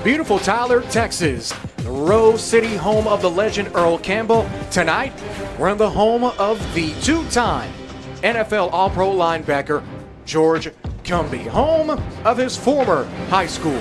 beautiful Tyler, Texas, the Rose City home of the legend Earl Campbell. Tonight, we're in the home of the two-time NFL All-Pro linebacker George Cumbie, home of his former high school.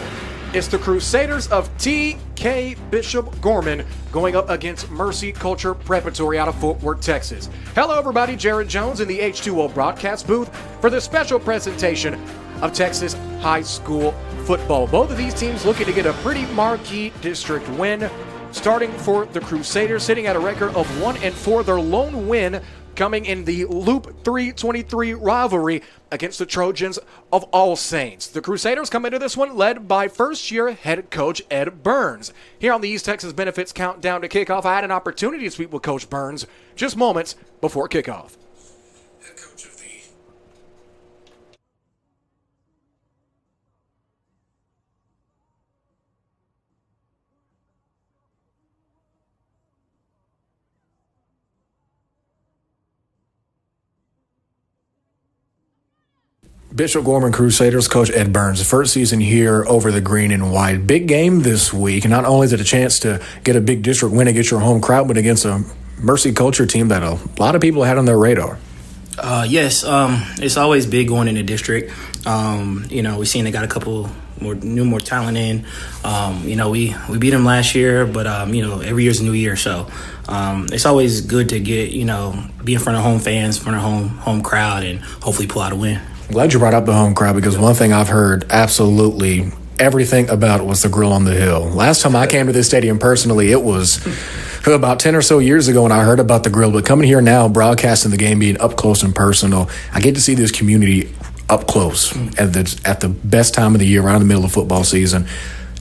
It's the Crusaders of T.K. Bishop Gorman going up against Mercy Culture Preparatory out of Fort Worth, Texas. Hello, everybody. Jared Jones in the H2O broadcast booth for this special presentation of Texas high school football. Both of these teams looking to get a pretty marquee district win. Starting for the Crusaders, sitting at a record of 1-4, their lone win coming in the Loop 323 rivalry against the Trojans of All Saints. The Crusaders come into this one led by first-year head coach Ed Burns. Here on the East Texas Benefits Countdown to Kickoff, I had an opportunity to speak with Coach Burns just moments before kickoff. Head coach of the Bishop Gorman Crusaders coach Ed Burns, first season here over the green and white. Big game this week. Not only is it a chance to get a big district win against your home crowd, but against a Mercy Culture team that a lot of people had on their radar. Yes, it's always big going in the district. We've seen they got a couple more talent in. We beat them last year, but every year's a new year, so it's always good to get be in front of home fans, in front of home crowd, and hopefully pull out a win. Glad you brought up the home crowd, because one thing I've heard absolutely everything about was the grill on the hill. Last time I came to this stadium personally, it was about 10 or so years ago when I heard about the grill. But coming here now, broadcasting the game, being up close and personal, I get to see this community up close at the best time of the year, around the middle of football season.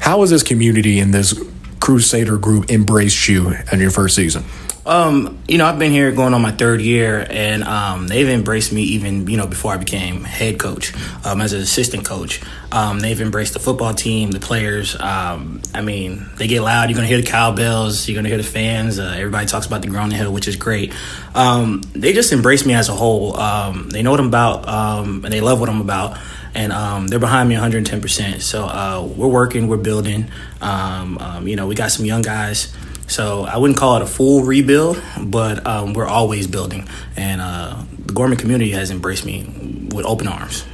How has this community and this Crusader group embraced you in your first season? I've been here going on my third year, and they've embraced me even, before I became head coach, as an assistant coach. They've embraced the football team, the players. They get loud. You're going to hear the cowbells. You're going to hear the fans. Everybody talks about the grill on the hill, which is great. They just embrace me as a whole. They know what I'm about, and they love what I'm about. And they're behind me 110%. So we're working, we're building. We got some young guys. So I wouldn't call it a full rebuild, but we're always building. And the Gorman community has embraced me with open arms.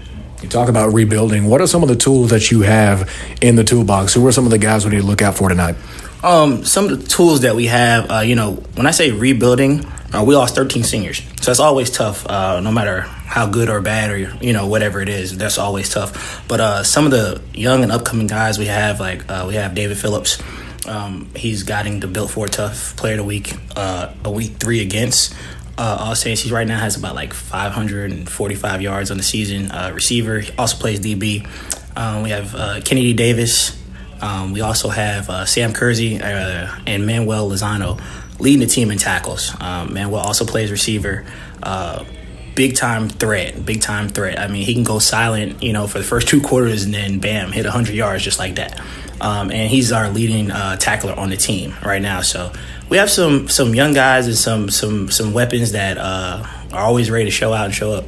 You talk about rebuilding. What are some of the tools that you have in the toolbox? Who are some of the guys we need to look out for tonight? Some of the tools that we have, when I say rebuilding, we lost 13 seniors. So it's always tough, no matter how good or bad or, whatever it is. That's always tough. But some of the young and upcoming guys we have, we have David Phillips. He's gotten the Built for Tough Player of the Week, a week 3 against All Saints. He right now has about 545 yards on the season. Receiver. He also plays DB. We have Kennedy Davis. We also have Sam Kersey and Manuel Lozano leading the team in tackles. Manuel also plays receiver. Big time threat. I mean, he can go silent, for the first 2 quarters and then bam, hit 100 yards just like that. And he's our leading tackler on the team right now. So we have some young guys and some weapons that are always ready to show out and show up.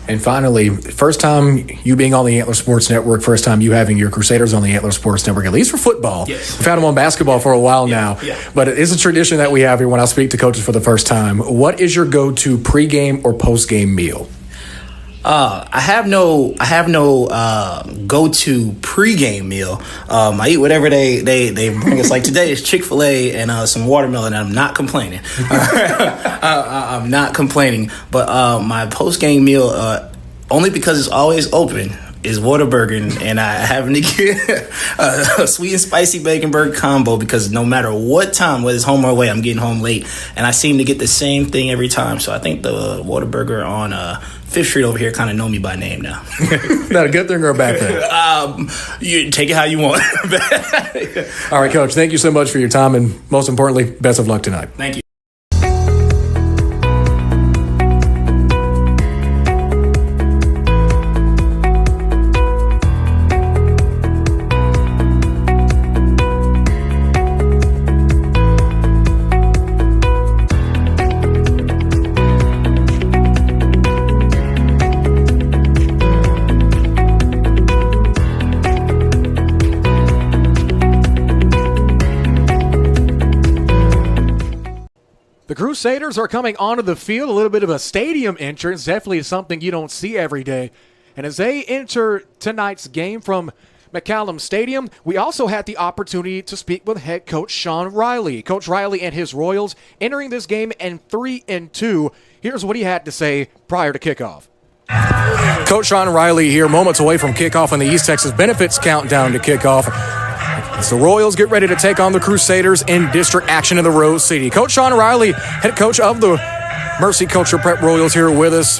And finally, first time you being on the Antler Sports Network, first time you having your Crusaders on the Antler Sports Network, at least for football. Yes. We've had them on basketball for a while now, but it is a tradition that we have here when I speak to coaches for the first time. What is your go-to pregame or postgame meal? I have no go-to pregame meal. I eat whatever they bring us. Like today is Chick-fil-A and some watermelon, and I'm not complaining. I'm not complaining. But my postgame meal, only because it's always open, is Whataburger, and I happen to get a sweet and spicy bacon burger combo, because no matter what time, whether it's home or away, I'm getting home late, and I seem to get the same thing every time. So I think the Whataburger on 5th Street over here kind of know me by name now. Not a good thing or a bad thing? You take it how you want. All right, Coach, thank you so much for your time, and most importantly, best of luck tonight. Thank you. Crusaders are coming onto the field, a little bit of a stadium entrance, definitely something you don't see every day. And as they enter tonight's game from McCallum Stadium, we also had the opportunity to speak with head coach Sean Riley. Coach Riley and his Royals entering this game in 3-2. Here's what he had to say prior to kickoff. Coach Sean Riley here, moments away from kickoff on the East Texas Benefits countdown to kickoff. As the Royals get ready to take on the Crusaders in district action in the Rose City. Coach Sean Riley, head coach of the Mercy Culture Prep Royals, here with us.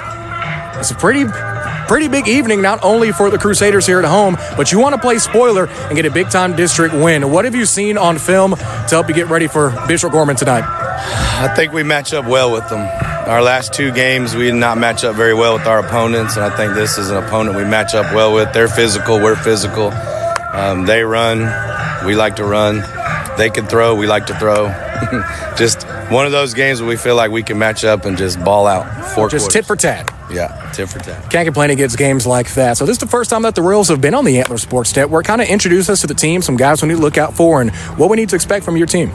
It's a pretty big evening, not only for the Crusaders here at home, but you want to play spoiler and get a big-time district win. What have you seen on film to help you get ready for Bishop Gorman tonight? I think we match up well with them. Our last two games, we did not match up very well with our opponents, and I think this is an opponent we match up well with. They're physical, we're physical. They run, we like to run. They can throw, we like to throw. Just one of those games where we feel like we can match up and just ball out. Just tit for tat. Yeah, tit for tat. Can't complain against games like that. So this is the first time that the Royals have been on the Antler Sports Network. Kind of introduce us to the team, some guys we need to look out for, and what we need to expect from your team.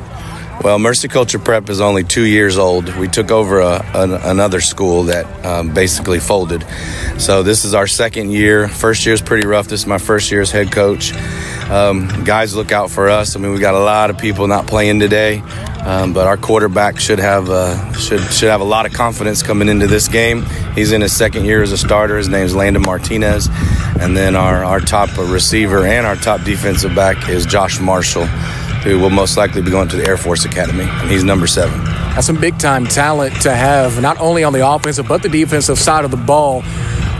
Well, Mercy Culture Prep is only 2 years old. We took over another school that basically folded. So this is our second year. First year is pretty rough. This is my first year as head coach. Guys, look out for us. I mean, we got a lot of people not playing today, but our quarterback should have a lot of confidence coming into this game. He's in his second year as a starter. His name's Landon Martinez. And then our top receiver and our top defensive back is Josh Marshall, who will most likely be going to the Air Force Academy, and he's number 7. That's some big-time talent to have, not only on the offensive but the defensive side of the ball.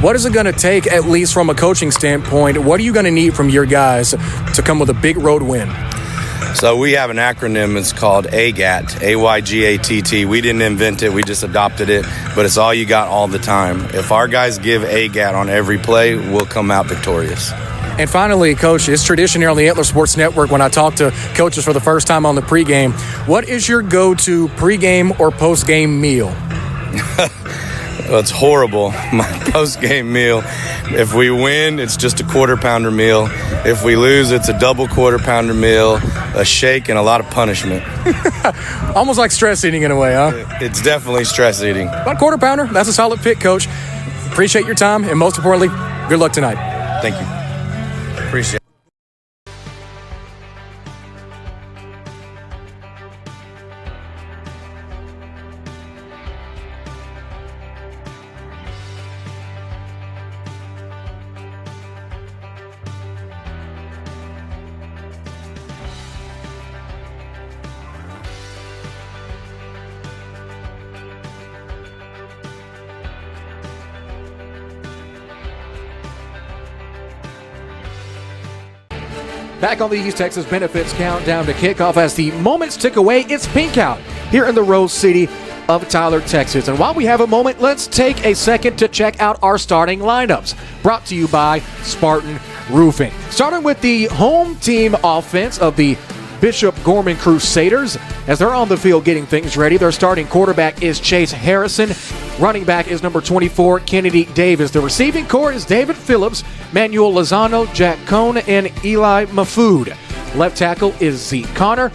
What is it going to take, at least from a coaching standpoint? What are you going to need from your guys to come with a big road win? So we have an acronym. It's called AYGAT, A-Y-G-A-T-T. We didn't invent it. We just adopted it, but it's all you got all the time. If our guys give AYGAT on every play, we'll come out victorious. And finally, Coach, it's tradition here on the Antler Sports Network when I talk to coaches for the first time on the pregame. What is your go-to pregame or postgame meal? Well, it's horrible, my post-game meal. If we win, it's just a quarter-pounder meal. If we lose, it's a double quarter-pounder meal, a shake, and a lot of punishment. Almost like stress eating in a way, huh? It's definitely stress eating. About quarter-pounder, that's a solid pick, Coach. Appreciate your time, and most importantly, good luck tonight. Thank you. Appreciate it. Back on the East Texas Benefits countdown to kickoff as the moments tick away. It's pink out here in the Rose City of Tyler, Texas. And while we have a moment, let's take a second to check out our starting lineups. Brought to you by Spartan Roofing. Starting with the home team offense of the Bishop Gorman Crusaders. As they're on the field getting things ready, their starting quarterback is Chase Harrison. Running back is number 24, Kennedy Davis. The receiving core is David Phillips, Manuel Lozano, Jack Cohn, and Eli Mafood. Left tackle is Zeke Connor.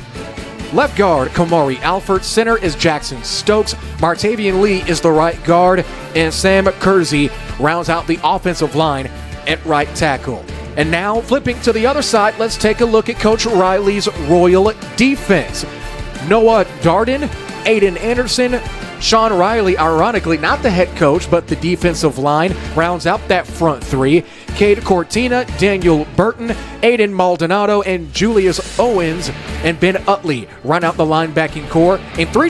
Left guard, Kamari Alford. Center is Jackson Stokes. Martavian Lee is the right guard. And Sam Kersey rounds out the offensive line at right tackle. And now, flipping to the other side, let's take a look at Coach Riley's Royal defense. Noah Darden, Aiden Anderson, Sean Riley, ironically not the head coach, but the defensive line, rounds out that front three. Cade Cortina, Daniel Burton, Aiden Maldonado, and Julius Owens and Ben Utley run out the linebacking core. And three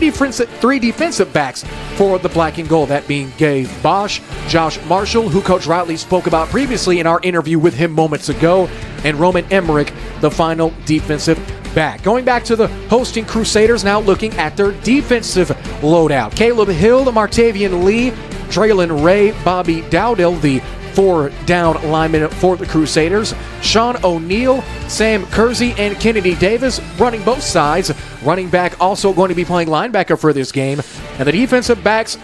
defensive backs for the black and gold, that being Gabe Bosch, Josh Marshall, who Coach Riley spoke about previously in our interview with him moments ago, and Roman Emmerich, the final defensive back. Going back to the hosting Crusaders, now looking at their defensive loadout. Caleb Hill, Martavian Lee, Traylon Ray, Bobby Dowdell, the 4-down lineman for the Crusaders. Sean O'Neill, Sam Kersey, and Kennedy Davis running both sides. Running back also going to be playing linebacker for this game. And the defensive backs,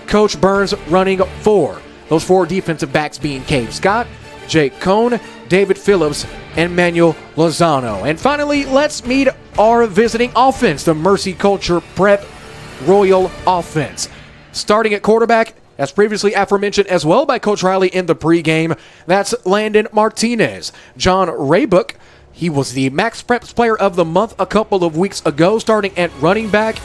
Coach Burns running 4. Those 4 defensive backs being Cave Scott, Jake Cohn, David Phillips, and Manuel Lozano. And finally, let's meet our visiting offense, the Mercy Culture Prep Royal offense. Starting at quarterback, as previously aforementioned as well by Coach Riley in the pregame, that's Landon Martinez. John Raybook, he was the Max Preps Player of the Month a couple of weeks ago, starting at running back.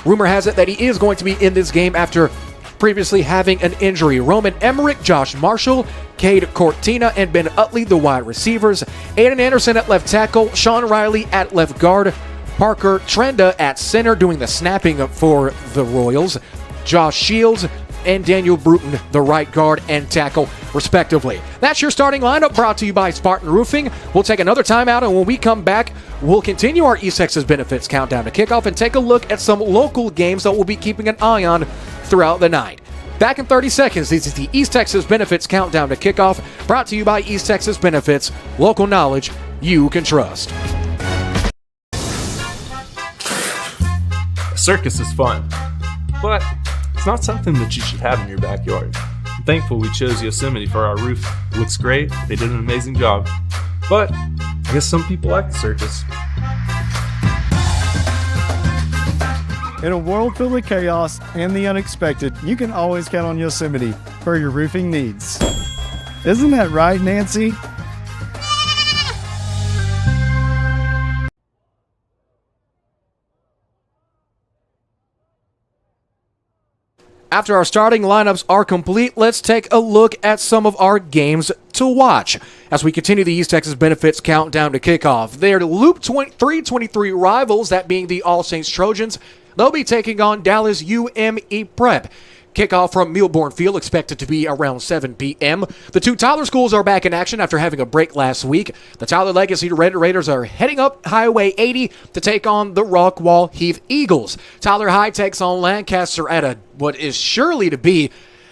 Rumor has it that he is going to be in this game after previously having an injury. Roman Emmerich, Josh Marshall, Cade Cortina, and Ben Utley, the wide receivers. Aiden Anderson at left tackle, Sean Riley at left guard, Parker Trenda at center doing the snapping for the Royals, Josh Shields, and Daniel Bruton, the right guard and tackle, respectively. That's your starting lineup, brought to you by Spartan Roofing. We'll take another timeout, and when we come back, we'll continue our East Texas Benefits Countdown to Kickoff and take a look at some local games that we'll be keeping an eye on throughout the night. Back in 30 seconds, this is the East Texas Benefits Countdown to Kickoff, brought to you by East Texas Benefits, local knowledge you can trust. A circus is fun, but it's not something that you should have in your backyard. I'm thankful we chose Yosemite for our roof. It looks great, they did an amazing job, but I guess some people like the circus. In a world filled with chaos and the unexpected, you can always count on Yosemite for your roofing needs. Isn't that right, Nancy? After our starting lineups are complete, let's take a look at some of our games to watch as we continue the East Texas Benefits Countdown to Kickoff. They're Loop 323 rivals, that being the All Saints Trojans. They'll be taking on Dallas UME Prep. Kickoff from Milborn Field expected to be around 7 p.m. The two Tyler schools are back in action after having a break last week. The Tyler Legacy Red Raiders are heading up Highway 80 to take on the Rockwall Heath Eagles. Tyler High takes on Lancaster at what is surely to be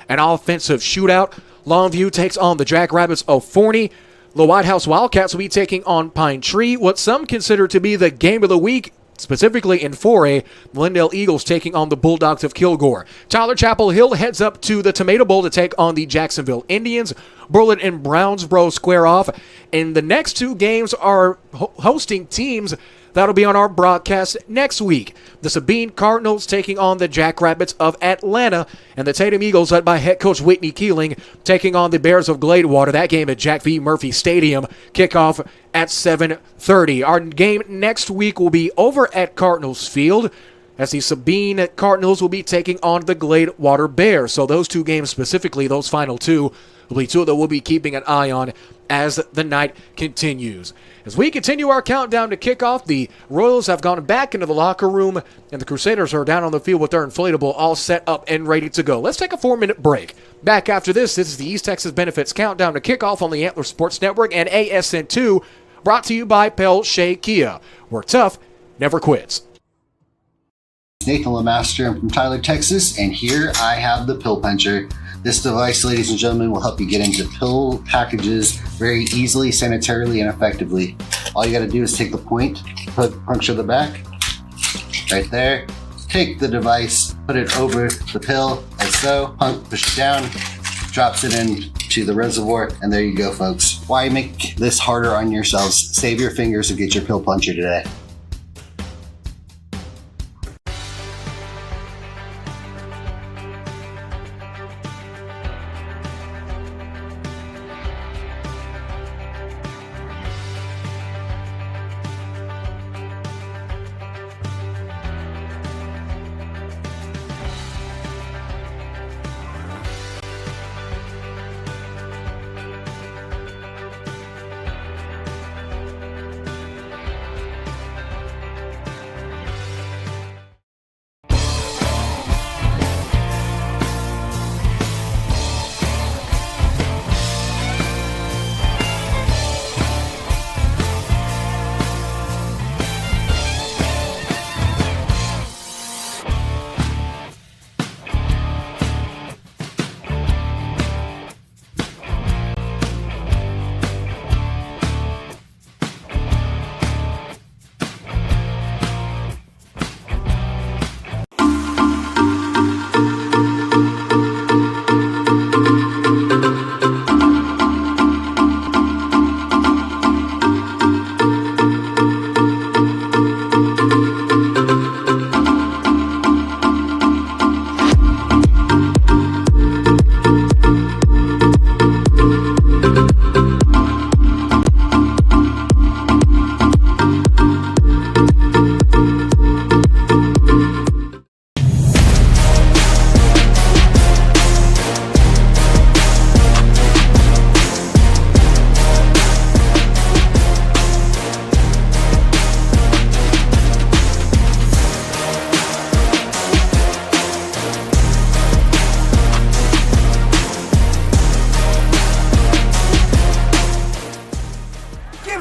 an offensive shootout. Longview takes on the Jackrabbits of Forney. The White House Wildcats will be taking on Pine Tree, what some consider to be the game of the week. Specifically in 4A, Glendale Eagles taking on the Bulldogs of Kilgore. Tyler Chapel Hill heads up to the Tomato Bowl to take on the Jacksonville Indians. Berlin and Brownsboro square off. And the next two games are hosting teams that'll be on our broadcast next week. The Sabine Cardinals taking on the Jackrabbits of Atlanta, and the Tatum Eagles, led by head coach Whitney Keeling, taking on the Bears of Gladewater. That game at Jack V. Murphy Stadium, kickoff at 7:30. Our game next week will be over at Cardinals Field, as the Sabine Cardinals will be taking on the Gladewater Bears. So those two games specifically, those final two, will be two that we'll be keeping an eye on as the night continues. As we continue our countdown to kickoff, the Royals have gone back into the locker room, and the Crusaders are down on the field with their inflatable all set up and ready to go. Let's take a 4-minute break. Back after this is the East Texas Benefits Countdown to Kickoff on the Antler Sports Network and ASN2, brought to you by Pell Shea Kia, where tough never quits. Nathan LeMaster. I'm from Tyler, Texas, and here I have the Pill Puncher. This device, ladies and gentlemen, will help you get into pill packages very easily, sanitarily, and effectively. All you got to do is take the point, puncture the back, right there. Take the device, put it over the pill, like so, push it down, drops it into the reservoir, and there you go, folks. Why make this harder on yourselves? Save your fingers and get your Pill Puncher today.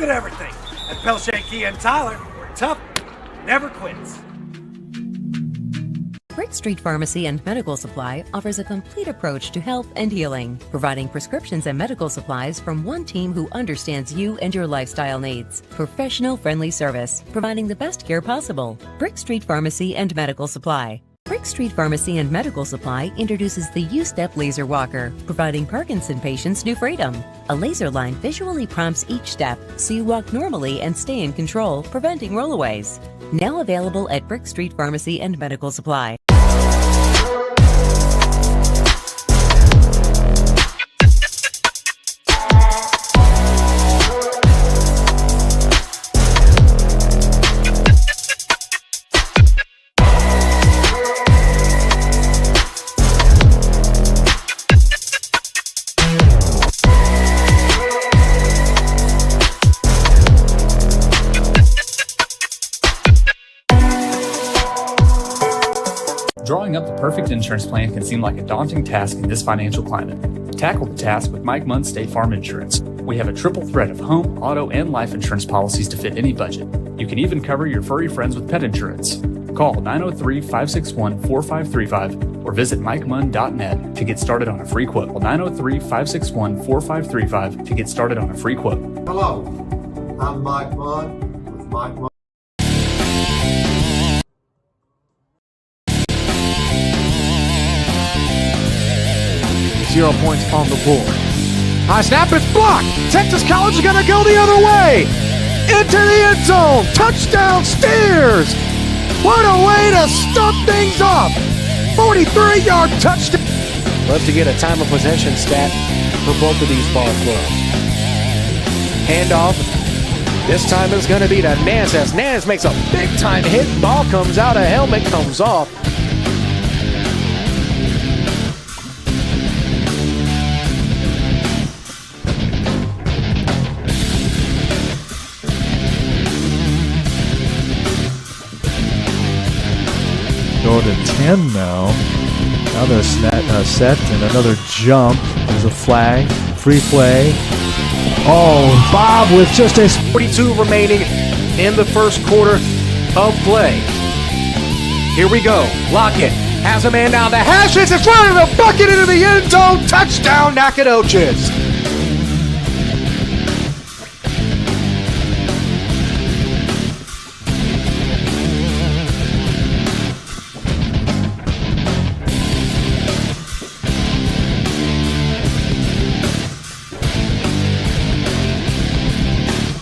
at everything. At Pelshake Key and Tyler, we're tough, never quits. Brick Street Pharmacy and Medical Supply offers a complete approach to health and healing, providing prescriptions and medical supplies from one team who understands you and your lifestyle needs. Professional friendly service, providing the best care possible. Brick Street Pharmacy and Medical Supply. Brick Street Pharmacy and Medical Supply introduces the U-Step Laser Walker, providing Parkinson patients new freedom. A laser line visually prompts each step, so you walk normally and stay in control, preventing rollaways. Now available at Brick Street Pharmacy and Medical Supply. Drawing up the perfect insurance plan can seem like a daunting task in this financial climate. Tackle the task with Mike Munn State Farm Insurance. We have a triple threat of home, auto, and life insurance policies to fit any budget. You can even cover your furry friends with pet insurance. Call 903-561-4535 or visit MikeMunn.net to get started on a free quote. 903-561-4535 to get started on a free quote. Hello, I'm Mike Munn with Mike Munn. 0 points on the board. High snap, it's blocked. Texas College is going to go the other way. Into the end zone. Touchdown Steers. What a way to start things off. 43-yard touchdown. Love to get a time of possession stat for both of these ball clubs. Handoff. This time it's going to be to Nance as Nance makes a big-time hit. Ball comes out, a helmet comes off. Going to 10 now. Now they're set and another jump. There's a flag. Free play. Oh, Bob with just a 42 remaining in the first quarter of play. Here we go. Lockett has a man down the hashes. It's right in the bucket into the end zone. Touchdown, Nacogdoches.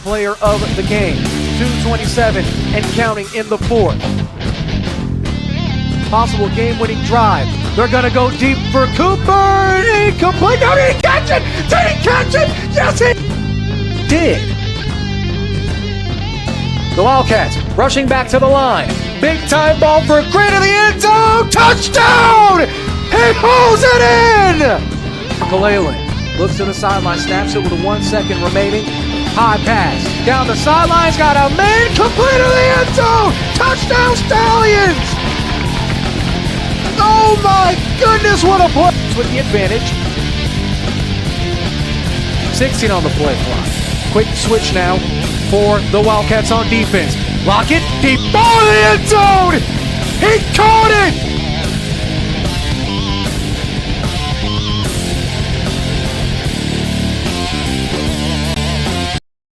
Player of the game, 2:27 and counting in the fourth. Possible game-winning drive. They're gonna go deep for Cooper. Incomplete. No, did he catch it? Did he catch it? Yes, he did. The Wildcats rushing back to the line. Big-time ball for Grant in the end zone. Touchdown! He pulls it in. Kalalin looks to the sideline, snaps it with 1 second remaining. High pass, down the sidelines, got a man, complete to the end zone! Touchdown Stallions! Oh my goodness, what a play! With the advantage. 16 on the play clock. Quick switch now for the Wildcats on defense. Lockett, deep ball in the end zone! He caught it!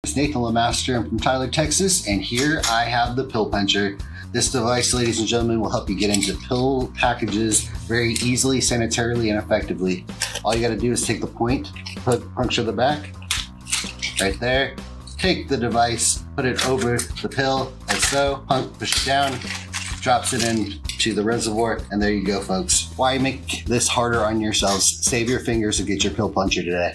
It's Nathan Lemaster. I'm from Tyler, Texas, and here I have the Pill Puncher. This device, ladies and gentlemen, will help you get into pill packages very easily, sanitarily, and effectively. All you gotta do is take the point, puncture the back, right there, take the device, put it over the pill, like so, push it down, drops it into the reservoir, and there you go, folks. Why make this harder on yourselves? Save your fingers and get your Pill Puncher today.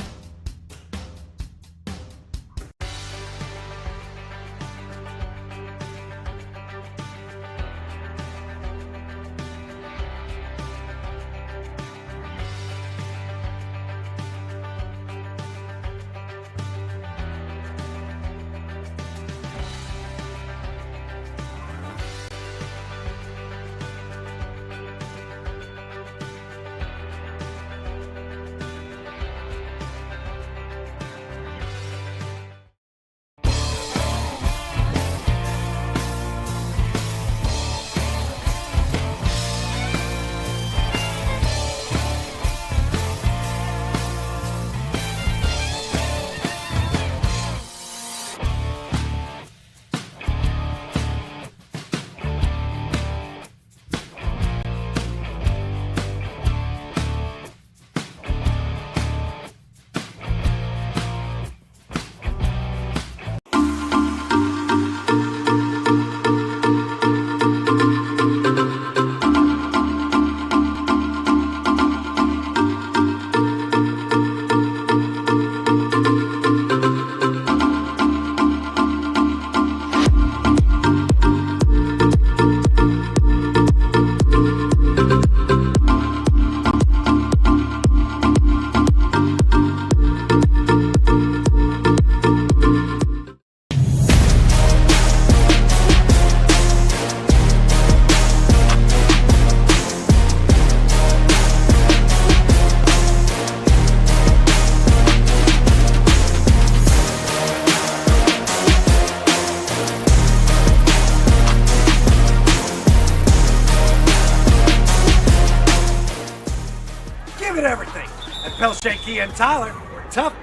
Jakey and Tyler, where tough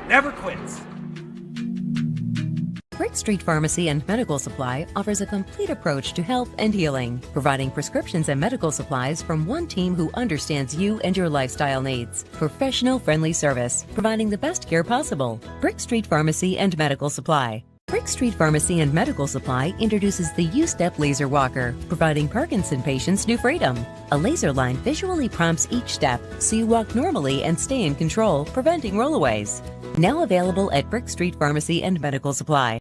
never quits. Brick Street Pharmacy and Medical Supply offers a complete approach to health and healing, providing prescriptions and medical supplies from one team who understands you and your lifestyle needs. Professional friendly service, providing the best care possible. Brick Street Pharmacy and Medical Supply. Brick Street Pharmacy and Medical Supply introduces the U-Step Laser Walker, providing Parkinson patients new freedom. A laser line visually prompts each step, so you walk normally and stay in control, preventing rollaways. Now available at Brick Street Pharmacy and Medical Supply.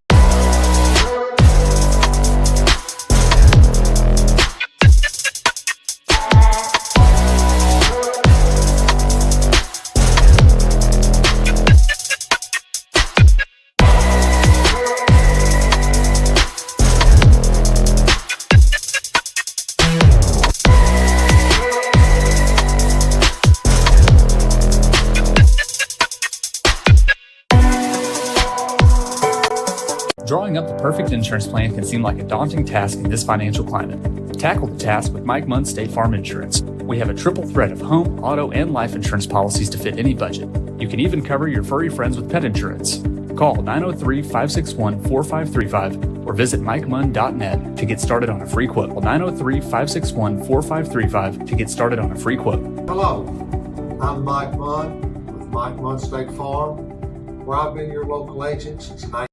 Drawing up the perfect insurance plan can seem like a daunting task in this financial climate. Tackle the task with Mike Munn State Farm Insurance. We have a triple threat of home, auto, and life insurance policies to fit any budget. You can even cover your furry friends with pet insurance. Call 903-561-4535 or visit MikeMunn.net to get started on a free quote. 903-561-4535 to get started on a free quote. Hello, I'm Mike Munn with Mike Munn State Farm, where I've been your local agent since 19.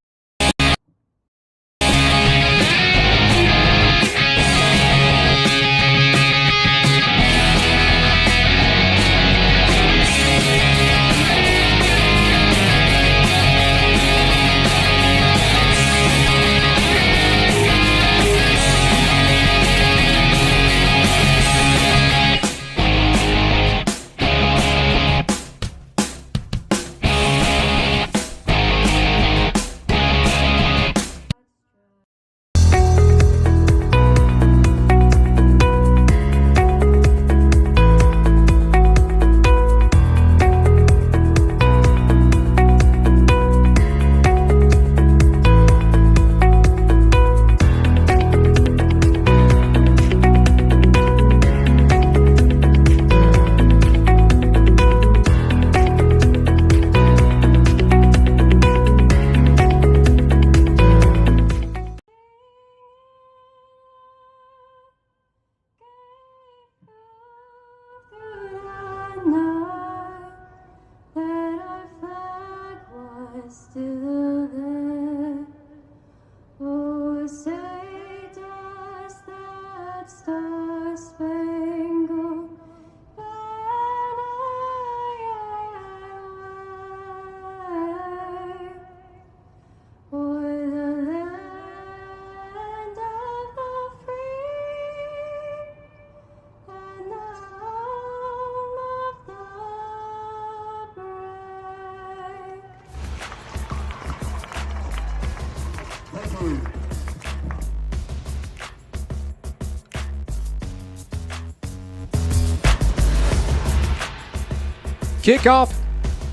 Kickoff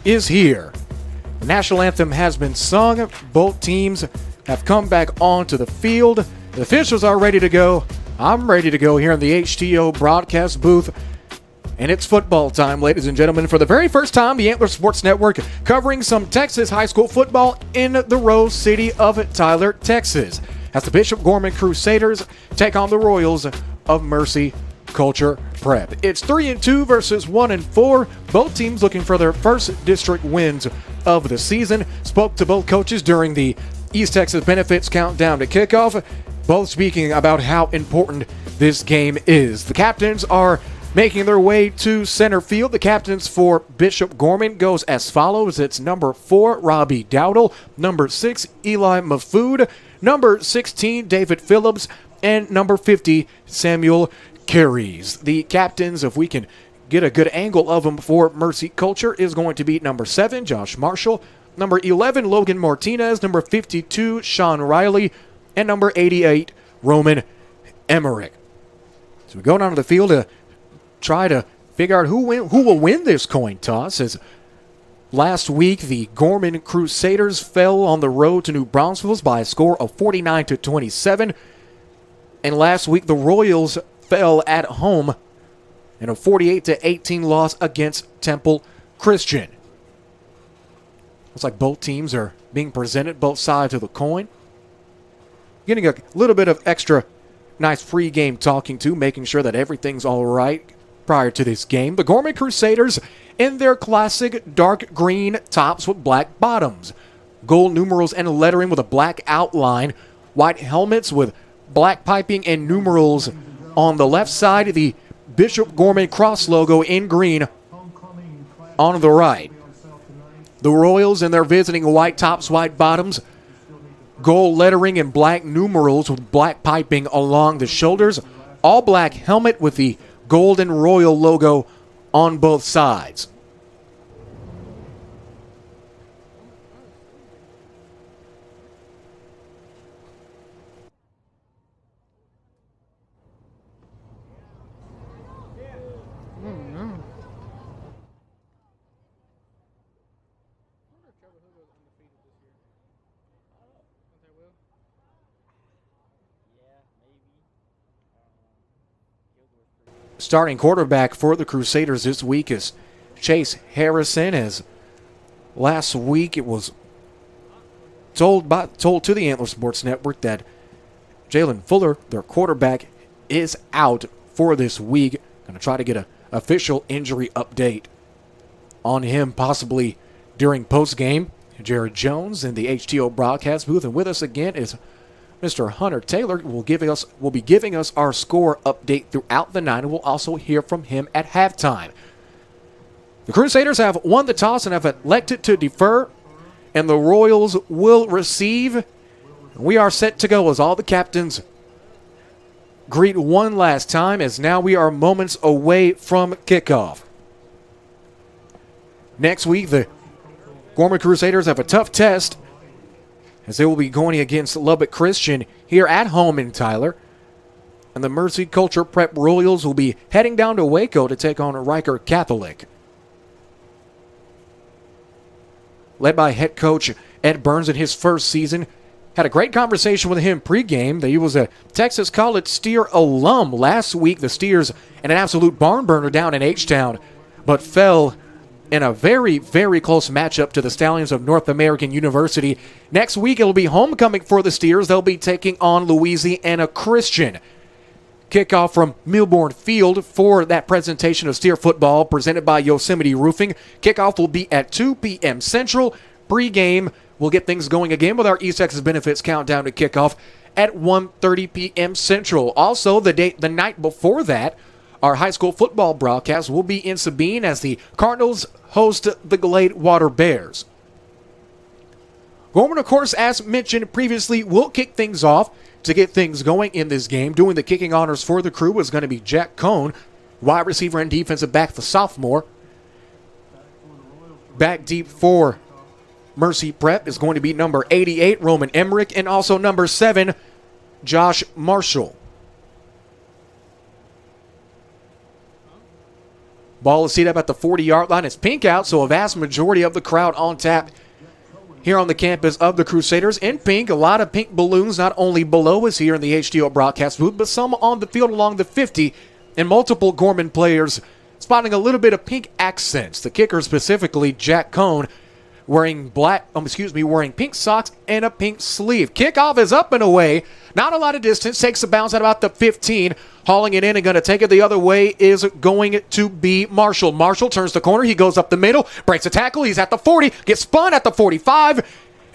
is here. The national anthem has been sung. Both teams have come back onto the field. The officials are ready to go. I'm ready to go here in the HTO broadcast booth. And it's football time, ladies and gentlemen. For the very first time, the Antler Sports Network covering some Texas high school football in the Rose City of Tyler, Texas, as the Bishop Gorman Crusaders take on the Royals of Mercy Culture Prep. It's 3-2 versus 1-4. Both teams looking for their first district wins of the season. Spoke to both coaches during the East Texas Benefits Countdown to Kickoff, both speaking about how important this game is. The captains are making their way to center field. The captains for Bishop Gorman goes as follows. It's number 4, Robbie Dowdle, number 6, Eli Mafood, number 16, David Phillips, and number 50, Samuel Carries. The captains, if we can get a good angle of them for Mercy Culture, is going to be number 7, Josh Marshall, number 11, Logan Martinez, number 52, Sean Riley, and number 88, Roman Emmerich. So we go down to the field to try to figure out who will win this coin toss. As last week, the Gorman Crusaders fell on the road to New Braunfels by a score of 49-27. And last week, the Royals fell at home in a 48-18 loss against Temple Christian. Looks like both teams are being presented both sides of the coin. Getting a little bit of extra nice pregame talking to, making sure that everything's all right prior to this game. The Gorman Crusaders in their classic dark green tops with black bottoms. Gold numerals and lettering with a black outline. White helmets with black piping and numerals on the left side. The Bishop Gorman cross logo in green on the right. The Royals in their visiting white tops, white bottoms. Gold lettering and black numerals with black piping along the shoulders. All black helmet with the golden Royal logo on both sides. Starting quarterback for the Crusaders this week is Chase Harrison. As last week it was told to the Antler Sports Network that Jalen Fuller, their quarterback, is out for this week. Going to try to get an official injury update on him possibly during postgame. Jared Jones in the HTO broadcast booth, and with us again is Mr. Hunter Taylor will be giving us our score update throughout the night, and we'll also hear from him at halftime. The Crusaders have won the toss and have elected to defer, and the Royals will receive. We are set to go as all the captains greet one last time, as now we are moments away from kickoff. Next week, the Gorman Crusaders have a tough test, as they will be going against Lubbock Christian here at home in Tyler. And the Mercy Culture Prep Royals will be heading down to Waco to take on Riker Catholic. Led by head coach Ed Burns in his first season. Had a great conversation with him pregame. He was a Texas College Steer alum last week. The Steers in an absolute barn burner down in H-Town, but fell in a very, very close matchup to the Stallions of North American University. Next week, it'll be homecoming for the Steers. They'll be taking on Louisiana Christian. Kickoff from Milbourne Field for that presentation of Steer football presented by Yosemite Roofing. Kickoff will be at 2 p.m. Central. Pre-game, we'll get things going again with our East Texas Benefits countdown to kickoff at 1:30 p.m. Central. Also, the night before that, our high school football broadcast will be in Sabine as the Cardinals host the Glade Water Bears. Gorman, of course, as mentioned previously, will kick things off to get things going in this game. Doing the kicking honors for the crew is going to be Jack Cohn, wide receiver and defensive back, the sophomore. Back deep for Mercy Prep is going to be number 88, Roman Emmerich, and also number 7, Josh Marshall. Ball is seated up at the 40-yard line. It's pink out, so a vast majority of the crowd on tap here on the campus of the Crusaders in pink. A lot of pink balloons, not only below us here in the HDO broadcast booth, but some on the field along the 50, and multiple Gorman players spotting a little bit of pink accents. The kicker specifically, Jack Cohn, wearing pink socks and a pink sleeve. Kickoff is up and away. Not a lot of distance. Takes a bounce at about the 15. Hauling it in and going to take it the other way is going to be Marshall. Marshall turns the corner. He goes up the middle. Breaks a tackle. He's at the 40. Gets spun at the 45.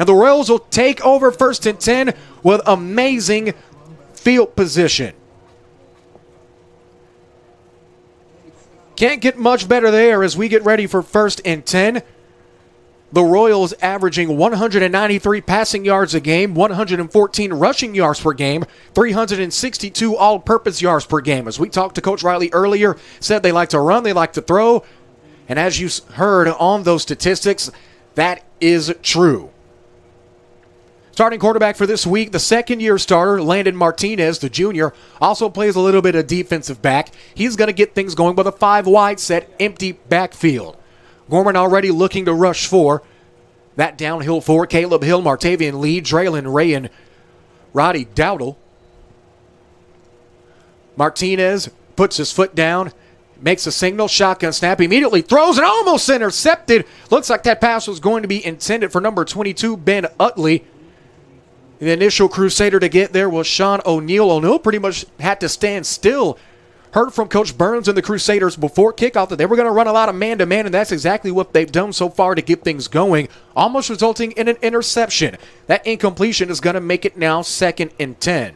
And the Royals will take over 1st and 10 with amazing field position. Can't get much better there as we get ready for 1st and 10. The Royals averaging 193 passing yards a game, 114 rushing yards per game, 362 all-purpose yards per game. As we talked to Coach Riley earlier, said they like to run, they like to throw. And as you heard on those statistics, that is true. Starting quarterback for this week, the second-year starter, Landon Martinez, the junior, also plays a little bit of defensive back. He's going to get things going with a 5-wide set, empty backfield. Gorman already looking to rush 4. That downhill 4, Caleb Hill, Martavian Lee, Draylon Ray, and Roddy Dowdle. Martinez puts his foot down, makes a signal, shotgun snap, immediately throws and almost intercepted. Looks like that pass was going to be intended for number 22, Ben Utley. The initial Crusader to get there was Sean O'Neal. O'Neal pretty much had to stand still. Heard from Coach Burns and the Crusaders before kickoff that they were going to run a lot of man-to-man, and that's exactly what they've done so far to get things going, almost resulting in an interception. That incompletion is going to make it now 2nd and 10.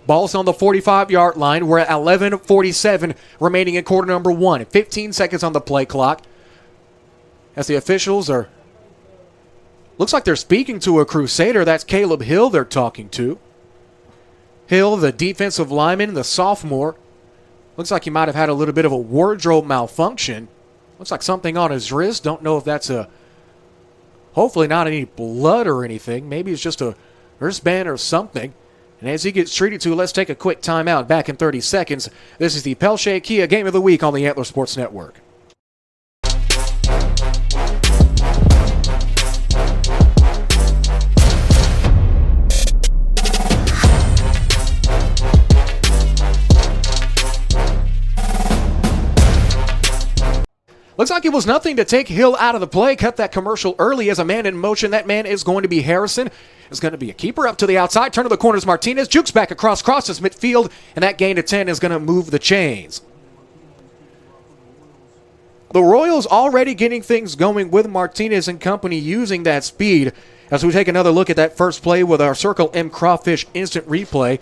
Ball's on the 45-yard line. We're at 11:47 remaining in quarter number 1. 15 seconds on the play clock. As the officials are... Looks like they're speaking to a Crusader. That's Caleb Hill they're talking to. Hill, the defensive lineman, the sophomore. Looks like he might have had a little bit of a wardrobe malfunction. Looks like something on his wrist. Don't know if that's a... Hopefully not any blood or anything. Maybe it's just a wristband or something. And as he gets treated to, let's take a quick timeout. Back in 30 seconds. This is the Pelche Kia Game of the Week on the Antler Sports Network. Looks like it was nothing to take Hill out of the play. Cut that commercial early as a man in motion. That man is going to be Harrison. It's going to be a keeper up to the outside. Turn to the corners, Martinez. Jukes back across, crosses midfield, and that gain to 10 is going to move the chains. The Royals already getting things going with Martinez and company using that speed. As we take another look at that first play with our Circle M Crawfish instant replay.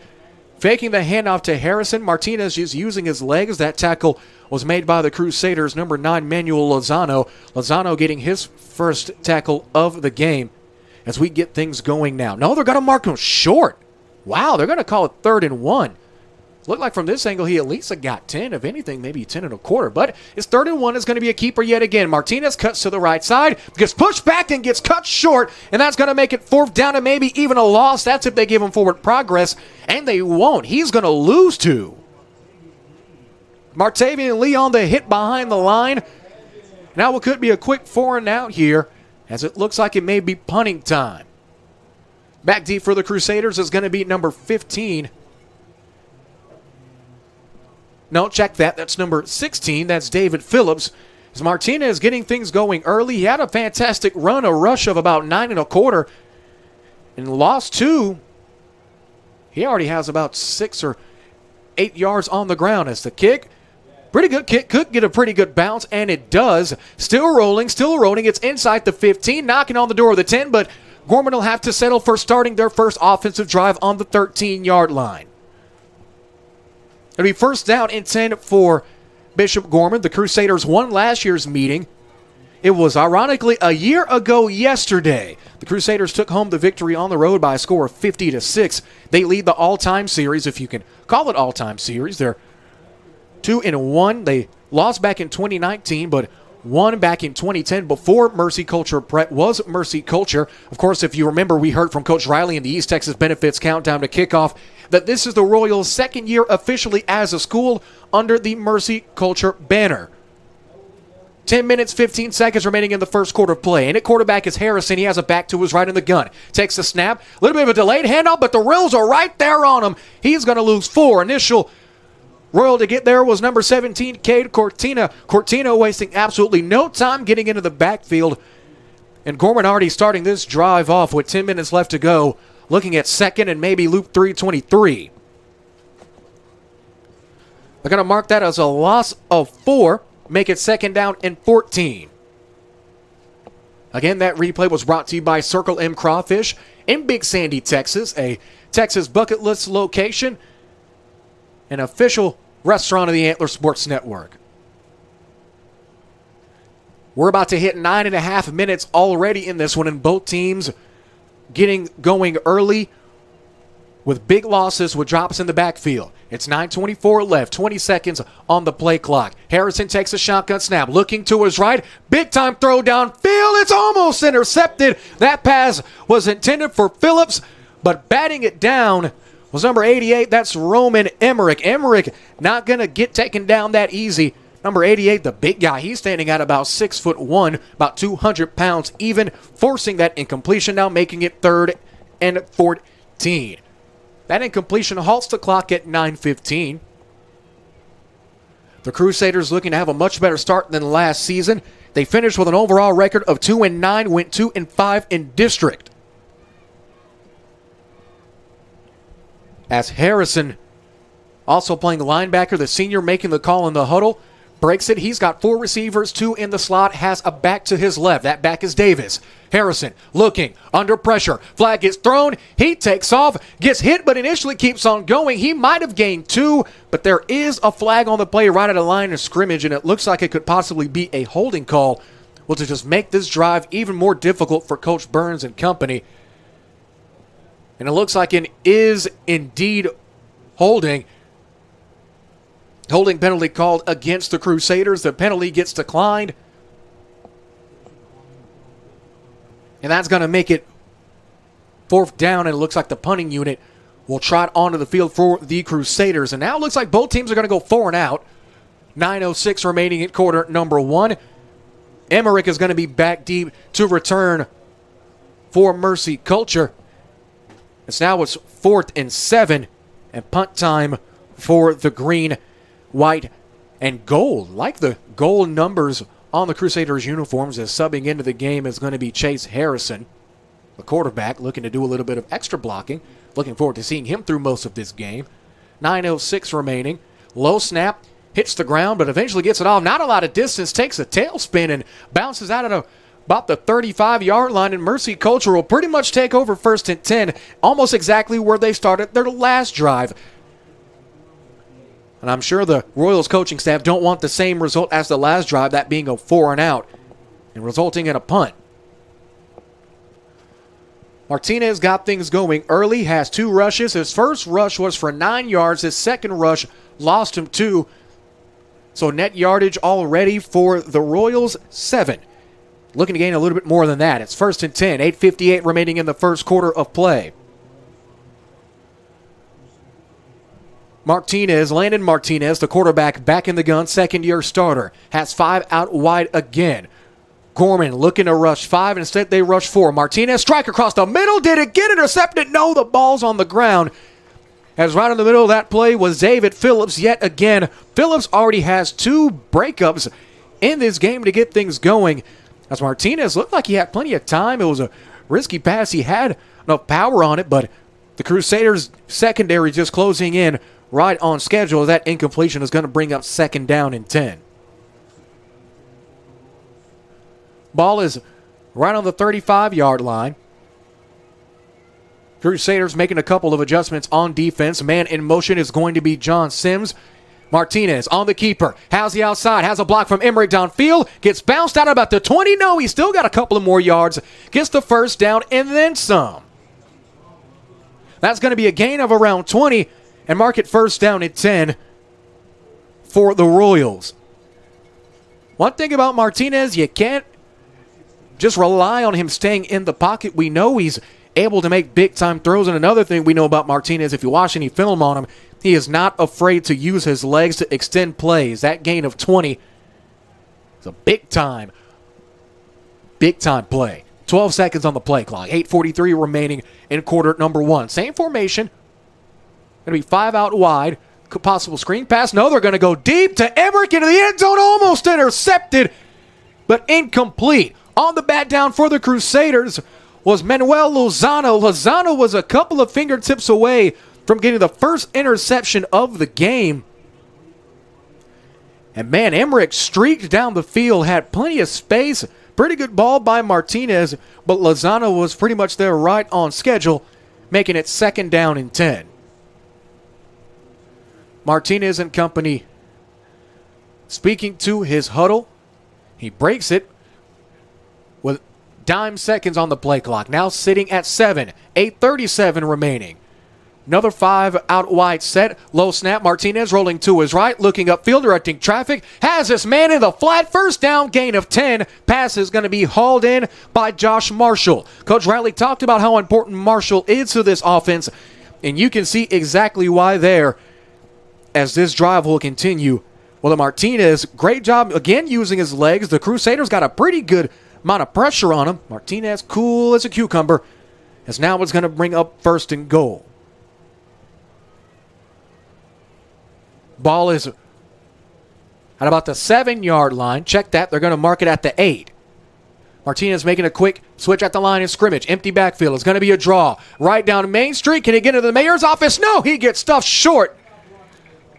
Faking the handoff to Harrison. Martinez is using his legs. That tackle was made by the Crusaders, number 9, Manuel Lozano. Lozano getting his first tackle of the game as we get things going now. No, they're going to mark him short. Wow, they're going to call it 3rd and 1. Looked like from this angle he at least got 10, if anything, maybe 10 and a quarter. But his 3rd and 1 is going to be a keeper yet again. Martinez cuts to the right side, gets pushed back and gets cut short, and that's going to make it 4th down and maybe even a loss. That's if they give him forward progress, and they won't. He's going to lose 2. Martavian Lee on the hit behind the line. Now it could be a quick 4 and out here, as it looks like it may be punting time. Back deep for the Crusaders is going to be number 15. No, check that. That's number 16. That's David Phillips. As Martinez getting things going early. He had a fantastic run, a rush of about 9 and a quarter, and lost 2. He already has about 6 or 8 yards on the ground as the kick. Pretty good kick. Could get a pretty good bounce, and it does. Still rolling. It's inside the 15, knocking on the door of the 10, but Gorman will have to settle for starting their first offensive drive on the 13-yard line. It'll be 1st down and 10 for Bishop Gorman. The Crusaders won last year's meeting. It was ironically a year ago yesterday. The Crusaders took home the victory on the road by a score of 50-6. They lead the all-time series, if you can call it all-time series. They're 2-1. They lost back in 2019, but won back in 2010 before Mercy Culture Prep was Mercy Culture. Of course, if you remember, we heard from Coach Riley in the East Texas Benefits Countdown to Kickoff that this is the Royals' 2nd year officially as a school under the Mercy Culture banner. 10 minutes, 15 seconds remaining in the first quarter of play. And at quarterback is Harrison. He has a back to his right in the gun. Takes the snap. A little bit of a delayed handoff, but the Royals are right there on him. He's going to lose 4. Initial Royal to get there was number 17, Cade Cortina. Cortina wasting absolutely no time getting into the backfield. And Gorman already starting this drive off with 10 minutes left to go. Looking at 2nd and maybe loop 323. They're going to mark that as a loss of 4. Make it 2nd down and 14. Again, that replay was brought to you by Circle M Crawfish in Big Sandy, Texas. A Texas bucket list location. An official restaurant of the Antler Sports Network. We're about to hit 9.5 minutes already in this one, and both teams getting going early with big losses with drops in the backfield. It's 9:24 left, 20 seconds on the play clock. Harrison takes a shotgun snap, looking to his right. Big time throw downfield. It's almost intercepted. That pass was intended for Phillips, but batting it down was number 88. That's Roman Emmerich. Emmerich not going to get taken down that easy. Number 88, the big guy, he's standing at about 6'1", about 200 pounds even, forcing that incompletion, now making it 3rd and 14. That incompletion halts the clock at 9:15. The Crusaders looking to have a much better start than last season. They finished with an overall record of 2-9, went 2-5 in district. As Harrison, also playing linebacker, the senior making the call in the huddle, breaks it. He's got 4 receivers, 2 in the slot, has a back to his left. That back is Davis. Harrison looking, under pressure. Flag gets thrown. He takes off, gets hit, but initially keeps on going. He might have gained 2, but there is a flag on the play right at a line of scrimmage, and it looks like it could possibly be a holding call, well, to just make this drive even more difficult for Coach Burns and company. And it looks like it is indeed holding. Holding penalty called against the Crusaders. The penalty gets declined. And that's going to make it 4th down, and it looks like the punting unit will trot onto the field for the Crusaders. And now it looks like both teams are going to go 4 and out. 9:06 remaining in quarter number 1. Emmerich is going to be back deep to return for Mercy Culture. It's now 4th and 7, and punt time for the green, white, and gold. Like the gold numbers on the Crusaders uniforms, as subbing into the game is going to be Chase Harrison, the quarterback, looking to do a little bit of extra blocking. Looking forward to seeing him through most of this game. 9:06 remaining. Low snap, hits the ground, but eventually gets it off. Not a lot of distance, takes a tailspin and bounces out at about the 35-yard line, and Mercy Culture will pretty much take over 1st and 10, almost exactly where they started their last drive. And I'm sure the Royals coaching staff don't want the same result as the last drive, that being a 4 and out, and resulting in a punt. Martinez got things going early, has 2 rushes. His first rush was for 9 yards. His second rush lost him 2. So net yardage already for the Royals, 7. Looking to gain a little bit more than that. It's 1st and 10, 8:58 remaining in the first quarter of play. Landon Martinez, the quarterback, back in the gun, second-year starter, has 5 out wide again. Gorman looking to rush 5, instead they rush 4. Martinez, strike across the middle, did it get intercepted? No, the ball's on the ground. As right in the middle of that play was David Phillips yet again. Phillips already has 2 breakups in this game to get things going. As Martinez looked like he had plenty of time. It was a risky pass. He had enough power on it, but the Crusaders secondary just closing in right on schedule. That incompletion is going to bring up 2nd down and 10. Ball is right on the 35-yard line. Crusaders making a couple of adjustments on defense. Man in motion is going to be John Sims. Martinez on the keeper. Has the outside. Has a block from Emmerich downfield. Gets bounced out about the 20. No, he's still got a couple of more yards. Gets the 1st down and then some. That's going to be a gain of around 20 and mark it 1st down and 10 for the Royals. One thing about Martinez, you can't just rely on him staying in the pocket. We know he's able to make big-time throws. And another thing we know about Martinez, if you watch any film on him, he is not afraid to use his legs to extend plays. That gain of 20 is a big-time play. 12 seconds on the play clock. 8:43 remaining in quarter number 1. Same formation. Going to be 5 out wide. Possible screen pass. No, they're going to go deep to Emmerich into the end zone. Almost intercepted, but incomplete. On the bat down for the Crusaders was Manuel Lozano. Lozano was a couple of fingertips away from getting the first interception of the game. And man, Emmerich streaked down the field, had plenty of space. Pretty good ball by Martinez, but Lozano was pretty much there right on schedule, making it 2nd down and 10. Martinez and company speaking to his huddle. He breaks it with dime seconds on the play clock. Now sitting at 7. 8:37 remaining. Another 5 out wide set. Low snap. Martinez rolling to his right. Looking upfield, directing traffic. Has this man in the flat. 1st down, gain of 10. Pass is going to be hauled in by Josh Marshall. Coach Riley talked about how important Marshall is to this offense, and you can see exactly why there as this drive will continue. Well, the Martinez, great job again using his legs. The Crusaders got a pretty good amount of pressure on him. Martinez cool as a cucumber, as now it's going to bring up 1st and goal. Ball is at about the 7-yard line. Check that. They're going to mark it at the 8. Martinez making a quick switch at the line of scrimmage. Empty backfield. It's going to be a draw. Right down Main Street. Can he get into the mayor's office? No, he gets stuffed short.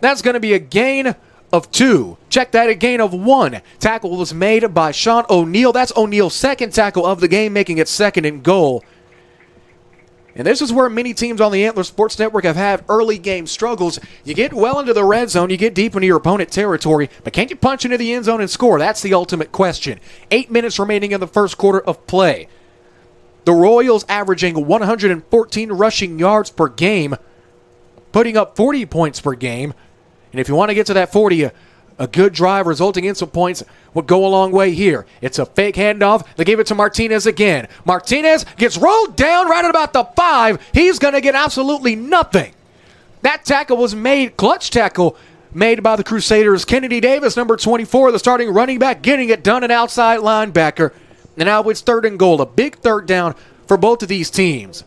That's going to be a gain of 2. Check that, a gain of 1. Tackle was made by Sean O'Neal. That's O'Neal's second tackle of the game, making it 2nd and goal. And this is where many teams on the Antler Sports Network have had early game struggles. You get well into the red zone, you get deep into your opponent territory, but can you punch into the end zone and score? That's the ultimate question. 8 minutes remaining in the first quarter of play. The Royals averaging 114 rushing yards per game, putting up 40 points per game. And if you want to get to that 40, a good drive resulting in some points would go a long way here. It's a fake handoff. They give it to Martinez again. Martinez gets rolled down right at about the 5. He's going to get absolutely nothing. That tackle was made, clutch tackle, made by the Crusaders. Kennedy Davis, number 24, the starting running back, getting it done, an outside linebacker. And now it's 3rd and goal, a big 3rd down for both of these teams.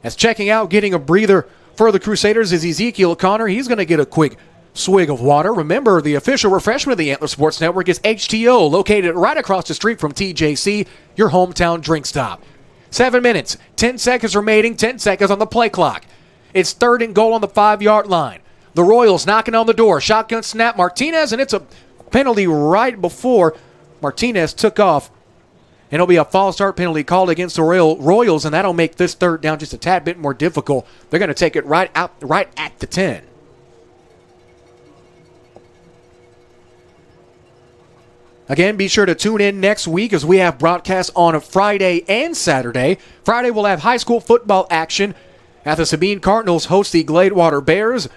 As checking out, getting a breather for the Crusaders is Ezekiel Connor. He's going to get a quick swig of water. Remember, the official refreshment of the Antler Sports Network is HTO, located right across the street from TJC, your hometown drink stop. 7 minutes, 10 seconds remaining, 10 seconds on the play clock. It's 3rd and goal on the 5-yard line. The Royals knocking on the door. Shotgun snap, Martinez, and it's a penalty right before Martinez took off. And it'll be a false start penalty called against the Royals, and that'll make this 3rd down just a tad bit more difficult. They're going to take it right at the 10. Again, be sure to tune in next week as we have broadcasts on a Friday and Saturday. Friday, we'll have high school football action at the Sabine Cardinals host the Gladewater Bears.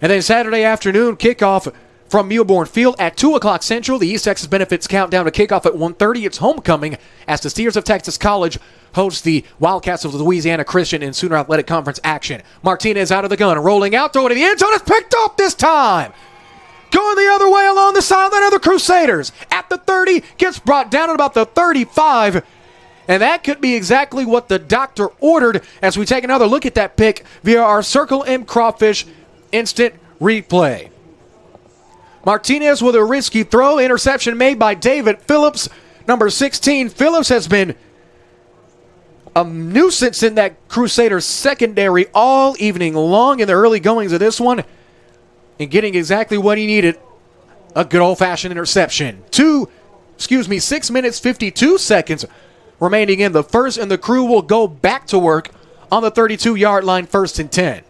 And then Saturday afternoon, kickoff from Muirborn Field at 2 o'clock Central. The East Texas Benefits countdown to kickoff at 1:30. It's homecoming as the Steers of Texas College host the Wildcats of Louisiana Christian in Sooner Athletic Conference action. Martinez out of the gun, rolling out, throwing to the end zone. It's picked up this time. Going the other way along the sideline of the Crusaders. At the 30, gets brought down at about the 35. And that could be exactly what the doctor ordered as we take another look at that pick via our Circle M Crawfish instant replay. Martinez with a risky throw. Interception made by David Phillips. Number 16, Phillips has been a nuisance in that Crusaders secondary all evening long in the early goings of this one. And getting exactly what he needed, a good old-fashioned interception. 6 minutes, 52 seconds remaining in the first, and the Crew will go back to work on the 32-yard line, 1st and 10.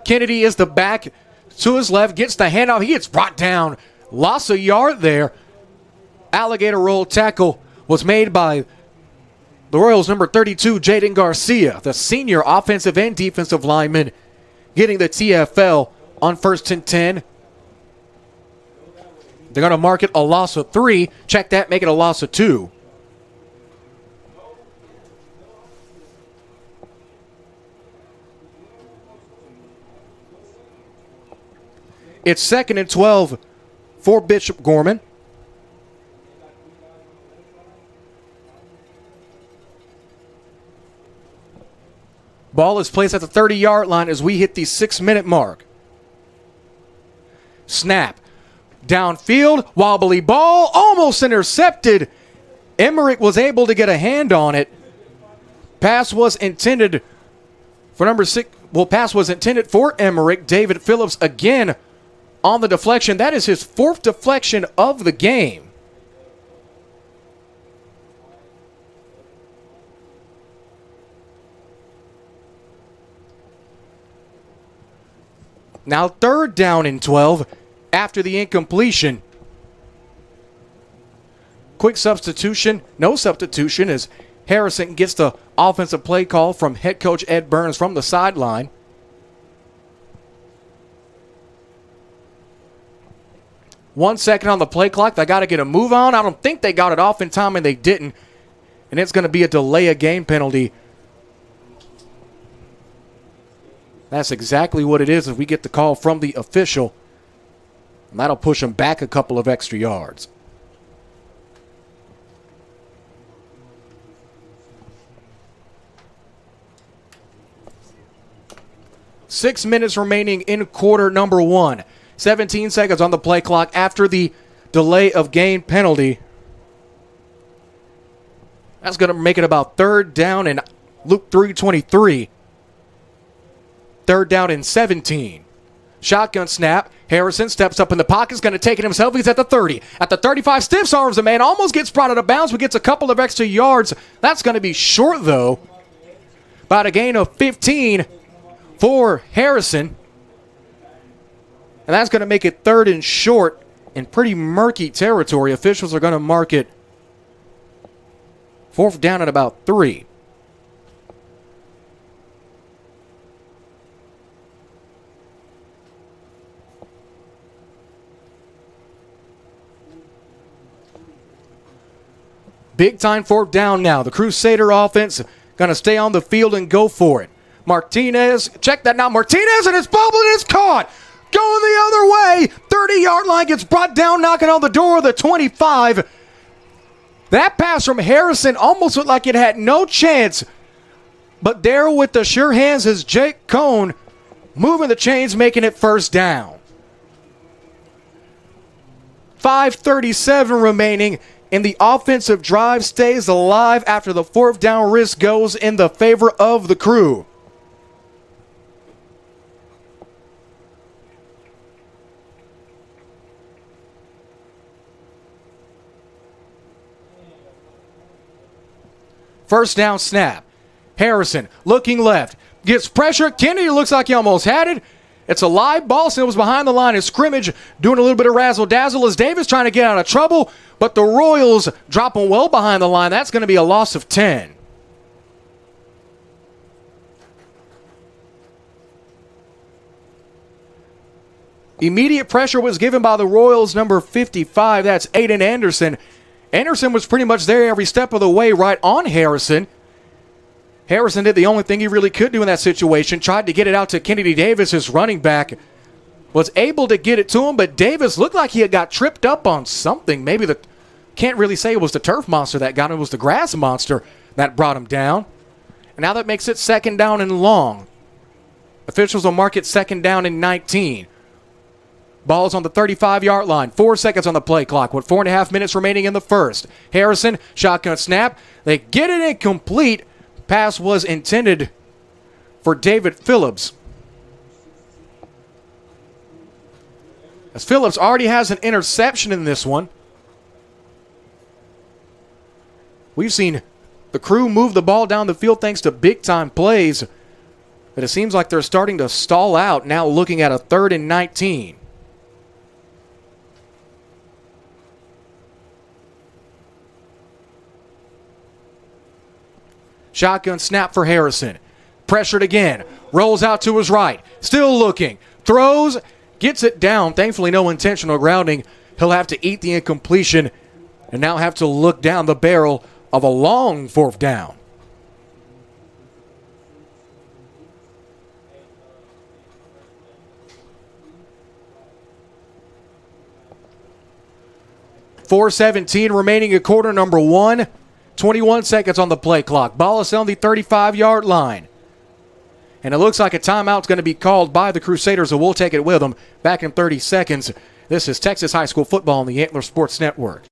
Kennedy is the back to his left, gets the handoff. He gets brought down, lost a yard there. Alligator roll tackle was made by the Royals' number 32, Jaden Garcia, the senior offensive and defensive lineman, getting the TFL on 1st and 10. They're going to mark it a loss of 3. Check that, make it a loss of 2. It's 2nd and 12 for Bishop Gorman. Ball is placed at the 30-yard line as we hit the 6-minute mark. Snap. Downfield, wobbly ball, almost intercepted. Emmerich was able to get a hand on it. Pass was intended for number 6. Well, pass was intended for Emmerich. David Phillips again on the deflection. That is his 4th deflection of the game. Now 3rd down and 12 after the incompletion. Quick substitution, no substitution as Harrison gets the offensive play call from head coach Ed Burns from the sideline. One second on the play clock. They got to get a move on. I don't think they got it off in time, and they didn't. And it's going to be a delay of game penalty. That's exactly what it is if we get the call from the official. And that'll push them back a couple of extra yards. 6 minutes remaining in quarter number 1. 17 seconds on the play clock after the delay of game penalty. That's going to make it about 3rd down and Luke 3:23. 3rd down and 17. Shotgun snap. Harrison steps up in the pocket. Is going to take it himself. He's at the 30. At the 35, stiffs arms a man. Almost gets brought out of bounds, but gets a couple of extra yards. That's going to be short, though. About a gain of 15 for Harrison. And that's going to make it 3rd and short in pretty murky territory. Officials are going to mark it 4th down at about 3. Big time 4th down now. The Crusader offense going to stay on the field and go for it. Martinez, check that now. Martinez, and it's bobbled and it's caught. Going the other way. 30-yard line gets brought down, knocking on the door of the 25. That pass from Harrison almost looked like it had no chance. But there with the sure hands is Jake Cohn moving the chains, making it 1st down. 5:37 remaining. And the offensive drive stays alive after the 4th down risk goes in the favor of the Crew. First down snap. Harrison looking left. Gets pressure. Kennedy looks like he almost had it. It's a live ball, so it was behind the line of scrimmage, doing a little bit of razzle-dazzle as Davis trying to get out of trouble, but the Royals dropping well behind the line. That's going to be a loss of 10. Immediate pressure was given by the Royals, number 55. That's Aiden Anderson. Anderson was pretty much there every step of the way right on Harrison. Harrison did the only thing he really could do in that situation. Tried to get it out to Kennedy Davis, his running back. Was able to get it to him, but Davis looked like he had got tripped up on something. Maybe can't really say it was the turf monster that got him. It was the grass monster that brought him down. And now that makes it 2nd down and long. Officials will mark it 2nd down and 19. Ball's on the 35-yard line. 4 seconds on the play clock with 4.5 minutes remaining in the first. Harrison, shotgun snap. They get it incomplete. Pass was intended for David Phillips. As Phillips already has an interception in this one. We've seen the Crew move the ball down the field thanks to big-time plays. But it seems like they're starting to stall out now, looking at a 3rd and 19. Shotgun snap for Harrison. Pressured again. Rolls out to his right. Still looking. Throws. Gets it down. Thankfully, no intentional grounding. He'll have to eat the incompletion and now have to look down the barrel of a long 4th down. .417 remaining in quarter number 1. 21 seconds on the play clock. Ball is on the 35-yard line. And it looks like a timeout's going to be called by the Crusaders, so we'll take it with them. Back in 30 seconds. This is Texas High School Football on the Antler Sports Network.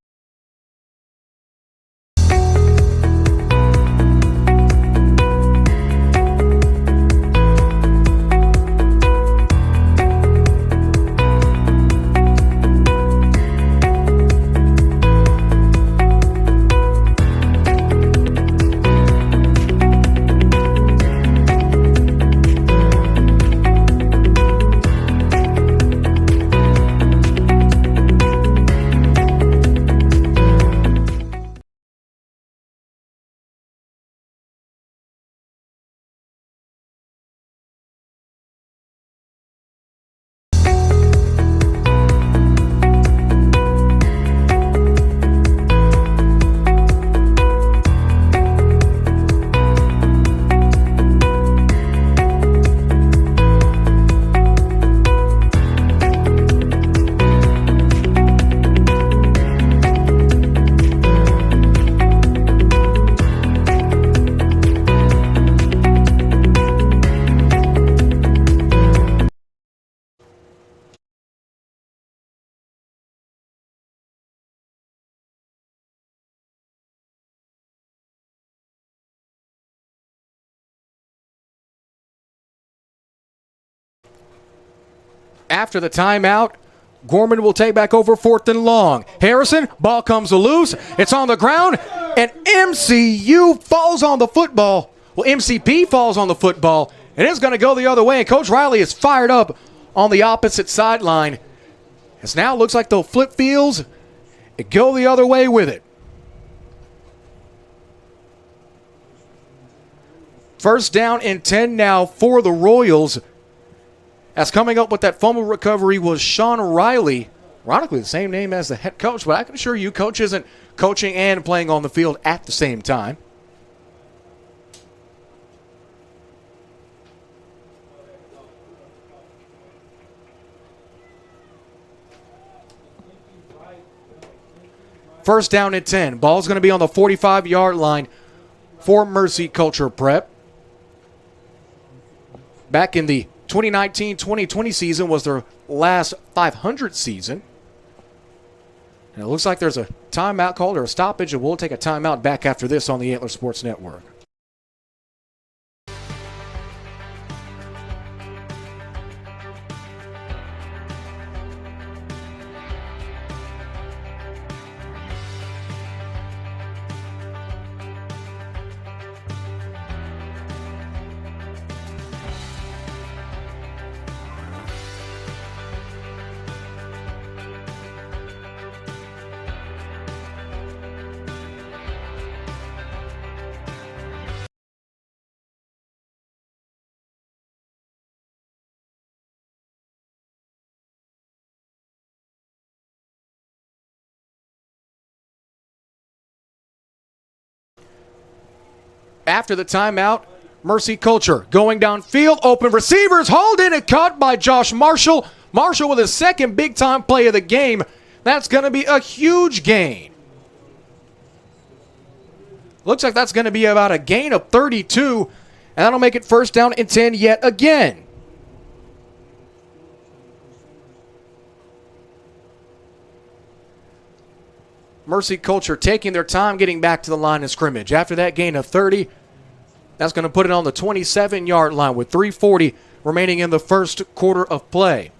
After the timeout, Gorman will take back over 4th and long. Harrison, ball comes loose. It's on the ground, and MCU falls on the football. Well, MCP falls on the football, and it's going to go the other way. And Coach Riley is fired up on the opposite sideline. It now looks like they'll flip fields and go the other way with it. First down and 10 now for the Royals. As coming up with that fumble recovery was Sean Riley. Ironically, the same name as the head coach, but I can assure you, coach isn't coaching and playing on the field at the same time. First down and 10. Ball's going to be on the 45-yard line for Mercy Culture Prep. Back in the 2019-2020 season was their last 500 season. And it looks like there's a timeout called or a stoppage, and we'll take a timeout back after this on the Antler Sports Network. After the timeout, Mercy Culture going downfield, open receivers, hauled in and caught by Josh Marshall. Marshall with his second big-time play of the game. That's going to be a huge gain. Looks like that's going to be about a gain of 32, and that'll make it first down and 10 yet again. Mercy Culture taking their time getting back to the line of scrimmage. After that gain of 30, that's going to put it on the 27-yard line with 3:40 remaining in the first quarter of play.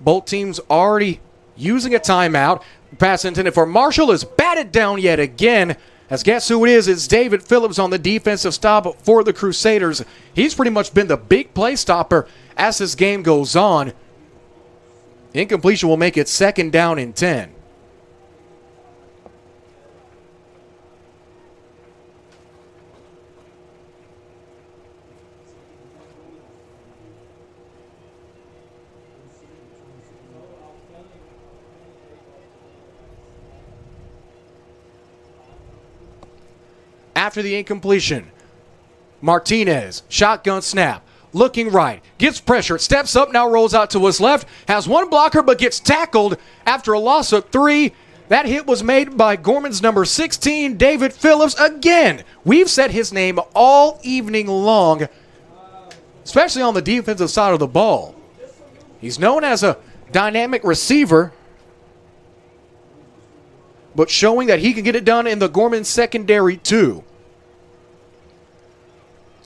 Both teams already using a timeout. Pass intended for Marshall is batted down yet again. As guess who it is? It's David Phillips on the defensive stop for the Crusaders. He's pretty much been the big play stopper as this game goes on. Incompletion will make it second down and 10. After the incompletion, Martinez, shotgun snap, looking right, gets pressure, steps up, now rolls out to his left, has one blocker but gets tackled after a loss of 3. That hit was made by Gorman's number 16, David Phillips. Again, we've said his name all evening long, especially on the defensive side of the ball. He's known as a dynamic receiver, but showing that he can get it done in the Gorman secondary too.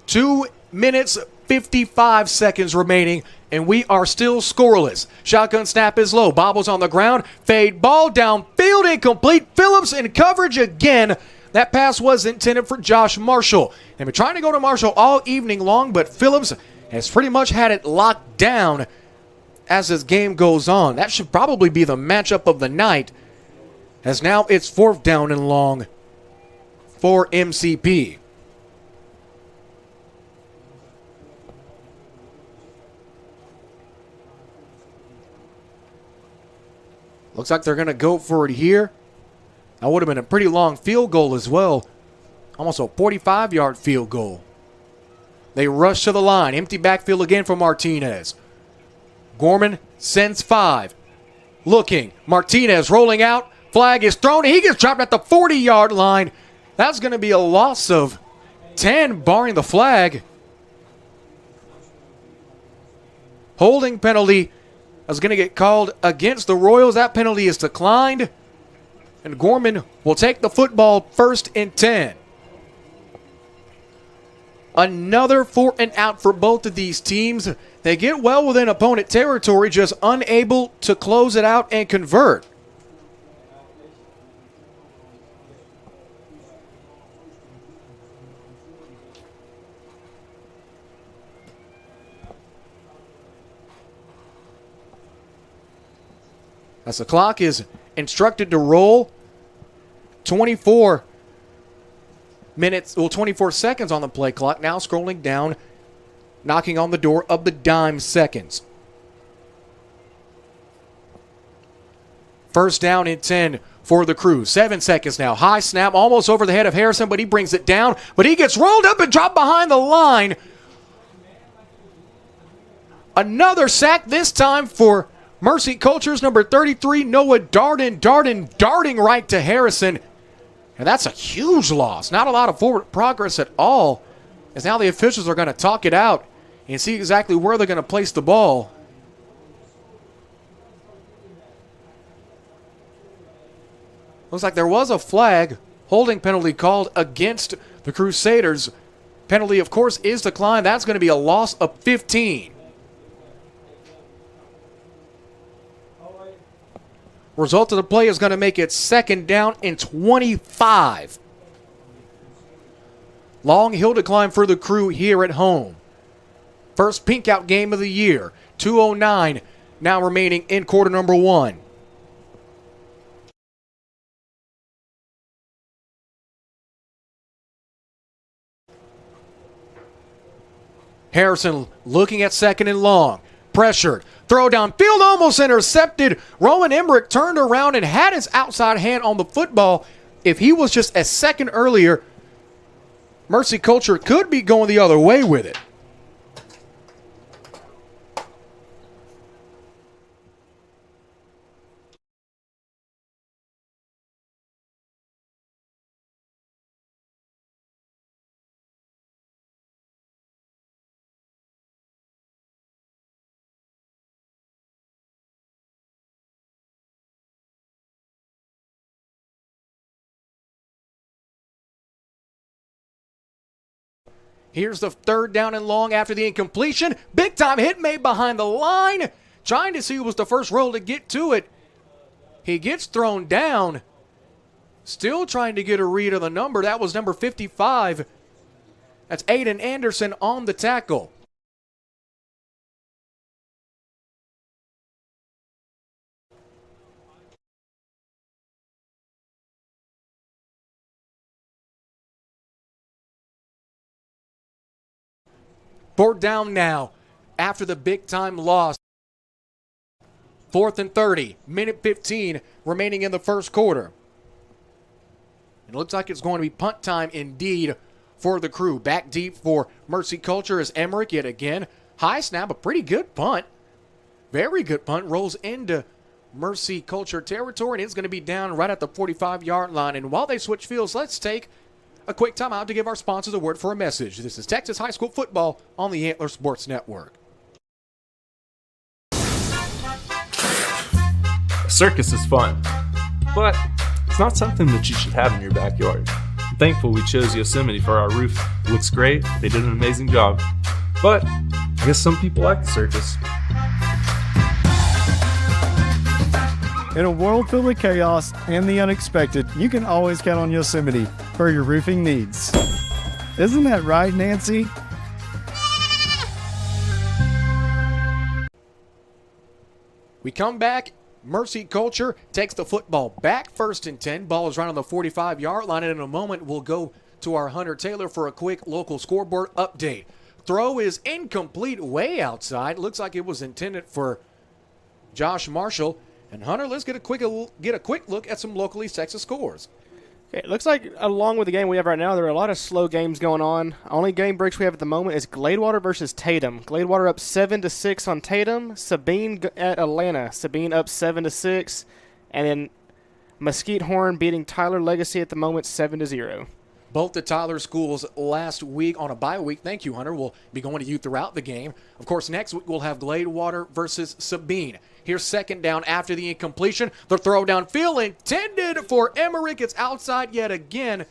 2 minutes, 55 seconds remaining, and we are still scoreless. Shotgun snap is low. Bobbles on the ground. Fade ball downfield, incomplete. Phillips in coverage again. That pass was intended for Josh Marshall. They've been trying to go to Marshall all evening long, but Phillips has pretty much had it locked down as this game goes on. That should probably be the matchup of the night, as now it's 4th down and long for MCP. Looks like they're going to go for it here. That would have been a pretty long field goal as well. Almost a 45-yard field goal. They rush to the line. Empty backfield again for Martinez. Gorman sends 5. Looking. Martinez rolling out. Flag is thrown. He gets dropped at the 40-yard line. That's going to be a loss of 10, barring the flag. Holding penalty is going to get called against the Royals. That penalty is declined. And Gorman will take the football 1st and 10. Another 4 and out for both of these teams. They get well within opponent territory, just unable to close it out and convert. As the clock is instructed to roll, 24 seconds on the play clock. Now scrolling down, knocking on the door of the dime seconds. First down and 10 for the Crew. 7 seconds now. High snap, almost over the head of Harrison, but he brings it down. But he gets rolled up and dropped behind the line. Another sack, this time for Mercy Culture's number 33, Noah Darden darting right to Harrison. And that's a huge loss. Not a lot of forward progress at all, as now the officials are going to talk it out and see exactly where they're going to place the ball. Looks like there was a flag, holding penalty called against the Crusaders. Penalty, of course, is declined. That's going to be a loss of 15. Result of the play is going to make it second down and 25. Long hill to climb for the Crew here at home. First pink out game of the year. 2:09 now remaining in quarter number 1. Harrison looking at second and long. Pressured. Throw downfield, almost intercepted. Rowan Emmerich turned around and had his outside hand on the football. If he was just a second earlier, Mercy Culture could be going the other way with it. Here's the third down and long after the incompletion. Big time hit made behind the line. Trying to see who was the first roll to get to it. He gets thrown down. Still trying to get a read of the number. That was number 55. That's Aiden Anderson on the tackle. Fourth down now after the big time loss. 4th and 30, minute 15 remaining in the first quarter. It looks like it's going to be punt time indeed for the Crew. Back deep for Mercy Culture as Emmerich yet again. High snap, a pretty good punt. Very good punt. Rolls into Mercy Culture territory, and it's going to be down right at the 45-yard line. And while they switch fields, let's take a quick timeout to give our sponsors a word for a message. This is Texas High School Football on the Antler Sports Network. A circus is fun, but it's not something that you should have in your backyard. I'm thankful we chose Yosemite for our roof. It looks great. They did an amazing job. But I guess some people like the circus. In a world filled with chaos and the unexpected, you can always count on Yosemite for your roofing needs. Isn't that right, Nancy? We come back. Mercy Culture takes the football back. 1st and 10. Ball is right on the 45-yard line. And in a moment, we'll go to our Hunter Taylor for a quick local scoreboard update. Throw is incomplete, way outside. Looks like it was intended for Josh Marshall. And Hunter, let's get a quick look at some local East Texas scores. Okay, it looks like along with the game we have right now, there are a lot of slow games going on. Only game breaks we have at the moment is Gladewater versus Tatum. Gladewater up 7-6 on Tatum. Sabine at Atlanta. Sabine up 7-6, and then Mesquite Horn beating Tyler Legacy at the moment 7-0. Both the Tyler schools last week on a bye week. Thank you, Hunter. We'll be going to you throughout the game. Of course, next week we'll have Gladewater versus Sabine. Here's second down after the incompletion. The throw downfield intended for Emmerich. It's outside yet again.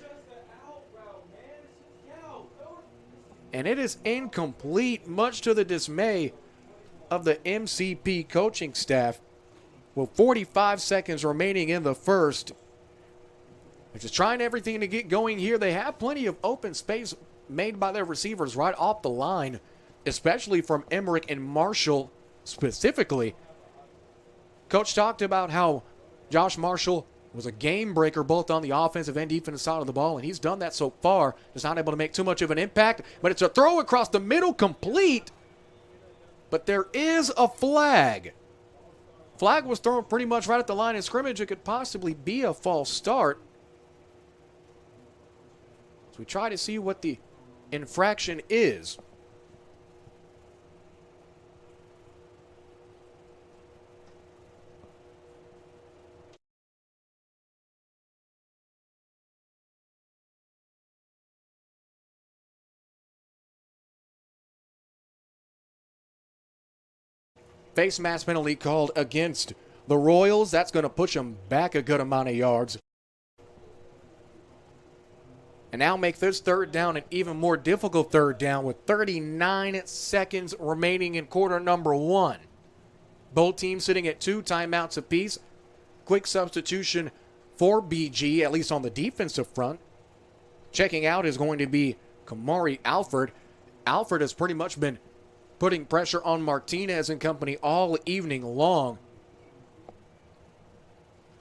And it is incomplete, much to the dismay of the MCP coaching staff. With 45 seconds remaining in the first. They're just trying everything to get going here. They have plenty of open space made by their receivers right off the line, especially from Emmerich and Marshall specifically. Coach talked about how Josh Marshall was a game breaker both on the offensive and defensive side of the ball, and he's done that so far. Just not able to make too much of an impact, but it's a throw across the middle, complete. But there is a flag. Flag was thrown pretty much right at the line of scrimmage. It could possibly be a false start. So we try to see what the infraction is. Face mask penalty called against the Royals. That's going to push them back a good amount of yards. And now make this third down an even more difficult third down with 39 seconds remaining in quarter number 1. Both teams sitting at 2 timeouts apiece. Quick substitution for BG, at least on the defensive front. Checking out is going to be Kamari Alford. Alford has pretty much been putting pressure on Martinez and company all evening long.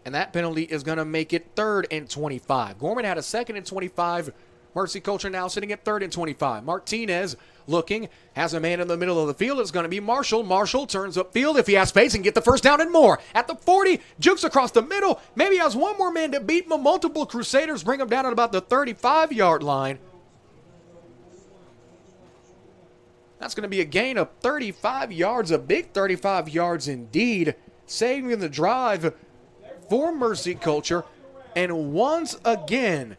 And that penalty is going to make it 3rd and 25. Gorman had a 2nd and 25. Mercy Culture now sitting at 3rd and 25. Martinez looking, has a man in the middle of the field. It's going to be Marshall. Marshall turns upfield if he has space and get the first down and more. At the 40, jukes across the middle. Maybe has one more man to beat him. Multiple Crusaders bring him down at about the 35-yard line. That's going to be a gain of 35 yards, a big 35 yards indeed, saving the drive for Mercy Culture. And once again,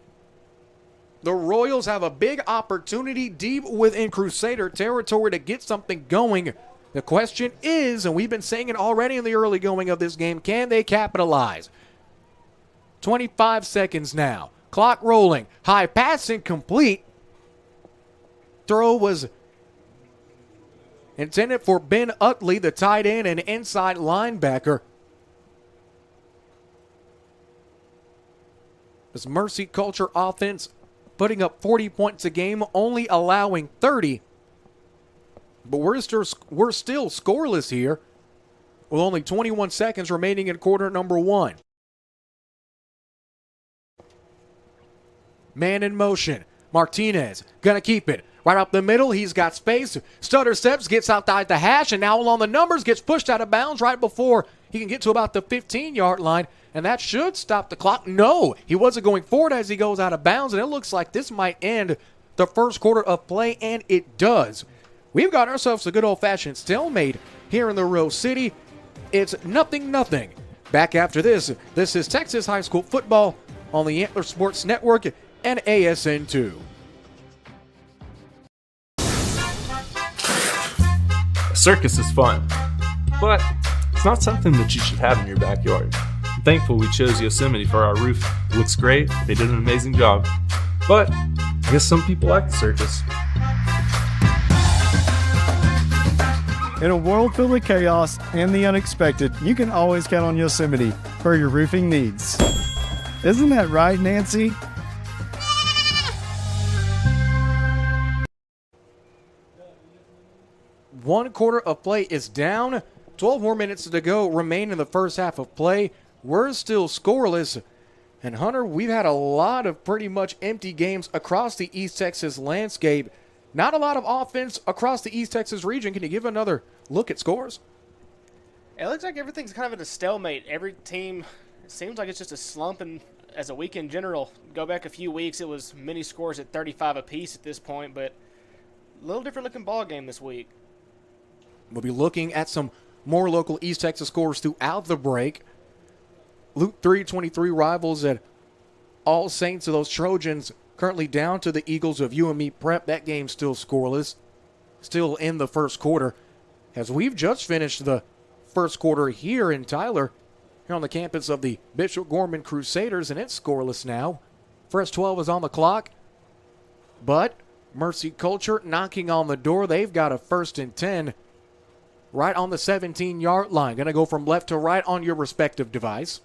the Royals have a big opportunity deep within Crusader territory to get something going. The question is, and we've been saying it already in the early going of this game, can they capitalize? 25 seconds now. Clock rolling. High pass incomplete. Throw was intended for Ben Utley, the tight end and inside linebacker. This Mercy Culture offense putting up 40 points a game, only allowing 30. But we're still scoreless here with only 21 seconds remaining in quarter number 1. Man in motion. Martinez gonna keep it. Right up the middle, he's got space. Stutter steps, gets outside the hash, and now along the numbers, gets pushed out of bounds right before he can get to about the 15-yard line, and that should stop the clock. No, he wasn't going forward as he goes out of bounds, and it looks like this might end the first quarter of play, and it does. We've got ourselves a good old-fashioned stalemate here in the Rose City. It's 0-0. Back after this, this is Texas High School football on the Antler Sports Network and ASN2. Circus is fun, but it's not something that you should have in your backyard. I'm thankful we chose Yosemite for our roof. It looks great, they did an amazing job, but I guess some people like the circus. In a world filled with chaos and the unexpected, you can always count on Yosemite for your roofing needs. Isn't that right, Nancy? One quarter of play is down. 12 more minutes to go remain in the first half of play. We're still scoreless. And Hunter, we've had a lot of pretty much empty games across the East Texas landscape. Not a lot of offense across the East Texas region. Can you give another look at scores? It looks like everything's kind of in a stalemate. Every team, it seems like it's just a slump. And as a week in general, go back a few weeks, it was many scores at 35 apiece at this point. But a little different looking ball game this week. We'll be looking at some more local East Texas scores throughout the break. Luke 323 rivals at All Saints of those Trojans currently down to the Eagles of UME Prep. That game still scoreless, still in the first quarter. As we've just finished the first quarter here in Tyler, here on the campus of the Bishop Gorman Crusaders, and it's scoreless now. First 12 is on the clock, but Mercy Culture knocking on the door. They've got a 1st and 10 right on the 17-yard line. Going to go from left to right on your respective device.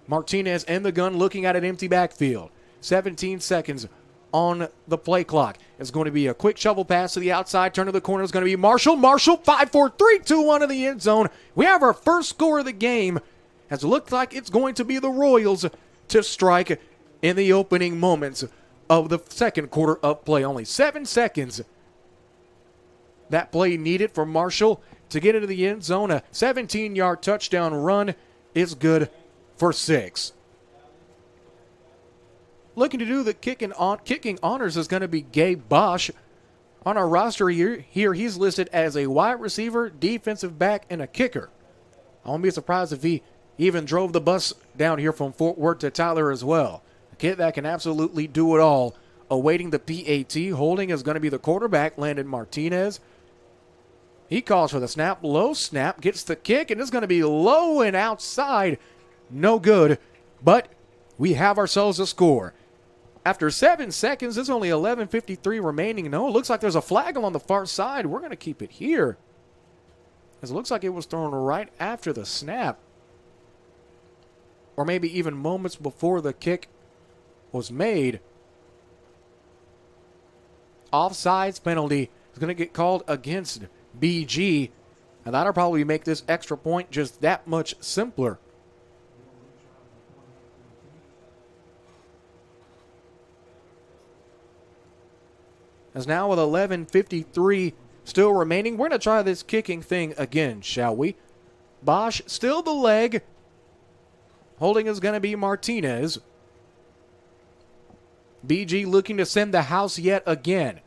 Martinez in the gun looking at an empty backfield. 17 seconds on the play clock. It's going to be a quick shovel pass to the outside. Turn to the corner is going to be Marshall. Marshall, 5-4-3-2-1 in the end zone. We have our first score of the game, as it looks like it's going to be the Royals to strike in the opening moments of the second quarter of play. Only 7 seconds that play needed for Marshall to get into the end zone. A 17-yard touchdown run is good for 6. Looking to do the kicking honors is going to be Gabe Bosch. On our roster here, he's listed as a wide receiver, defensive back, and a kicker. I won't be surprised if he even drove the bus down here from Fort Worth to Tyler as well. A kid that can absolutely do it all. Awaiting the PAT, holding is going to be the quarterback, Landon Martinez. He calls for the snap, low snap, gets the kick, and it's going to be low and outside. No good, but we have ourselves a score. After 7 seconds, there's only 11:53 remaining. No, it looks like there's a flag on the far side. We're going to keep it here, as it looks like it was thrown right after the snap, or maybe even moments before the kick was made. Offsides penalty is going to get called against BG, and that'll probably make this extra point just that much simpler. As now with 11:53 still remaining, we're going to try this kicking thing again, shall we? Bosch still the leg. Holding is going to be Martinez. BG looking to send the house yet again.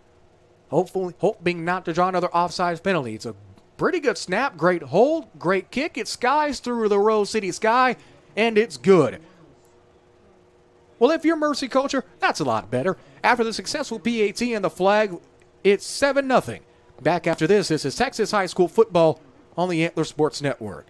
Hoping not to draw another offsides penalty. It's a pretty good snap, great hold, great kick. It skies through the Rose City sky, and it's good. Well, if you're Mercy Culture, that's a lot better. After the successful PAT and the flag, it's 7-0. Back after this is Texas High School football on the Antler Sports Network.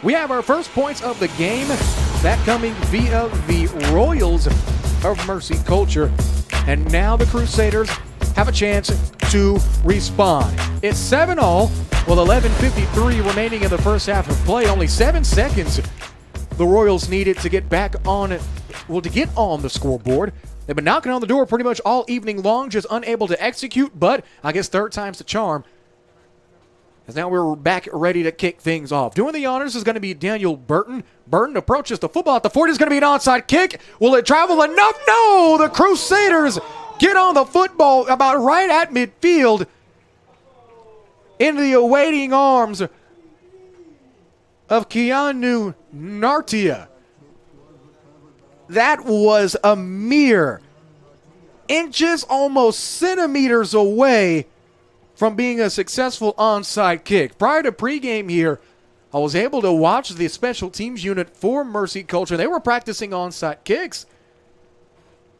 We have our first points of the game, that coming via the Royals of Mercy Culture. And now the Crusaders have a chance to respond. It's 7-all with 11:53 remaining in the first half of play. Only 7 seconds the Royals needed to get back on, to get on the scoreboard. They've been knocking on the door pretty much all evening long, just unable to execute, but I guess third time's the charm. As now we're back ready to kick things off. Doing the honors is going to be Daniel Burton. Burton approaches the football at the 40. It's going to be an onside kick. Will it travel enough? No! The Crusaders get on the football about right at midfield into the awaiting arms of Keanu Nartia. That was a mere inches, almost centimeters away from being a successful onside kick. Prior to pregame here, I was able to watch the special teams unit for Mercy Culture. They were practicing onside kicks.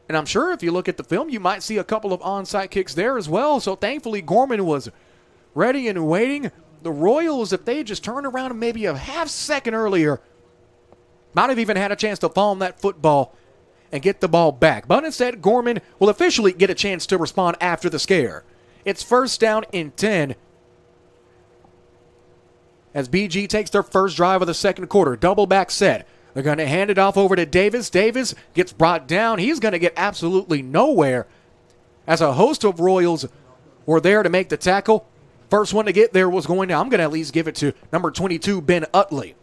And I'm sure if you look at the film, you might see a couple of onside kicks there as well. So thankfully, Gorman was ready and waiting. The Royals, if they just turned around maybe a half second earlier, might have even had a chance to palm that football and get the ball back. But instead, Gorman will officially get a chance to respond after the scare. It's first down and 10 as BG takes their first drive of the second quarter. Double back set. They're going to hand it off over to Davis. Davis gets brought down. He's going to get absolutely nowhere as a host of Royals were there to make the tackle. First one to get there was I'm going to at least give it to number 22, Ben Utley.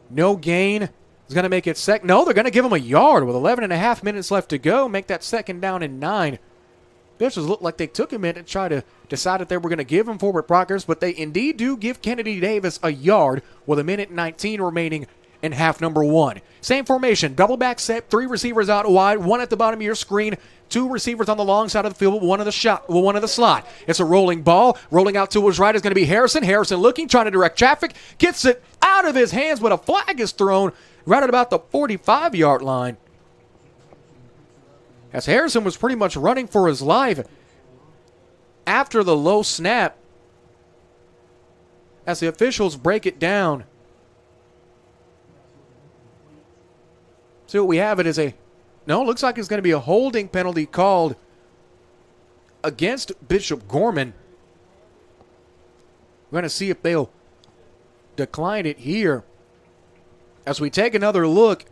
No gain. Is going to make it second. No, they're going to give him a yard with 11 and a half minutes left to go. Make that second down and 9. Officials looked like they took a minute to try to decide if they were going to give him forward progress, but they indeed do give Kennedy Davis a yard with 1:19 remaining in half number 1. Same formation, double back set, 3 receivers out wide, 1 at the bottom of your screen, 2 receivers on the long side of the field, 1 of the slot. It's a rolling ball. Rolling out to his right is going to be Harrison. Harrison looking, trying to direct traffic, gets it out of his hands, but a flag is thrown right at about the 45-yard line. As Harrison was pretty much running for his life after the low snap. As the officials break it down. See what we have it is looks like it's going to be a holding penalty called against Bishop Gorman. We're going to see if they'll decline it here. As we take another look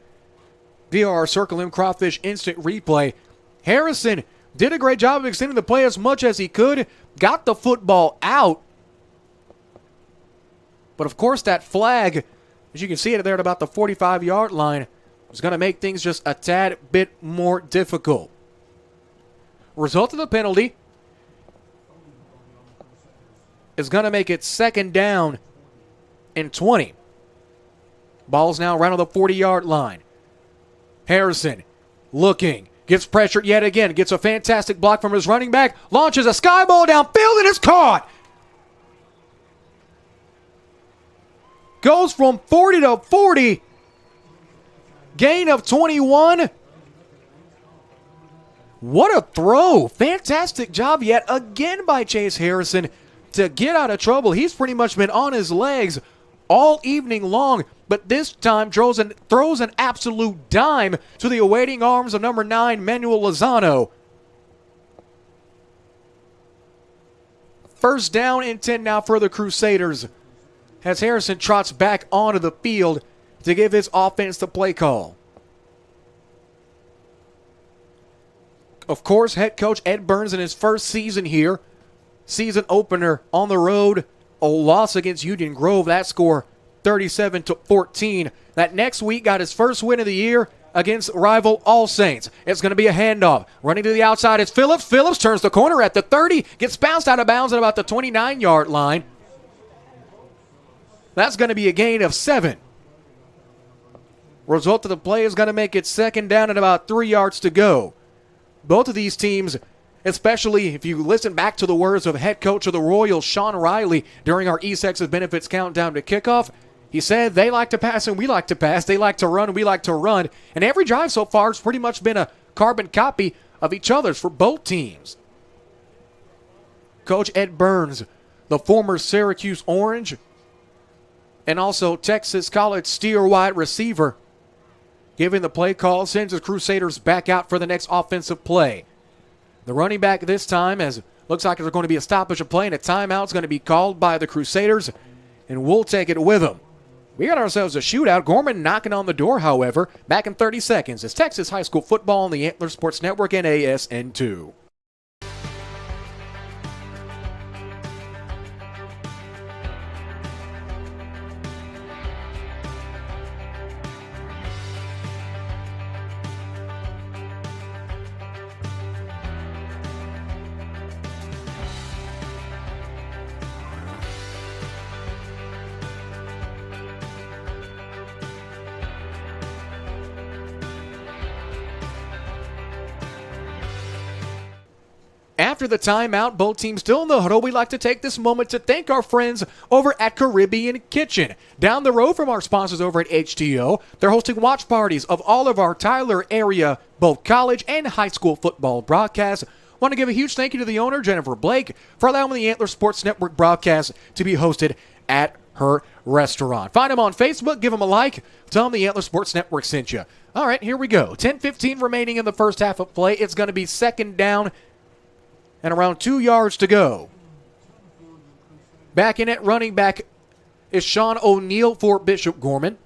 via our Circle M Crawfish instant replay, Harrison did a great job of extending the play as much as he could, got the football out. But of course that flag, as you can see it there at about the 45-yard line, is going to make things just a tad bit more difficult. Result of the penalty is going to make it 2nd down and 20. Ball's now around on the 40-yard line. Harrison looking, gets pressured yet again, gets a fantastic block from his running back, launches a sky ball downfield, and it's caught. Goes from 40 to 40. Gain of 21. What a throw. Fantastic job yet again by Chase Harrison to get out of trouble. He's pretty much been on his legs all evening long, but this time throws an absolute dime to the awaiting arms of number 9, Manuel Lozano. 1st down and 10 now for the Crusaders as Harrison trots back onto the field to give his offense the play call. Of course, head coach Ed Burns in his first season here. Season opener on the road. A loss against Union Grove. That score 37-14. That next week got his first win of the year against rival All Saints. It's going to be a handoff. Running to the outside is Phillips. Phillips turns the corner at the 30. Gets bounced out of bounds at about the 29-yard line. That's going to be a gain of 7. Result of the play is going to make it 2nd down and about 3 yards to go. Both of these teams, especially if you listen back to the words of head coach of the Royals, Sean Riley, during our East Texas Benefits Countdown to Kickoff, he said they like to pass and we like to pass. They like to run and we like to run. And every drive so far has pretty much been a carbon copy of each other's for both teams. Coach Ed Burns, the former Syracuse Orange and also Texas College Steer wide receiver, giving the play call, sends the Crusaders back out for the next offensive play. The running back this time, as looks like there's going to be a stoppage of play and a timeout is going to be called by the Crusaders, and we'll take it with them. We got ourselves a shootout. Gorman knocking on the door, however. Back in 30 seconds. It's Texas High School football on the Antler Sports Network and ASN2. After the timeout, both teams still in the huddle. We'd like to take this moment to thank our friends over at Caribbean Kitchen. Down the road from our sponsors over at HTO, they're hosting watch parties of all of our Tyler area, both college and high school football broadcasts. Want to give a huge thank you to the owner, Jennifer Blake, for allowing the Antler Sports Network broadcast to be hosted at her restaurant. Find them on Facebook, give them a like, tell them the Antler Sports Network sent you. All right, here we go. 10:15 remaining in the first half of play. It's going to be 2nd down and around 2 yards to go. Back in at running back is Sean O'Neill for Bishop Gorman.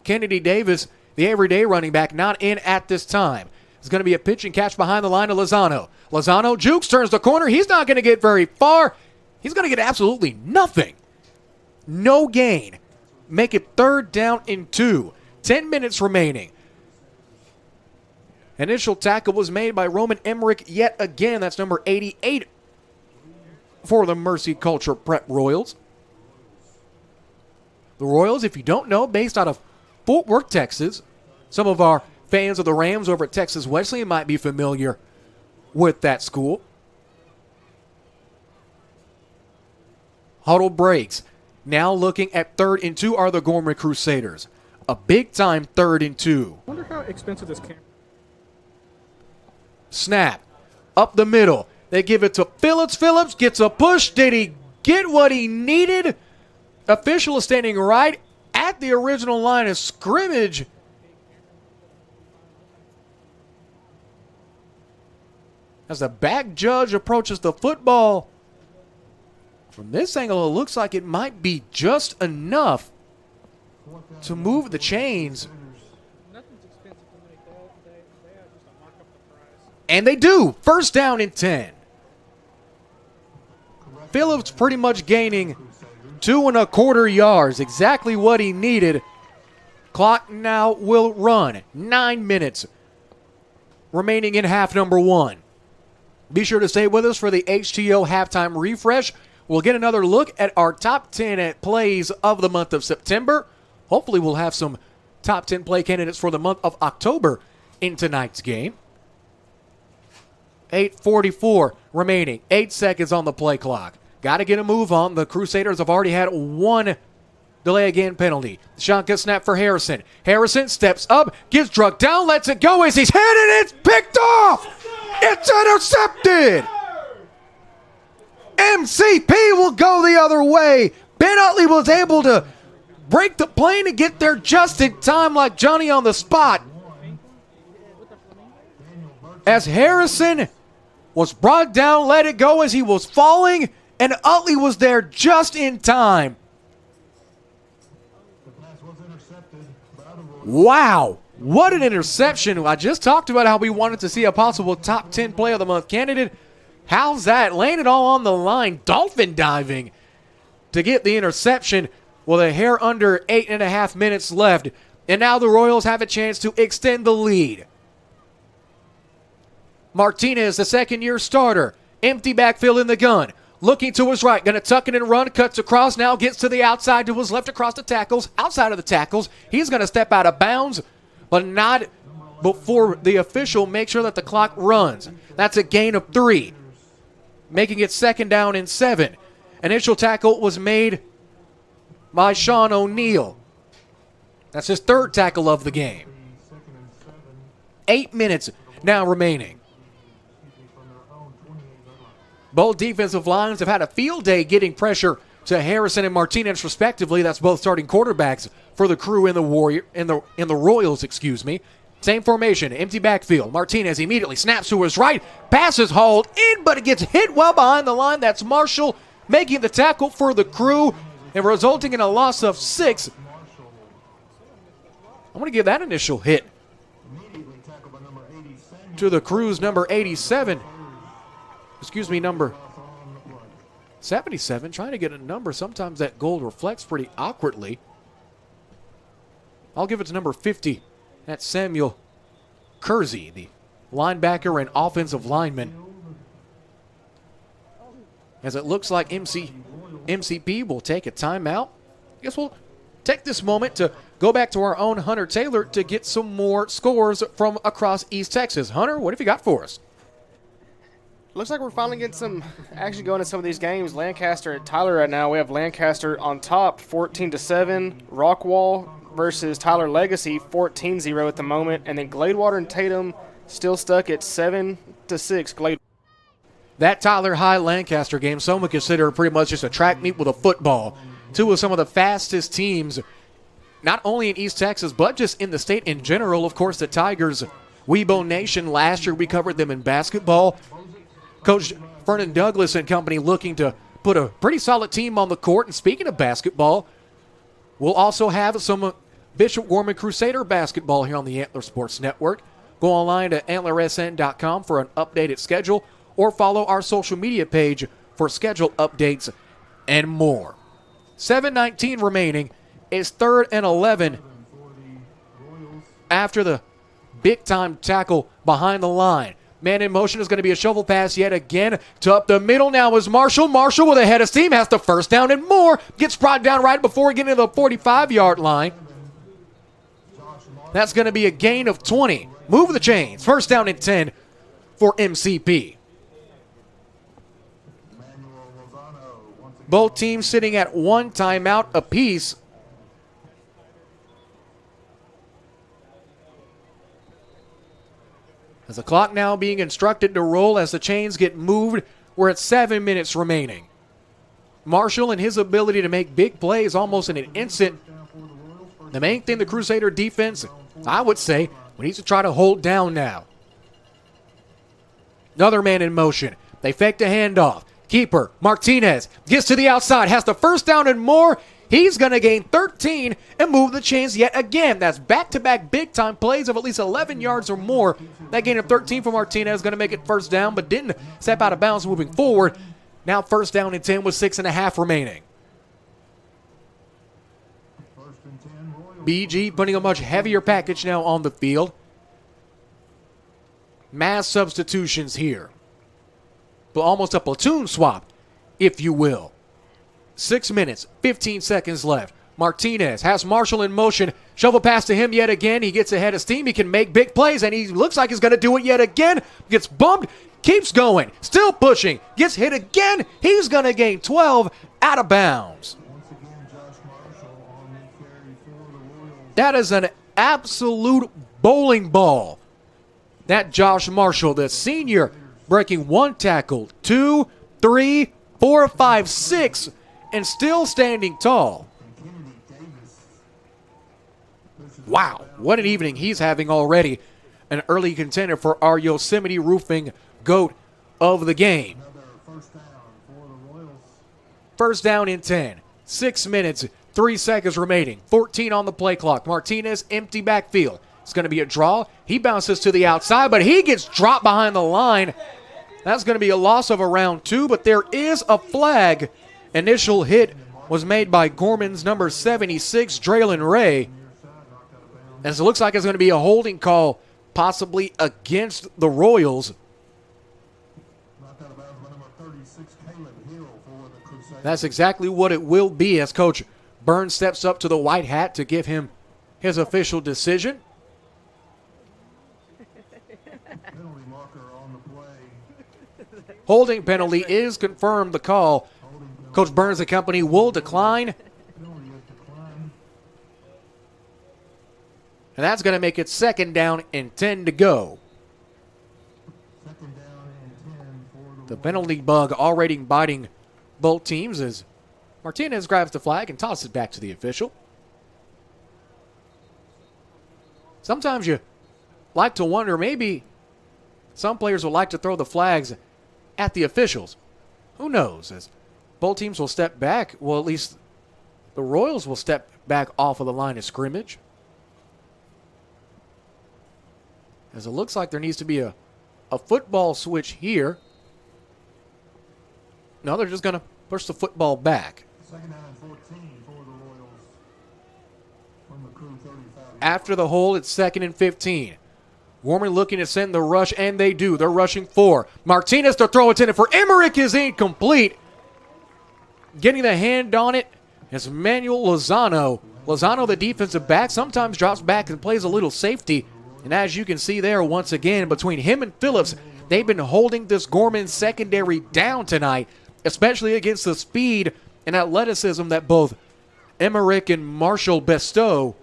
Kennedy Davis, the everyday running back, not in at this time. It's going to be a pitch and catch behind the line of Lozano. Lozano jukes, turns the corner. He's not going to get very far. He's going to get absolutely nothing. No gain. Make it 3rd down and 2. 10 minutes remaining. Initial tackle was made by Roman Emmerich yet again. That's number 88 for the Mercy Culture Prep Royals. The Royals, if you don't know, based out of Fort Worth, Texas. Some of our fans of the Rams over at Texas Wesleyan might be familiar with that school. Huddle breaks. Now looking at 3rd and 2 are the Gorman Crusaders. A big-time 3rd and 2. I wonder how expensive this camera. Snap. Up the middle. They give it to Phillips. Phillips gets a push. Did he get what he needed? Official is standing right at the original line of scrimmage. As the back judge approaches the football. From this angle, it looks like it might be just enough to move the chains. And they do. First down and 10. Phillips pretty much gaining 2.25 yards. Exactly what he needed. Clock now will run. 9 minutes remaining in half number 1. Be sure to stay with us for the HTO halftime refresh. We'll get another look at our top 10 at plays of the month of September. Hopefully we'll have some top 10 play candidates for the month of October in tonight's game. 8:44 remaining. 8 seconds on the play clock. Got to get a move on. The Crusaders have already had one delay again penalty. Shotgun snap for Harrison. Harrison steps up, gets drugged down, lets it go as he's hit and it's picked off. It's intercepted. MCP will go the other way. Ben Utley was able to break the plane and get there just in time like Johnny on the spot. As Harrison was brought down, let it go as he was falling, and Utley was there just in time. Wow, what an interception. I just talked about how we wanted to see a possible top 10 play of the month candidate. How's that? Laying it all on the line, dolphin diving to get the interception with a hair under 8.5 minutes left. And now the Royals have a chance to extend the lead. Martinez, the second-year starter, empty backfield in the gun. Looking to his right, going to tuck it and run, cuts across, now gets to the outside to his left across the tackles. Outside of the tackles, he's going to step out of bounds, but not before the official makes sure that the clock runs. That's a gain of 3, making it 2nd down and 7. Initial tackle was made by Sean O'Neal. That's his 3rd tackle of the game. 8 minutes now remaining. Both defensive lines have had a field day getting pressure to Harrison and Martinez respectively. That's both starting quarterbacks for the Crew and the Royals, excuse me. Same formation, empty backfield. Martinez immediately snaps to his right, passes hauled in, but it gets hit well behind the line. That's Marshall making the tackle for the Crew and resulting in a loss of 6. I'm going to give that initial hit to the Crew's number 87. Excuse me, number 77. Trying to get a number. Sometimes that gold reflects pretty awkwardly. I'll give it to number 50. That's Samuel Kersey, the linebacker and offensive lineman. As it looks like MCP will take a timeout. I guess we'll take this moment to go back to our own Hunter Taylor to get some more scores from across East Texas. Hunter, what have you got for us? Looks like we're finally getting some action going in some of these games. Lancaster and Tyler right now. We have Lancaster on top, 14-7. Rockwall versus Tyler Legacy, 14-0 at the moment. And then Gladewater and Tatum still stuck at 7-6. Glade. That Tyler High Lancaster game, some would consider pretty much just a track meet with a football. Two of some of the fastest teams, not only in East Texas, but just in the state in general. Of course, the Tigers, Weibo Nation, last year we covered them in basketball. Coach Vernon Douglas and company looking to put a pretty solid team on the court. And speaking of basketball, we'll also have some Bishop Gorman Crusader basketball here on the Antler Sports Network. Go online to antlersn.com for an updated schedule or follow our social media page for schedule updates and more. 7:19 remaining. It's 3rd and 11 after the Big time tackle behind the line. Man in motion is going to be a shovel pass yet again to up the middle. Now is Marshall. Marshall with a head of steam has the first down and more. Gets brought down right before getting to the 45-yard line. That's going to be a gain of 20. Move the chains. First down and 10 for MCP. Both teams sitting at one timeout apiece. As the clock now being instructed to roll as the chains get moved, we're at 7 minutes remaining. Marshall and his ability to make big plays almost in an instant. The main thing the Crusader defense, I would say, we need to try to hold down now. Another man in motion. They fake the handoff. Keeper, Martinez, gets to the outside, has the first down and more. He's going to gain 13 and move the chains yet again. That's back-to-back big-time plays of at least 11 yards or more. That gain of 13 for Martinez is going to make it first down, but didn't step out of bounds moving forward. Now first down and 10 with 6.5 remaining. BG putting a much heavier package now on the field. Mass substitutions here. But almost a platoon swap, if you will. 6 minutes, 15 seconds left. Martinez has Marshall in motion. Shovel pass to him yet again. He gets ahead of steam. He can make big plays, and he looks like he's going to do it yet again. Gets bumped, keeps going, still pushing. Gets hit again. He's going to gain 12 out of bounds. That is an absolute bowling ball. That Josh Marshall, the senior, breaking 1 tackle, 2, 3, 4, 5, 6, and still standing tall. Wow, what an evening he's having already. An early contender for our Yosemite Roofing GOAT of the game. First down and 10. 6 minutes, 3 seconds remaining. 14 on the play clock. Martinez, empty backfield. It's going to be a draw. He bounces to the outside, but he gets dropped behind the line. That's going to be a loss of around 2, but there is a flag. Initial hit was made by Gorman's number 76, Draylon Ray. As it looks like it's going to be a holding call, possibly against the Royals. That's exactly what it will be as Coach Burns steps up to the white hat to give him his official decision. Holding penalty is confirmed. The call. Coach Burns and company will decline. And that's going to make it second down and 10 to go. The penalty bug already biting both teams as Martinez grabs the flag and tosses it back to the official. Sometimes you like to wonder, maybe some players would like to throw the flags at the officials. Who knows? As both teams will step back, well, at least the Royals will step back off of the line of scrimmage. As it looks like there needs to be a football switch here. No, they're just going to push the football back. Second down and 14 for the Royals from the Crew 35. After the hold, it's second and 15. Gorman looking to send the rush, and they do. They're rushing 4. Martinez to throw it in for Emmerich is incomplete. Getting the hand on it is Manuel Lozano. Lozano, the defensive back, sometimes drops back and plays a little safety. And as you can see there, once again, between him and Phillips, they've been holding this Gorman secondary down tonight, especially against the speed and athleticism that both Emmerich and Marshall bestow.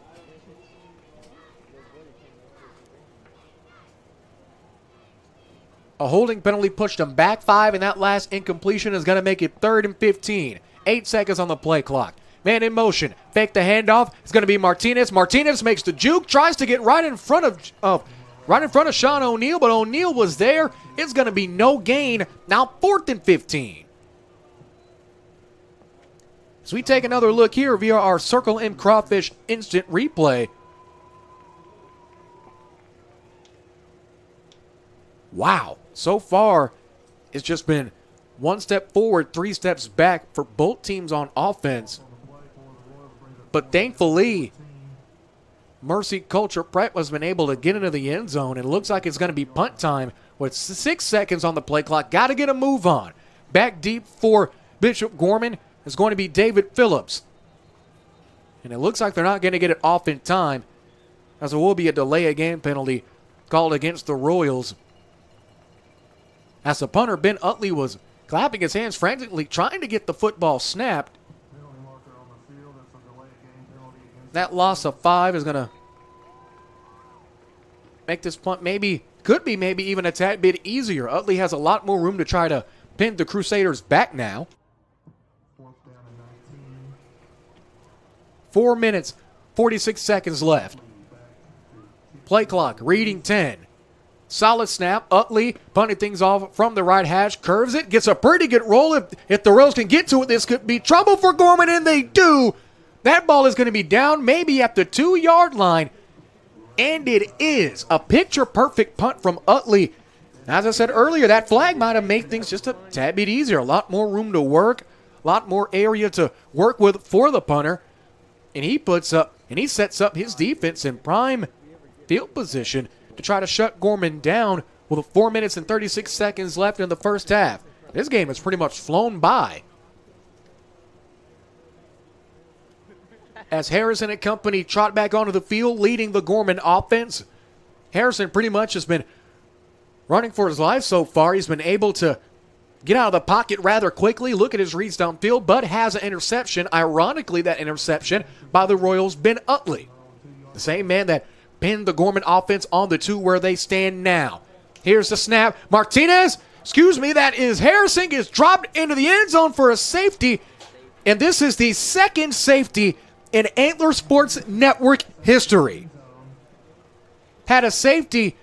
A holding penalty pushed them back 5, and that last incompletion is going to make it 3rd and 15. 8 seconds on the play clock. Man in motion. Fake the handoff. It's going to be Martinez. Martinez makes the juke. Tries to get right in front of Sean O'Neal, but O'Neal was there. It's going to be no gain. Now 4th and 15. So we take another look here via our Circle M Crawfish instant replay. Wow. So far, it's just been 1 step forward, 3 steps back for both teams on offense. But thankfully, Mercy Culture Prep has been able to get into the end zone, and it looks like it's going to be punt time with 6 seconds on the play clock. Got to get a move on. Back deep for Bishop Gorman is going to be David Phillips. And it looks like they're not going to get it off in time, as there will be a delay of game penalty called against the Royals. As the punter, Ben Utley, was clapping his hands frantically, trying to get the football snapped. That loss of 5 is going to make this punt could be even a tad bit easier. Utley has a lot more room to try to pin the Crusaders back now. 4 minutes, 46 seconds left. Play clock, reading 10. Solid snap. Utley punting things off from the right hash. Curves it. Gets a pretty good roll. If the Royals can get to it, this could be trouble for Gorman, and they do. That ball is going to be down maybe at the 2-yard line. And it is a picture-perfect punt from Utley. As I said earlier, that flag might have made things just a tad bit easier. A lot more room to work. A lot more area to work with for the punter. And he sets up his defense in prime field position to try to shut Gorman down with 4 minutes and 36 seconds left in the first half. This game has pretty much flown by. As Harrison and company trot back onto the field, leading the Gorman offense. Harrison pretty much has been running for his life so far. He's been able to get out of the pocket rather quickly, look at his reads downfield, but has an interception. Ironically, that interception by the Royals, Ben Utley. The same man that pinned the Gorman offense on the 2 where they stand now. Here's the snap. That is Harrison, gets dropped into the end zone for a safety. And this is the second safety in Antler Sports Network history. Had a safety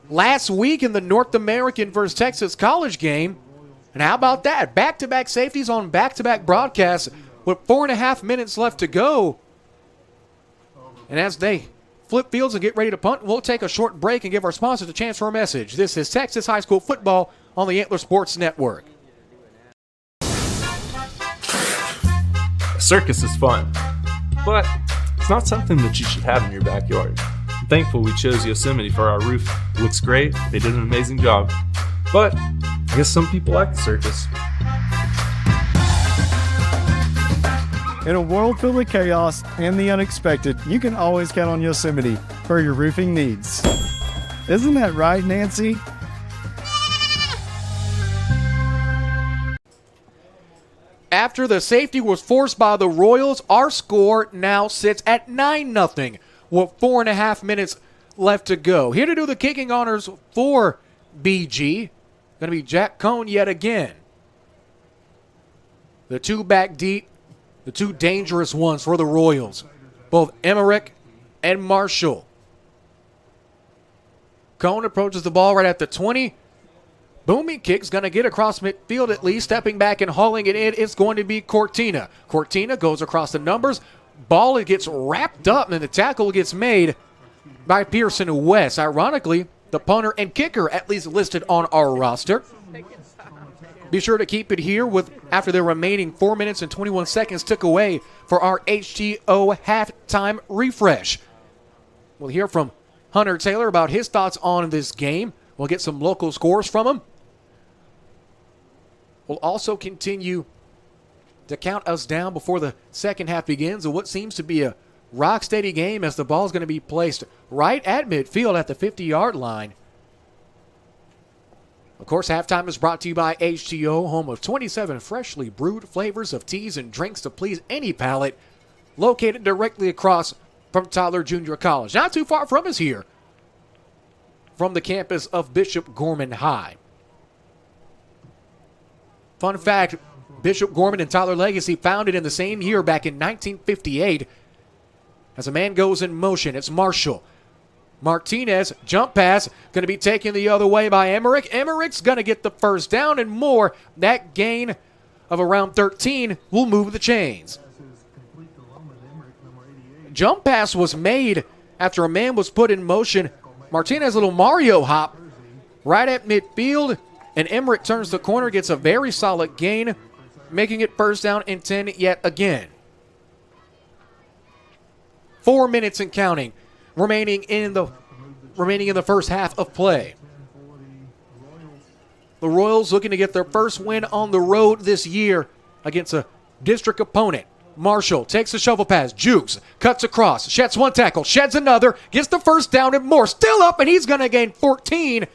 last week in the North American versus Texas College game. And how about that? Back-to-back safeties on back-to-back broadcasts with 4.5 minutes left to go. And as they flip fields and get ready to punt, we'll take a short break and give our sponsors a chance for a message. This is Texas High School football on the Antler Sports Network. A circus is fun, but it's not something that you should have in your backyard. I'm thankful we chose Yosemite for our roof. It looks great. They did an amazing job. But I guess some people like the circus. In a world filled with chaos and the unexpected, you can always count on Yosemite for your roofing needs. Isn't that right, Nancy? After the safety was forced by the Royals, our score now sits at 9-0 with 4.5 minutes left to go. Here to do the kicking honors for BG, going to be Jack Cohn yet again. The 2 back deep, the 2 dangerous ones for the Royals, both Emmerich and Marshall. Cohn approaches the ball right at the 20. Booming kick's going to get across midfield at least. Stepping back and hauling it in, it's going to be Cortina. Cortina goes across the numbers. Ball gets wrapped up, and the tackle gets made by Pearson West. Ironically, the punter and kicker at least listed on our roster. Be sure to keep it here with after the remaining 4 minutes and 21 seconds took away for our HTO halftime refresh. We'll hear from Hunter Taylor about his thoughts on this game. We'll get some local scores from him. We'll also continue to count us down before the second half begins of what seems to be a rock-steady game as the ball is going to be placed right at midfield at the 50-yard line. Of course, halftime is brought to you by HTO, home of 27 freshly brewed flavors of teas and drinks to please any palate, located directly across from Tyler Junior College. Not too far from us here, from the campus of Bishop Gorman High. Fun fact, Bishop Gorman and Tyler Legacy founded in the same year back in 1958. As a man goes in motion, it's Marshall. Martinez, jump pass, going to be taken the other way by Emmerich. Emmerich's going to get the first down and more. That gain of around 13 will move the chains. Jump pass was made after a man was put in motion. Martinez, a little Mario hop right at midfield, and Emmerich turns the corner, gets a very solid gain, making it first down and 10 yet again. 4 minutes and counting remaining in the first half of play. The Royals looking to get their first win on the road this year against a district opponent. Marshall takes the shovel pass, jukes, cuts across, sheds one tackle, sheds another, gets the first down, and more. Still up, and he's going to gain 14.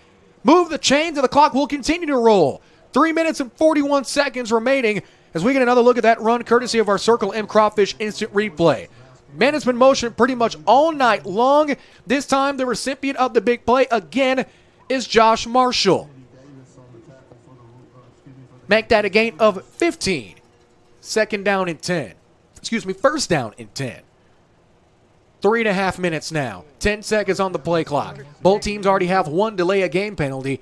Move the chains, and the clock will continue to roll. 3 minutes and 41 seconds remaining as we get another look at that run courtesy of our Circle M Crawfish Instant Replay. Man has been motion pretty much all night long. This time, the recipient of the big play again is Josh Marshall. Make that a gain of 15. Second down and 10. First down and 10. 3.5 minutes now. 10 seconds on the play clock. Both teams already have one delay of game penalty.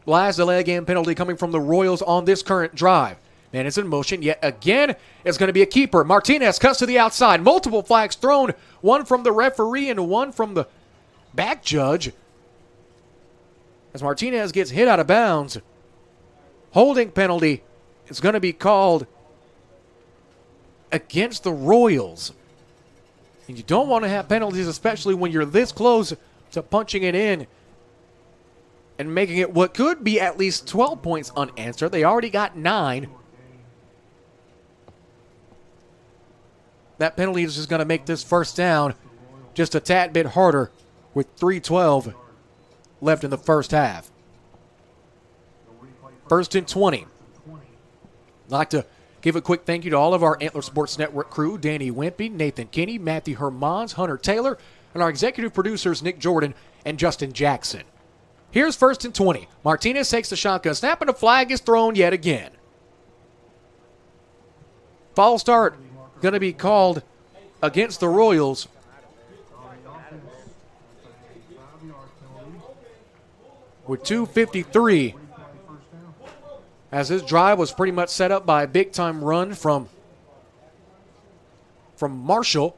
Last delay of game penalty coming from the Royals on this current drive. Man is in motion yet again. It's going to be a keeper. Martinez cuts to the outside. Multiple flags thrown. One from the referee and one from the back judge. As Martinez gets hit out of bounds. Holding penalty is going to be called against the Royals. And you don't want to have penalties, especially when you're this close to punching it in and making it what could be at least 12 points unanswered. They already got 9. That penalty is just going to make this first down just a tad bit harder with 3:12 left in the first half. First and 20. I'd like to give a quick thank you to all of our Antler Sports Network crew, Danny Wimpy, Nathan Kinney, Matthew Hermans, Hunter Taylor, and our executive producers, Nick Jordan and Justin Jackson. Here's first and 20. Martinez takes the shotgun snap, and a flag is thrown yet again. False start going to be called against the Royals. With 2:53. As this drive was pretty much set up by a big-time run from Marshall.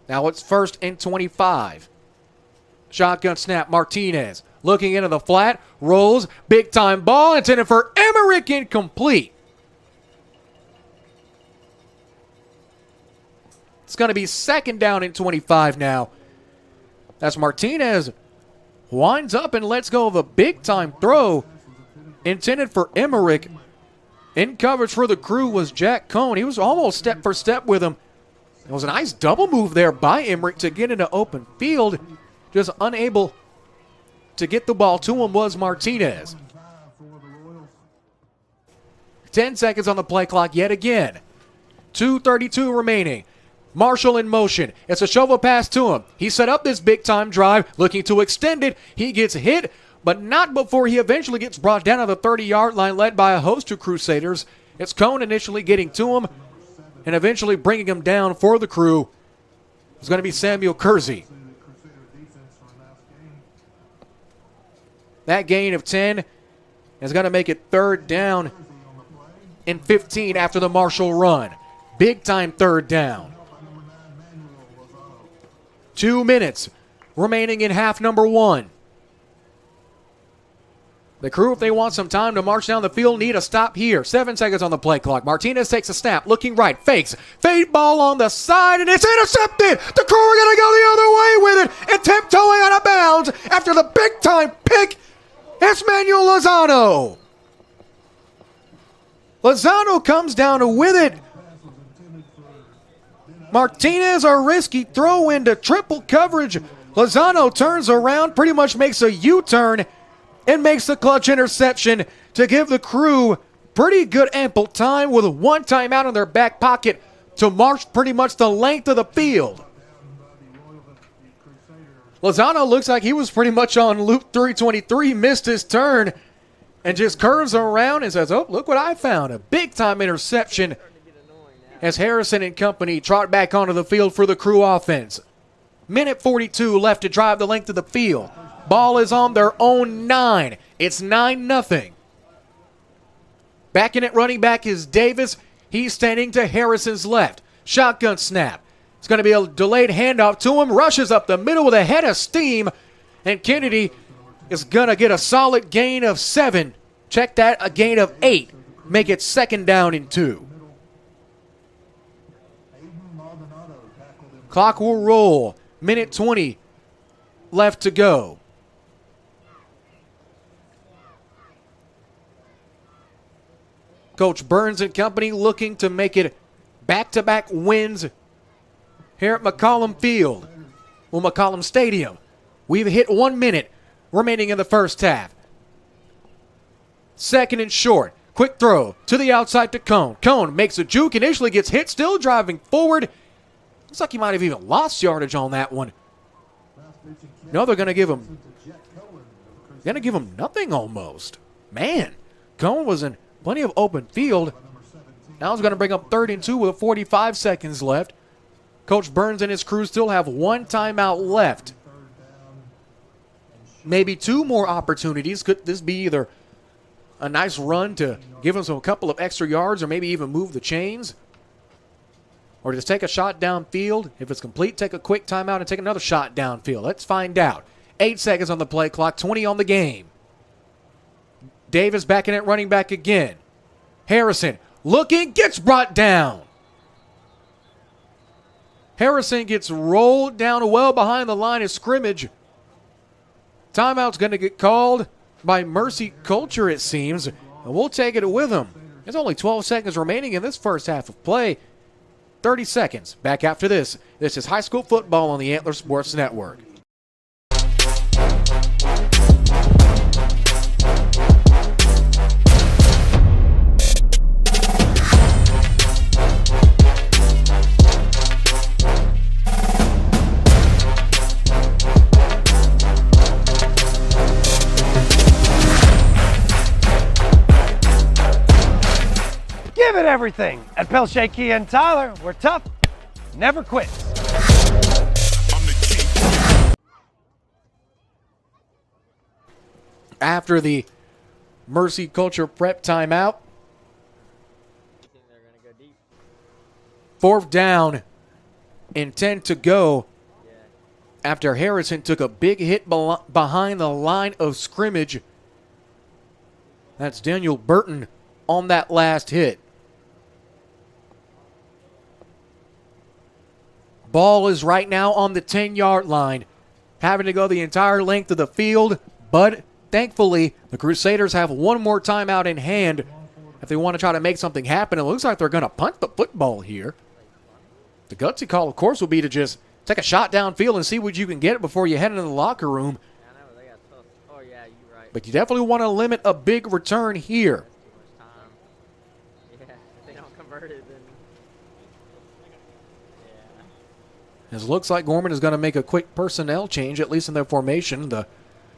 Now it's first and 25. Shotgun snap, Martinez looking into the flat, rolls, big-time ball, intended for Emmerich, incomplete. It's going to be second down and 25 now. As Martinez winds up and lets go of a big-time throw intended for Emmerich. In coverage for the crew was Jack Cohn. He was almost step for step with him. It was a nice double move there by Emmerich to get into open field. Just unable to get the ball to him was Martinez. 10 seconds on the play clock yet again. 2:32 remaining. Marshall in motion. It's a shovel pass to him. He set up this big-time drive, looking to extend it. He gets hit, but not before he eventually gets brought down to the 30-yard line, led by a host of Crusaders. It's Cohn initially getting to him and eventually bringing him down for the crew. It's going to be Samuel Kersey. That gain of 10 is going to make it third down and 15 after the Marshall run. Big-time third down. 2 minutes remaining in half number 1. The crew, if they want some time to march down the field, need a stop here. 7 seconds on the play clock. Martinez takes a snap, looking right, fakes. Fade ball on the side, and it's intercepted. The crew are going to go the other way with it and tiptoeing out of bounds after the big-time pick. It's Manuel Lozano. Lozano comes down with it. Martinez, a risky throw into triple coverage. Lozano turns around, pretty much makes a U-turn, and makes the clutch interception to give the crew pretty good ample time with one timeout in their back pocket to march pretty much the length of the field. Lozano looks like he was pretty much on loop 323, missed his turn, and just curves around and says, oh, look what I found. A big-time interception as Harrison and company trot back onto the field for the crew offense. Minute 42 left to drive the length of the field. Ball is on their own 9. It's 9-0. Backing at running back is Davis. He's standing to Harrison's left. Shotgun snap. It's going to be a delayed handoff to him. Rushes up the middle with a head of steam. And Kennedy is going to get a solid gain of 7. Check that, a gain of 8. Make it second down and 2. Clock will roll. Minute 20 left to go. Coach Burns and company looking to make it back-to-back wins here at McCollum Field. Well, McCollum Stadium. We've hit 1 minute remaining in the first half. Second and short. Quick throw to the outside to Cone. Cone makes a juke, initially gets hit, still driving forward. Looks like he might have even lost yardage on that one. No, they're going to give him nothing almost. Man, Cone was in plenty of open field. Now he's going to bring up 3rd and 2 with 45 seconds left. Coach Burns and his crew still have 1 timeout left. Maybe 2 more opportunities. Could this be either a nice run to give them a couple of extra yards or maybe even move the chains? Or just take a shot downfield? If it's complete, take a quick timeout and take another shot downfield. Let's find out. 8 seconds on the play clock, 20 on the game. Davis backing at running back again. Harrison looking, gets brought down. Harrison gets rolled down well behind the line of scrimmage. Timeout's going to get called by Mercy Culture, it seems, and we'll take it with him. There's only 12 seconds remaining in this first half of play. 30 seconds. Back after this. This is high school football on the Antler Sports Network. Give it everything. At Pelche Kia and Tyler, we're tough, never quit. After the Mercy Culture prep timeout, 4th down and 10 to go after Harrison took a big hit behind the line of scrimmage. That's Daniel Burton on that last hit. Ball is right now on the 10-yard line, having to go the entire length of the field, but thankfully the Crusaders have 1 more timeout in hand if they want to try to make something happen. It looks like they're going to punt the football here. The gutsy call, of course, would be to just take a shot downfield and see what you can get before you head into the locker room. But you definitely want to limit a big return here. It looks like Gorman is going to make a quick personnel change, at least in their formation. The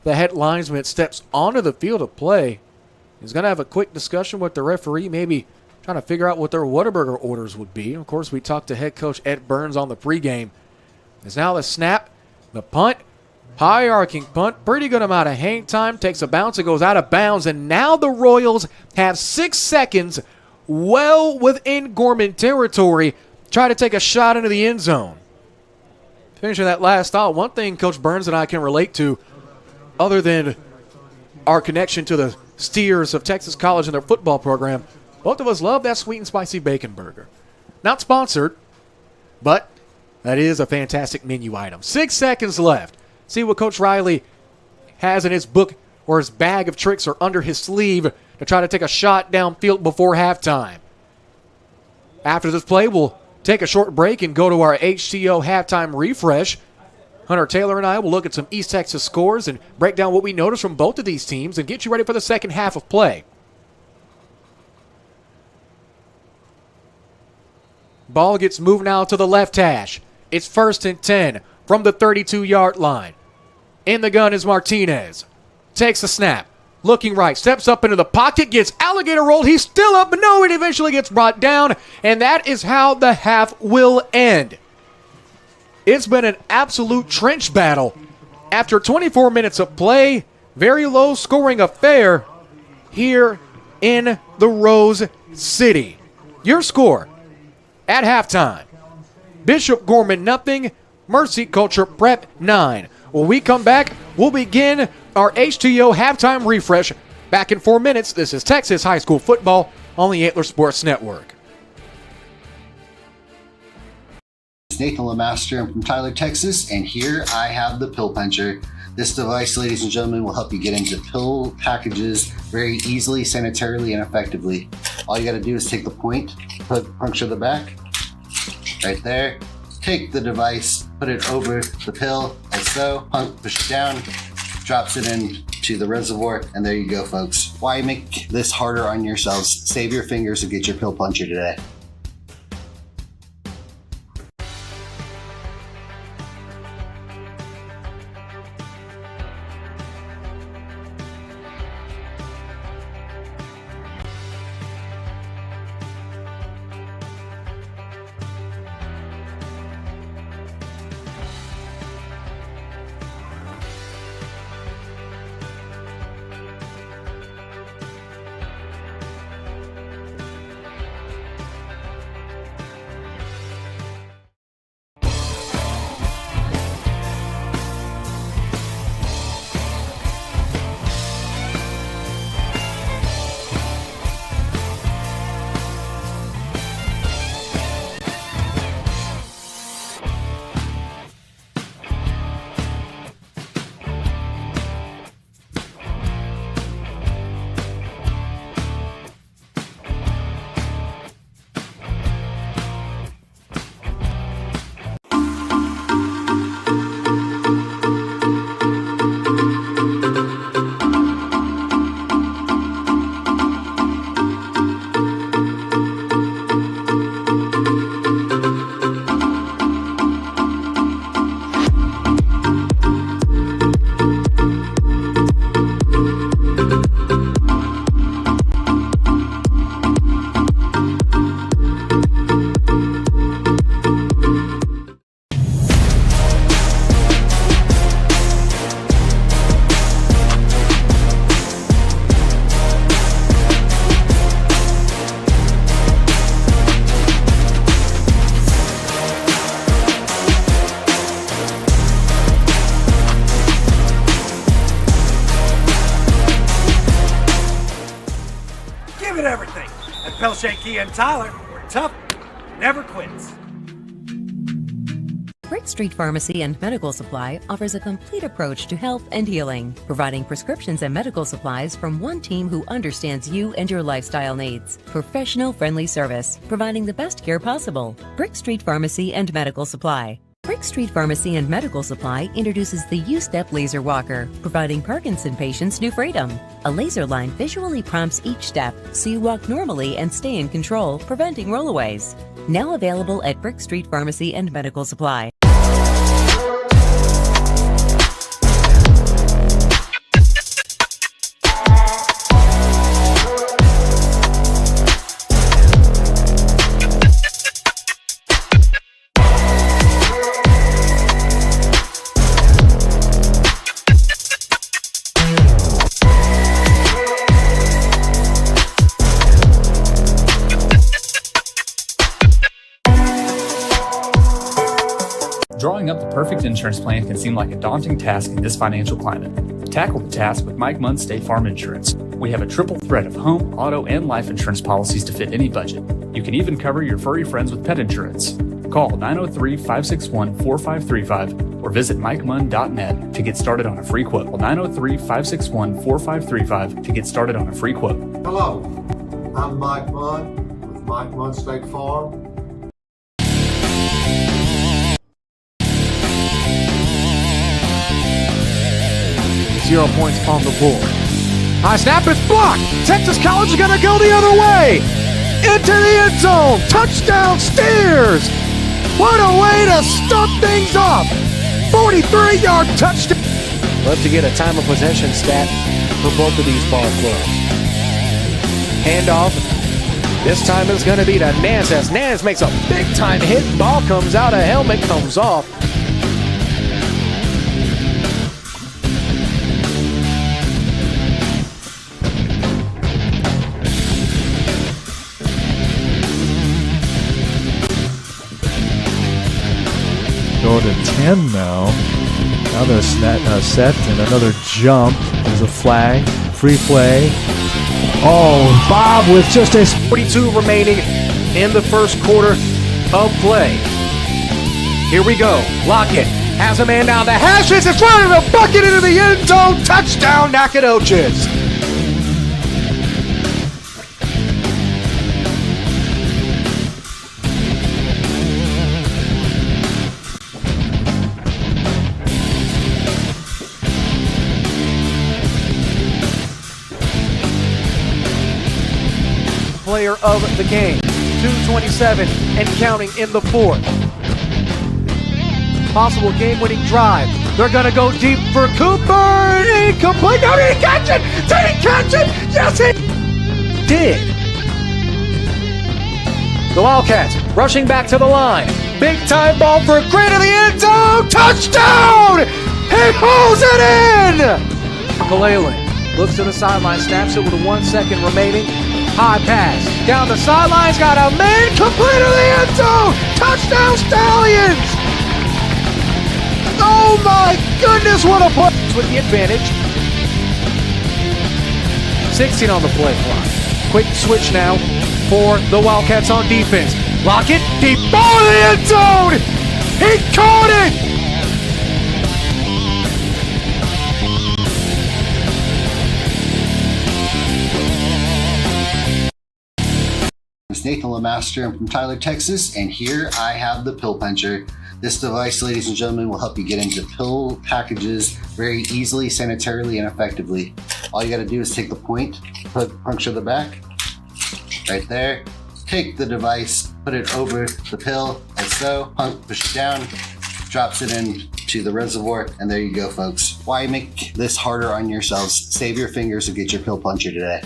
head linesman steps onto the field of play. He's going to have a quick discussion with the referee, maybe trying to figure out what their Whataburger orders would be. Of course, we talked to head coach Ed Burns on the pregame. It's now the snap, the punt, high arcing punt, pretty good amount of hang time, takes a bounce, it goes out of bounds, and now the Royals have 6 seconds well within Gorman territory, try to take a shot into the end zone. Finishing that last thought, one thing Coach Burns and I can relate to, other than our connection to the Steers of Texas College and their football program, both of us love that sweet and spicy bacon burger. Not sponsored, but that is a fantastic menu item. 6 seconds left. See what Coach Riley has in his book or his bag of tricks or under his sleeve to try to take a shot downfield before halftime. After this play, we'll take a short break and go to our HCO halftime refresh. Hunter Taylor and I will look at some East Texas scores and break down what we noticed from both of these teams and get you ready for the second half of play. Ball gets moved now to the left hash. It's 1st and 10 from the 32-yard line. In the gun is Martinez. Takes the snap. Looking right. Steps up into the pocket. Gets alligator rolled. He's still up, but no, it eventually gets brought down. And that is how the half will end. It's been an absolute trench battle. After 24 minutes of play, very low scoring affair here in the Rose City. Your score at halftime: Bishop Gorman nothing, Mercy Culture Prep 9. When we come back, we'll begin our H2O halftime refresh. Back in 4 minutes. This is Texas High School Football on the Antler Sports Network. Nathan Lemaster. I'm from Tyler, Texas, and here I have the Pill Puncher. This device, ladies and gentlemen, will help you get into pill packages very easily, sanitarily, and effectively. All you gotta do is take the point, puncture the back, right there. Take the device, put it over the pill, like so, push it down, drops it into the reservoir, and there you go, folks. Why make this harder on yourselves? Save your fingers and get your Pill Puncher today. Everything. At Pelche Key and Tyler, we're tough, never quits. Brick Street Pharmacy and Medical Supply offers a complete approach to health and healing, providing prescriptions and medical supplies from one team who understands you and your lifestyle needs. Professional friendly service, providing the best care possible. Brick Street Pharmacy and Medical Supply. Brick Street Pharmacy and Medical Supply introduces the U-Step Laser Walker, providing Parkinson patients new freedom. A laser line visually prompts each step, so you walk normally and stay in control, preventing rollaways. Now available at Brick Street Pharmacy and Medical Supply. Drawing up the perfect insurance plan can seem like a daunting task in this financial climate. Tackle the task with Mike Munn State Farm Insurance. We have a triple threat of home, auto, and life insurance policies to fit any budget. You can even cover your furry friends with pet insurance. Call 903-561-4535 or visit MikeMunn.net to get started on a free quote. 903-561-4535 to get started on a free quote. Hello, I'm Mike Munn with Mike Munn State Farm. 0 points on the board. High snap, it's blocked. Texas College is going to go the other way. Into the end zone. Touchdown Steers. What a way to start things off. 43-yard touchdown. Love to get a time of possession stat for both of these ball clubs. Handoff. This time it's going to be to Nance as Nance makes a big-time hit. Ball comes out, a helmet comes off. Go to 10 now. Now they're set and another jump. There's a flag. Free play. Oh, Bob with just a 42 remaining in the first quarter of play. Here we go. Lockett has a man down the hashes. It's running a bucket into the end zone. Touchdown, Nacogdoches. Player of the game. 2:27 and counting in the fourth. Possible game-winning drive. They're going to go deep for Cooper. Incomplete. No, did he catch it? Did he catch it? Yes, he did. The Wildcats rushing back to the line. Big-time ball for Gray to the end zone. Touchdown! He pulls it in! Kalalin looks to the sideline, snaps it with 1 second remaining. High pass. Down the sidelines, got a man complete to the end zone. Touchdown, Stallions! Oh my goodness, what a play! With the advantage. 16 on the play clock. Quick switch now for the Wildcats on defense. Lockett, deep ball in the end zone! He caught it! It's Nathan Lemaster. I'm from Tyler, Texas, and here I have the Pill Puncher. This device, ladies and gentlemen, will help you get into pill packages very easily, sanitarily, and effectively. All you got to do is take the point, puncture the back, right there. Take the device, put it over the pill, like so. Push it down, drops it into the reservoir, and there you go, folks. Why make this harder on yourselves? Save your fingers and get your Pill Puncher today.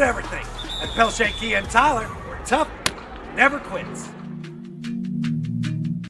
Everything. At Pelche Key and Tyler, we're tough, never quits.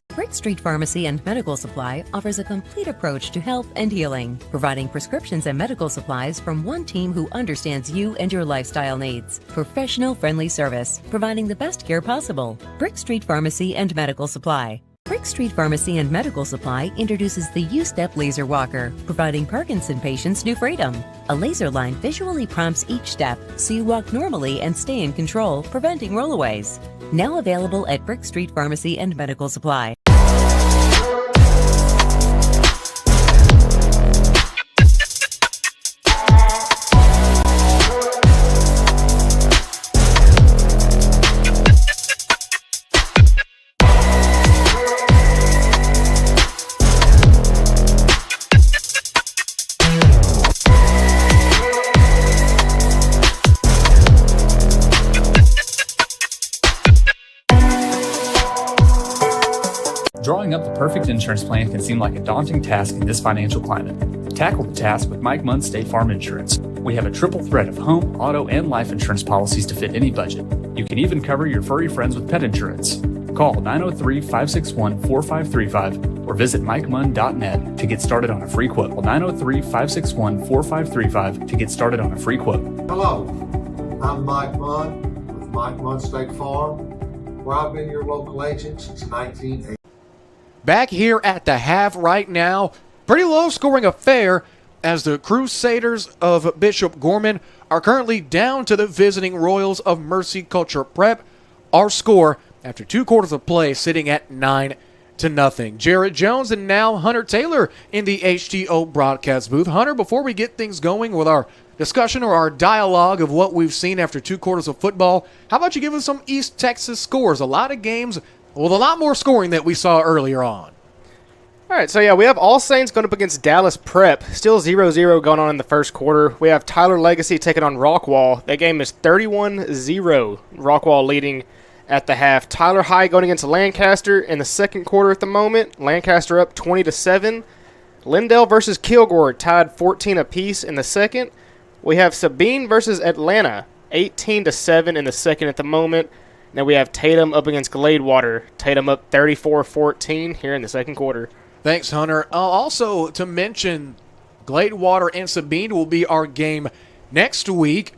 Brick Street Pharmacy and Medical Supply offers a complete approach to health and healing, providing prescriptions and medical supplies from one team who understands you and your lifestyle needs. Professional friendly service, providing the best care possible. Brick Street Pharmacy and Medical Supply. Brick Street Pharmacy and Medical Supply introduces the U-Step Laser Walker, providing Parkinson patients new freedom. A laser line visually prompts each step so you walk normally and stay in control, preventing rollaways. Now available at Brick Street Pharmacy and Medical Supply. Drawing up the perfect insurance plan can seem like a daunting task in this financial climate. Tackle the task with Mike Munn State Farm Insurance. We have a triple threat of home, auto, and life insurance policies to fit any budget. You can even cover your furry friends with pet insurance. Call 903-561-4535 or visit MikeMunn.net to get started on a free quote. 903-561-4535 to get started on a free quote. Hello, I'm Mike Munn with Mike Munn State Farm, where I've been your local agent since 1980. Back here at the half right now, pretty low-scoring affair as the Crusaders of Bishop Gorman are currently down to the visiting Royals of Mercy Culture Prep. Our score, after 2 quarters of play, sitting at 9-0. Jarrett Jones and now Hunter Taylor in the HTO broadcast booth. Hunter, before we get things going with our discussion or our dialogue of what we've seen after 2 quarters of football, how about you give us some East Texas scores? A lot of games with a lot more scoring that we saw earlier on. All right, so yeah, we have All Saints going up against Dallas Prep. Still 0-0 going on in the first quarter. We have Tyler Legacy taking on Rockwall. That game is 31-0. Rockwall leading at the half. Tyler High going against Lancaster in the second quarter at the moment. Lancaster up 20-7. Lindell versus Kilgore tied 14 apiece in the second. We have Sabine versus Atlanta, 18-7 in the second at the moment. Then we have Tatum up against Gladewater. Tatum up 34-14 here in the second quarter. Thanks, Hunter. Also, to mention, Gladewater and Sabine will be our game next week.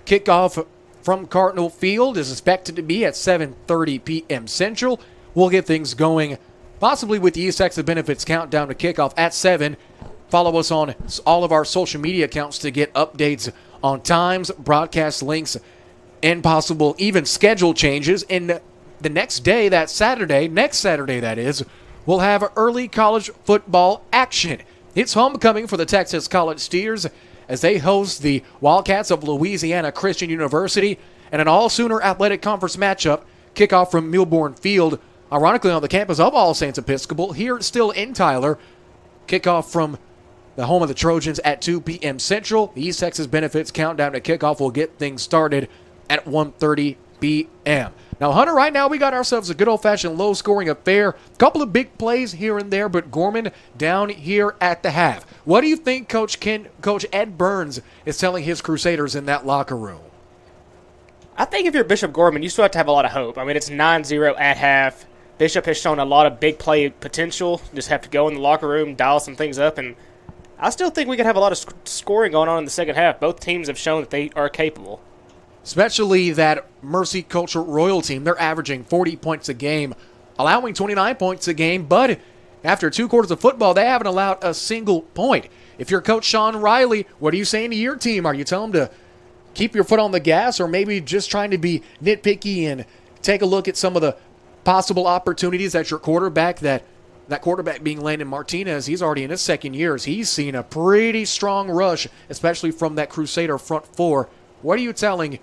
Kickoff from Cardinal Field is expected to be at 7:30 p.m. Central. We'll get things going, possibly with the East Texas Benefits Countdown to kickoff at 7. Follow us on all of our social media accounts to get updates on times, broadcast links, and possible even schedule changes. And the next day, that Saturday, next Saturday that is, we'll have early college football action. It's homecoming for the Texas College Steers as they host the Wildcats of Louisiana Christian University and an all-Sooner Athletic Conference matchup. Kickoff from Milbourne Field, ironically on the campus of All Saints Episcopal, here still in Tyler. Kickoff from the home of the Trojans at 2 p.m. Central. The East Texas Benefits Countdown to kickoff will get things started at 1:30 p.m. Now, Hunter, right now we got ourselves a good old-fashioned low-scoring affair. A couple of big plays here and there, but Gorman down here at the half. What do you think Coach Ed Burns is telling his Crusaders in that locker room? I think if you're Bishop Gorman, you still have to have a lot of hope. I mean, it's 9-0 at half. Bishop has shown a lot of big play potential. Just have to go in the locker room, dial some things up, and I still think we could have a lot of scoring going on in the second half. Both teams have shown that they are capable. Especially that Mercy Culture Royal team. They're averaging 40 points a game, allowing 29 points a game, but after 2 quarters of football, they haven't allowed a single point. If you're Coach Sean Riley, what are you saying to your team? Are you telling them to keep your foot on the gas, or maybe just trying to be nitpicky and take a look at some of the possible opportunities that your quarterback, that quarterback being Landon Martinez, he's already in his second year. He's seen a pretty strong rush, especially from that Crusader front four. What are you telling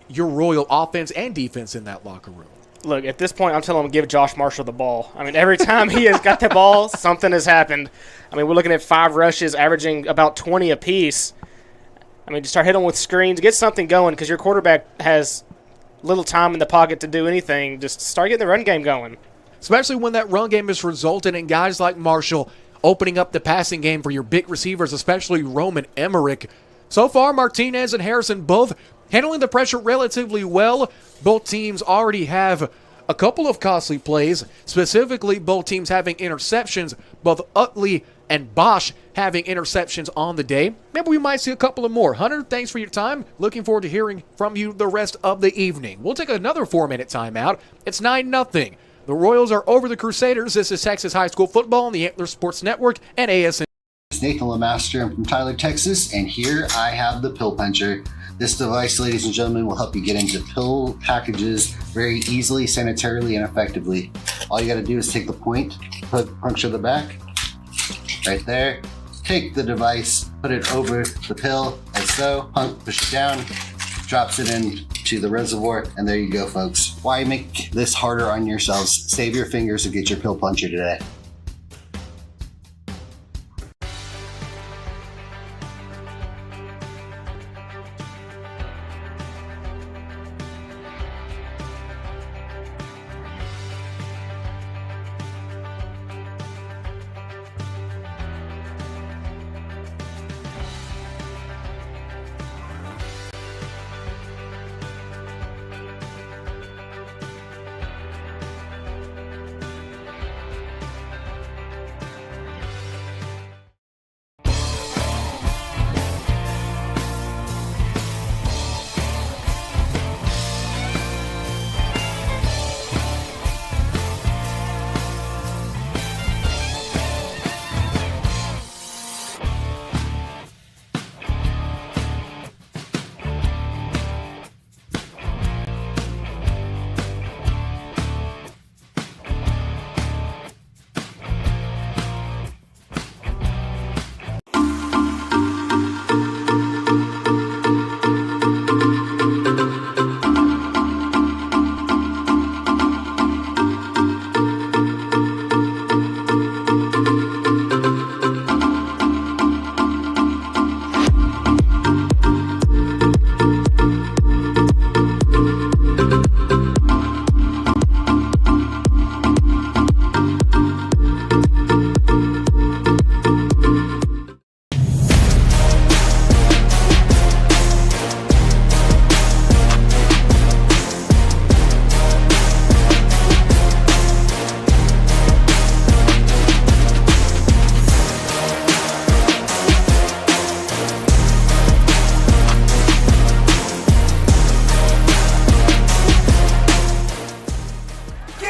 your Royal offense and defense in that locker room? Look, at this point, I'm telling him to give Josh Marshall the ball. I mean, every time he has got the ball, something has happened. I mean, we're looking at 5 rushes, averaging about 20 apiece. I mean, just start hitting them with screens, get something going, because your quarterback has little time in the pocket to do anything. Just start getting the run game going. Especially when that run game has resulted in guys like Marshall opening up the passing game for your big receivers, especially Roman Emmerich. So far, Martinez and Harrison both handling the pressure relatively well. Both teams already have a couple of costly plays, specifically both teams having interceptions, both Utley and Bosch having interceptions on the day. Maybe we might see a couple of more. Hunter, thanks for your time. Looking forward to hearing from you the rest of the evening. We'll take another 4-minute timeout. It's 9-0. The Royals are over the Crusaders. This is Texas High School Football on the Antler Sports Network and ASN. It's Nathan Lemaster. I'm from Tyler, Texas, and here I have the Pill Puncher. This device, ladies and gentlemen, will help you get into pill packages very easily, sanitarily, and effectively. All you got to do is take the point, puncture the back, right there. Take the device, put it over the pill, like so, push it down, drops it into the reservoir, and there you go, folks. Why make this harder on yourselves? Save your fingers and get your pill puncher today.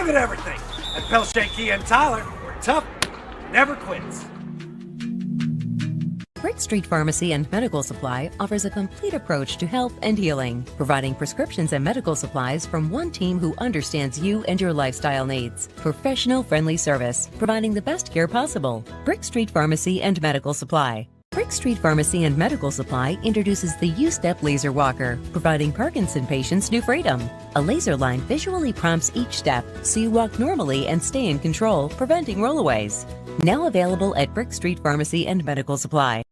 Give it everything. At Pelshake, Kia and Tyler, we're tough, never quits. Brick Street Pharmacy and Medical Supply offers a complete approach to health and healing, providing prescriptions and medical supplies from one team who understands you and your lifestyle needs. Professional friendly service, providing the best care possible. Brick Street Pharmacy and Medical Supply. Brick Street Pharmacy and Medical Supply introduces the U-Step Laser Walker, providing Parkinson patients new freedom. A laser line visually prompts each step so you walk normally and stay in control, preventing rollaways. Now available at Brick Street Pharmacy and Medical Supply.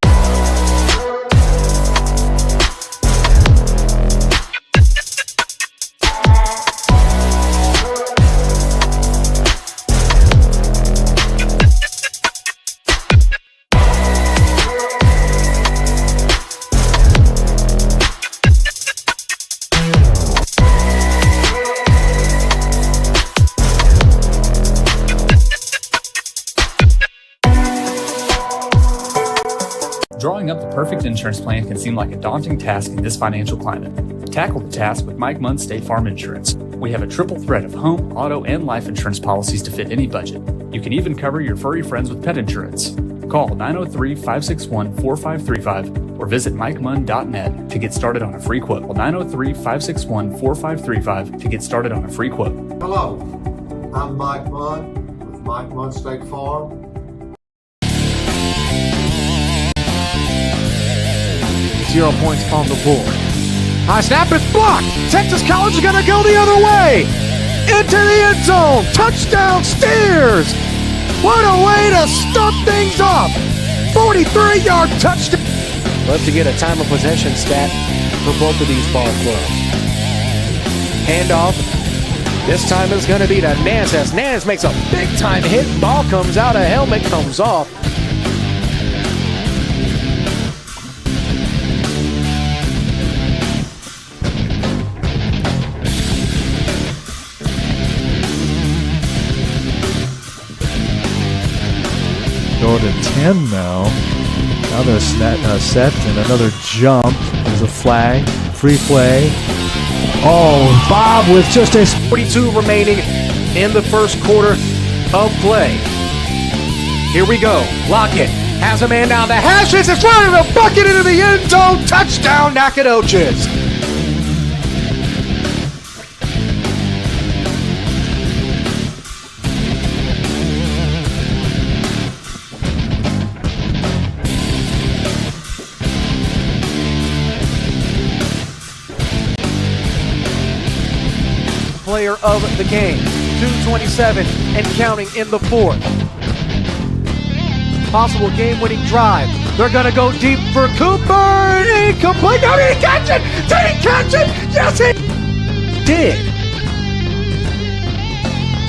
Drawing up the perfect insurance plan can seem like a daunting task in this financial climate. Tackle the task with Mike Munn State Farm Insurance. We have a triple threat of home, auto, and life insurance policies to fit any budget. You can even cover your furry friends with pet insurance. Call 903-561-4535 or visit MikeMunn.net to get started on a free quote. 903-561-4535 to get started on a free quote. Hello, I'm Mike Munn with Mike Munn State Farm. 0 points on the board. High snap is blocked. Texas College is going to go the other way. Into the end zone. Touchdown Steers. What a way to start things off. 43-yard touchdown. Love to get a time of possession stat for both of these ball clubs. Handoff. This time is going to be to Nance as Nance makes a big-time hit. Ball comes out, a helmet comes off. Go to 10 now. Another set and another jump. There's a flag. Free play. Oh, Bob with just a 42 remaining in the first quarter of play. Here we go. Lockett has a man down the hashes. It's running the bucket into the end zone. Touchdown, Nacogdoches. Player of the game, 2:27 and counting in the fourth. Possible game-winning drive. They're going to go deep for Cooper. Incomplete. No, did he catch it? Did he catch it? Yes, he did.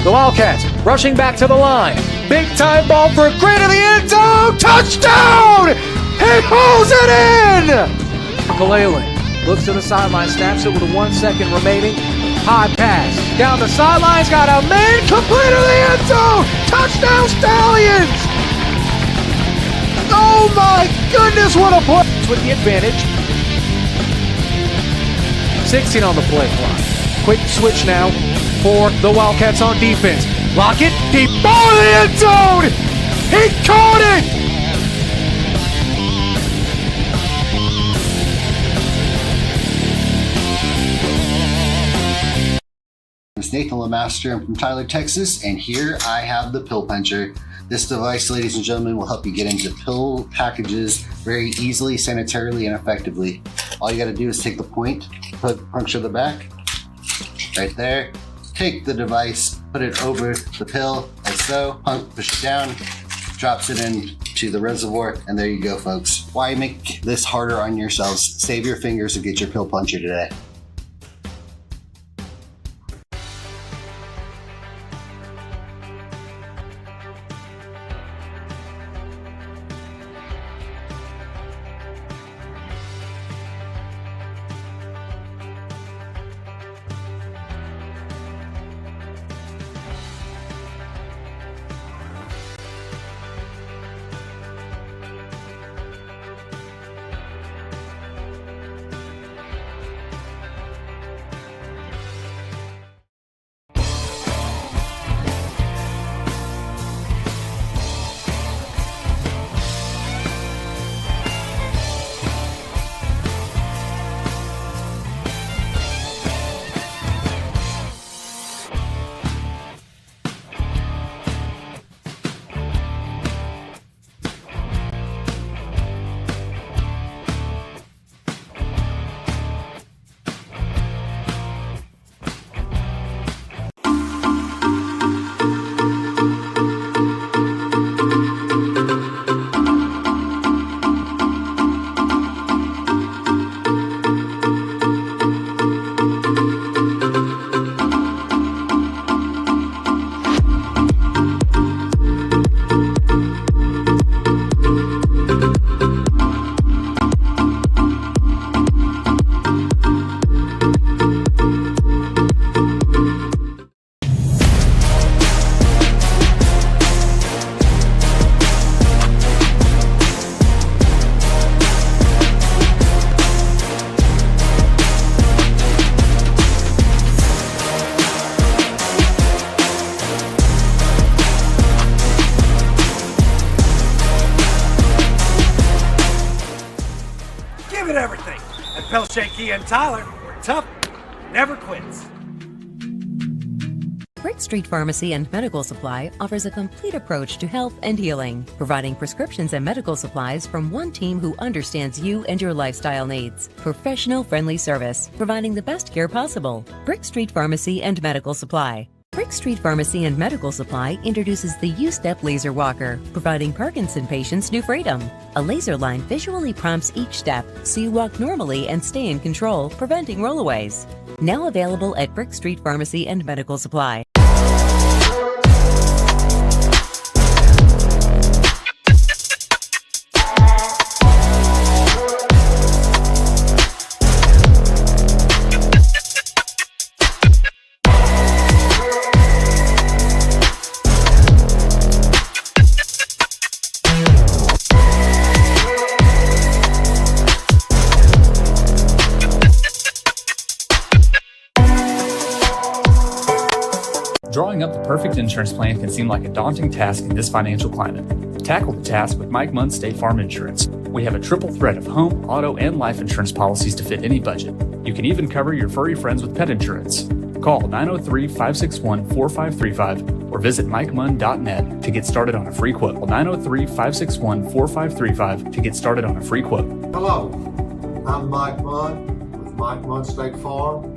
The Wildcats rushing back to the line. Big-time ball for Grant in the end zone. Touchdown! He pulls it in! Kaleland looks to the sideline, snaps it with 1 second remaining. High pass. Down the sidelines, got a man complete to the end zone. Touchdown Stallions! Oh my goodness, what a play! With the advantage. 16 on the play clock. Quick switch now for the Wildcats on defense. Lockett, deep ball in the end zone! He caught it! It's Nathan Lemaster. I'm from Tyler, Texas, and here I have the Pill Puncher. This device, ladies and gentlemen, will help you get into pill packages very easily, sanitarily, and effectively. All you gotta do is take the point, puncture the back, right there, take the device, put it over the pill, like so, push it down, drops it into the reservoir, and there you go, folks. Why make this harder on yourselves? Save your fingers and get your Pill Puncher today. everything. At Pelche Kia and Tyler, we're tough, never quits. Brick Street Pharmacy and Medical Supply offers a complete approach to health and healing, providing prescriptions and medical supplies from one team who understands you and your lifestyle needs. Professional friendly service, providing the best care possible. Brick Street Pharmacy and Medical Supply. Brick Street Pharmacy and Medical Supply introduces the U-Step Laser Walker, providing Parkinson patients new freedom. A laser line visually prompts each step so you walk normally and stay in control, preventing rollaways. Now available at Brick Street Pharmacy and Medical Supply. Drawing up the perfect insurance plan can seem like a daunting task in this financial climate. Tackle the task with Mike Munn State Farm Insurance. We have a triple threat of home, auto, and life insurance policies to fit any budget. You can even cover your furry friends with pet insurance. Call 903-561-4535 or visit MikeMunn.net to get started on a free quote. 903-561-4535 to get started on a free quote. Hello, I'm Mike Munn with Mike Munn State Farm.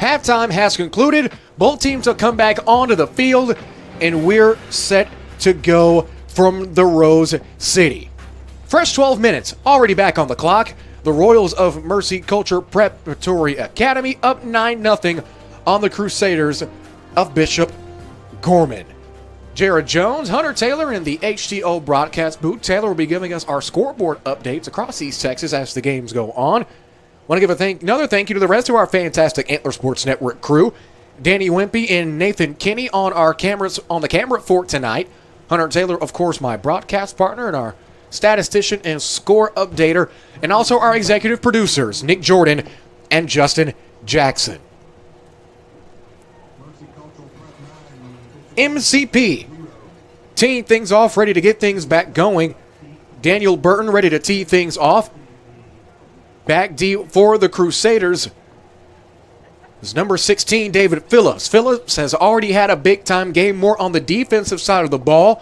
Halftime has concluded. Both teams will come back onto the field, and we're set to go from the Rose City. Fresh 12 minutes, already back on the clock. The Royals of Mercy Culture Preparatory Academy up 9-0 on the Crusaders of Bishop Gorman. Jared Jones, Hunter Taylor in the HTO broadcast booth. Taylor will be giving us our scoreboard updates across East Texas as the games go on. Want to give another thank you to the rest of our fantastic Antler Sports Network crew. Danny Wimpy and Nathan Kinney on the camera for tonight. Hunter Taylor, of course, my broadcast partner and our statistician and score updater, and also our executive producers, Nick Jordan and Justin Jackson. MCP, teeing things off, ready to get things back going. Daniel Burton ready to tee things off. Back D for the Crusaders is number 16, David Phillips. Phillips has already had a big-time game, more on the defensive side of the ball.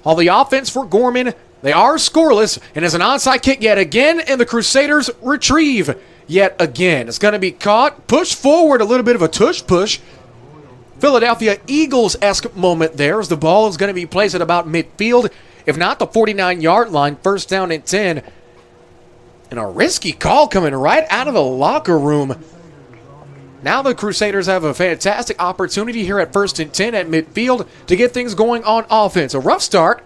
On the offense for Gorman, they are scoreless, and as an onside kick yet again, and the Crusaders retrieve yet again. It's going to be caught, pushed forward, a little bit of a tush push. Philadelphia Eagles-esque moment there as the ball is going to be placed at about midfield, if not the 49-yard line, first down and 10. And a risky call coming right out of the locker room. Now the Crusaders have a fantastic opportunity here at first and 10 at midfield to get things going on offense. A rough start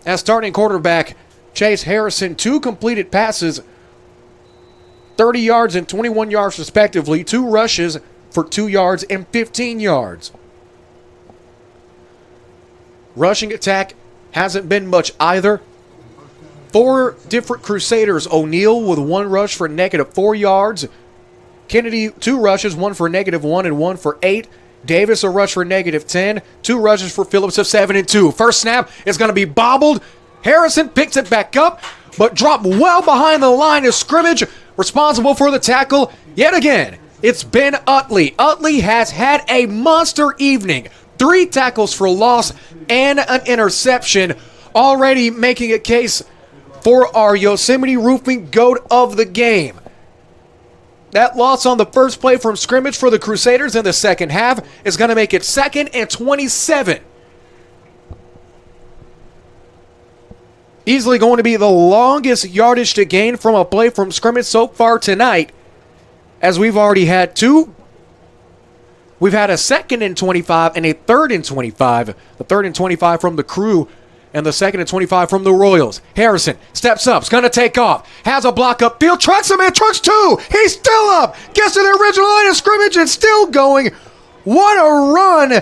as starting quarterback Chase Harrison, 2 completed passes, 30 yards and 21 yards respectively, 2 rushes for 2 yards and 15 yards. Rushing attack hasn't been much either. 4 different Crusaders. O'Neal with 1 rush for -4 yards. Kennedy, 2 rushes, 1 for -1 and 1 for 8. Davis, a rush for -10. 2 rushes for Phillips of 7 and 2. First snap is going to be bobbled. Harrison picks it back up, but dropped well behind the line of scrimmage. Responsible for the tackle yet again, it's Ben Utley. Utley has had a monster evening. 3 tackles for loss and an interception, already making a case for our Yosemite Roofing GOAT of the game. That loss on the first play from scrimmage for the Crusaders in the second half is going to make it 2nd and 27. Easily going to be the longest yardage to gain from a play from scrimmage so far tonight, as we've already had 2. We've had a 2nd and 25 and a 3rd and 25. The 3rd and 25 from the Crew and the 2nd and 25 from the Royals. Harrison steps up, is going to take off, has a block up field, trucks him in, trucks 2. He's still up, gets to the original line of scrimmage and still going. What a run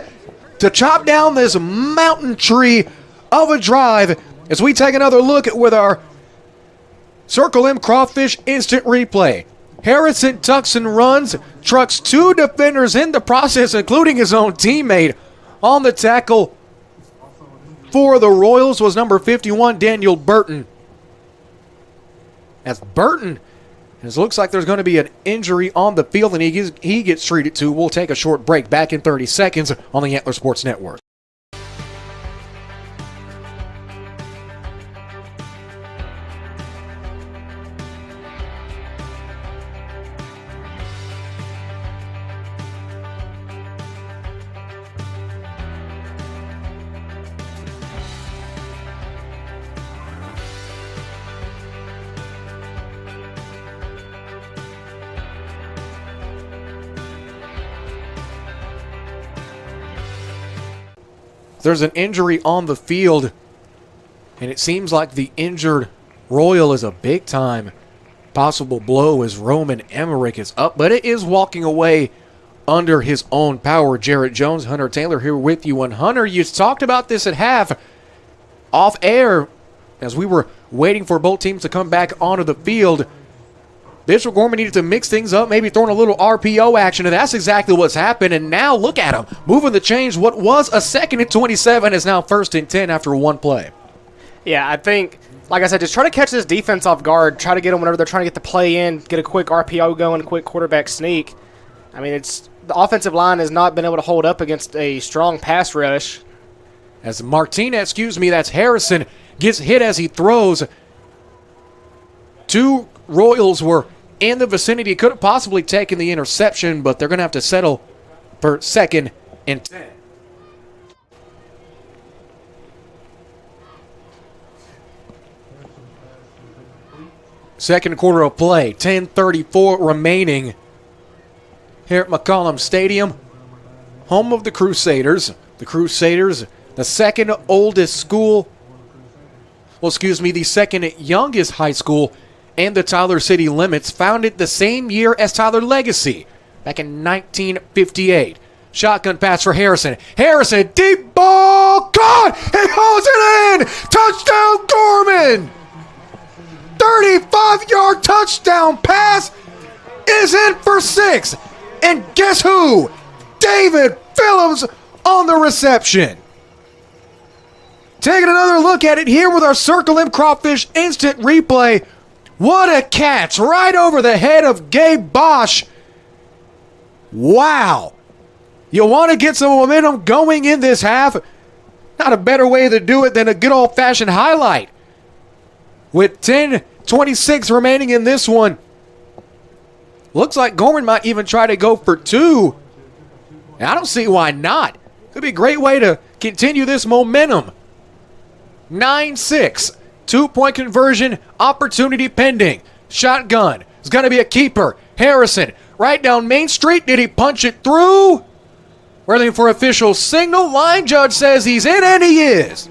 to chop down this mountain tree of a drive as we take another look with our Circle M Crawfish instant replay. Harrison tucks and runs, trucks 2 defenders in the process, including his own teammate. On the tackle for the Royals was number 51, Daniel Burton. As Burton, it looks like there's going to be an injury on the field, and he gets treated too. We'll take a short break. Back in 30 seconds on the Antler Sports Network. There's an injury on the field, and it seems like the injured Royal is a big-time possible blow as Roman Emmerich is up, but it is walking away under his own power. Jarrett Jones, Hunter Taylor here with you. And Hunter, you talked about this at half off air as we were waiting for both teams to come back onto the field. Bishop Gorman needed to mix things up, maybe throwing a little RPO action, and that's exactly what's happened. And now look at him, moving the change. What was a 2nd and 27 is now 1st and 10 after 1 play. Yeah, I think, like I said, just try to catch this defense off guard. Try to get them whenever they're trying to get the play in, get a quick RPO going, a quick quarterback sneak. I mean, the offensive line has not been able to hold up against a strong pass rush. As that's Harrison, gets hit as he throws. 2 Royals were in the vicinity, could have possibly taken the interception, but they're going to have to settle for 2nd and 10. Second quarter of play, 10:34 remaining here at McCollum Stadium, home of the Crusaders. The Crusaders the second oldest school, the second youngest high school in the Tyler city limits, founded the same year as Tyler Legacy, back in 1958. Shotgun pass for Harrison. Harrison, deep ball, caught! He holds it in! Touchdown, Gorman! 35-yard touchdown pass is in for 6. And guess who? David Phillips on the reception. Taking another look at it here with our Circle M Crawfish instant replay. What a catch right over the head of Gabe Bosch. Wow. You want to get some momentum going in this half? Not a better way to do it than a good old-fashioned highlight. With 10:26 remaining in this one. Looks like Gorman might even try to go for 2. And I don't see why not. Could be a great way to continue this momentum. 9-6. 2-point conversion opportunity pending. Shotgun. It's going to be a keeper. Harrison. Right down Main Street. Did he punch it through? We're looking for official signal. Line judge says he's in, and he is.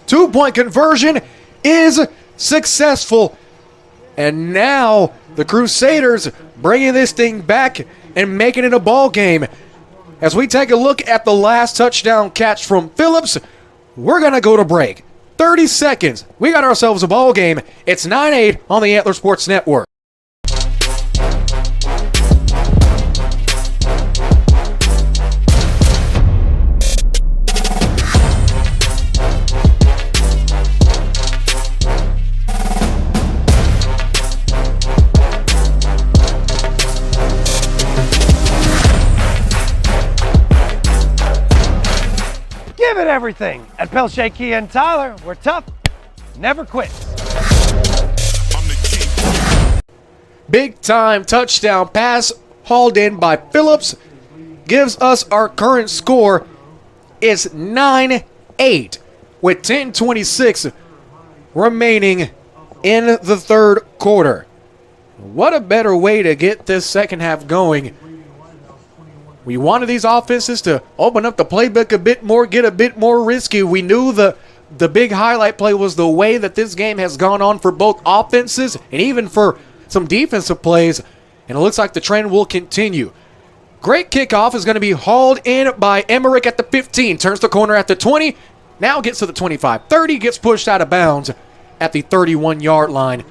2-point conversion is successful. And now the Crusaders bringing this thing back and making it a ball game. As we take a look at the last touchdown catch from Phillips, we're going to go to break. 30 seconds. We got ourselves a ball game. It's 9-8 on the Antler Sports Network. Give it everything. At Pelche Kia and Tyler, we're tough, never quits. Big time touchdown pass hauled in by Phillips gives us our current score is 9-8 with 10:26 remaining in the third quarter. What a better way to get this second half going. We wanted these offenses to open up the playbook a bit more, get a bit more risky. We knew the big highlight play was the way that this game has gone on for both offenses and even for some defensive plays, and it looks like the trend will continue. Great kickoff is going to be hauled in by Emmerich at the 15, turns the corner at the 20, now gets to the 25, 30, gets pushed out of bounds at the 31-yard line.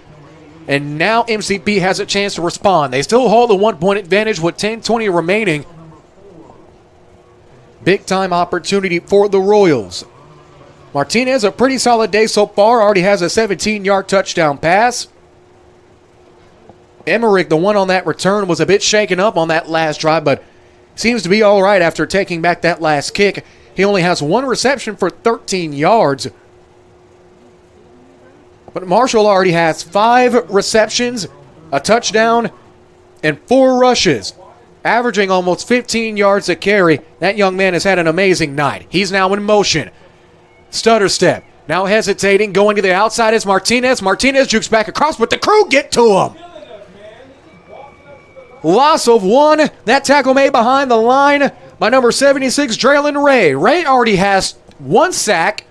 And now MCP has a chance to respond. They still hold the 1-point advantage with 10:20 remaining. Big time opportunity for the Royals. Martinez, a pretty solid day so far, already has a 17-yard touchdown pass. Emmerich, the one on that return, was a bit shaken up on that last drive, but seems to be all right after taking back that last kick. He only has 1 reception for 13 yards. But Marshall already has 5 receptions, a touchdown, and 4 rushes, averaging almost 15 yards a carry. That young man has had an amazing night. He's now in motion. Stutter step. Now hesitating, going to the outside is Martinez. Martinez jukes back across, but the crew get to him. Loss of 1. That tackle made behind the line by number 76, Draylon Ray. Ray already has 1 sack,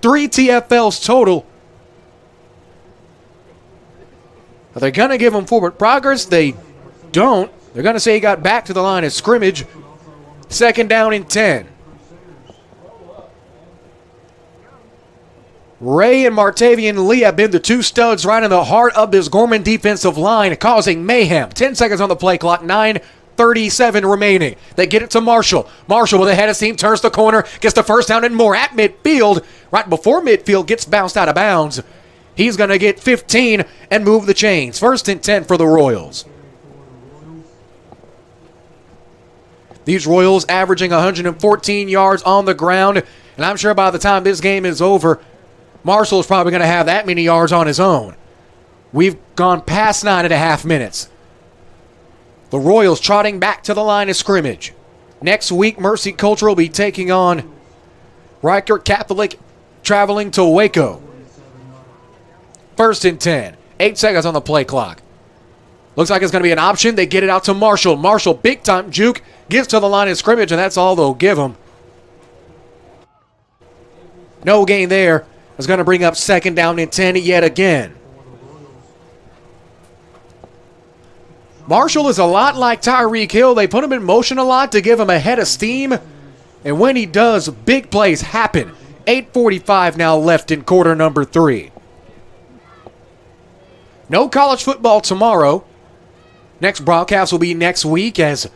3 TFLs total. Are they going to give him forward progress? They don't. They're going to say he got back to the line of scrimmage. 2nd down and 10. Ray and Martavian Lee have been the 2 studs right in the heart of this Gorman defensive line, causing mayhem. 10 seconds on the play clock, 9:37 remaining. They get it to Marshall. Marshall with a head of steam, turns the corner, gets the first down and more at midfield. Right before midfield, gets bounced out of bounds. He's going to get 15 and move the chains. 1st and 10 for the Royals. These Royals averaging 114 yards on the ground, and I'm sure by the time this game is over, Marshall's probably going to have that many yards on his own. We've gone past 9.5 minutes. The Royals trotting back to the line of scrimmage. Next week, Mercy Culture will be taking on Riker Catholic, traveling to Waco. 1st and 10. 8 seconds on the play clock. Looks like it's going to be an option. They get it out to Marshall. Marshall, big time juke, gets to the line of scrimmage, and that's all they'll give him. No gain there. Is going to bring up 2nd down and 10 yet again. Marshall is a lot like Tyreek Hill. They put him in motion a lot to give him a head of steam. And when he does, big plays happen. 8:45 now left in quarter number 3. No college football tomorrow. Next broadcast will be next week as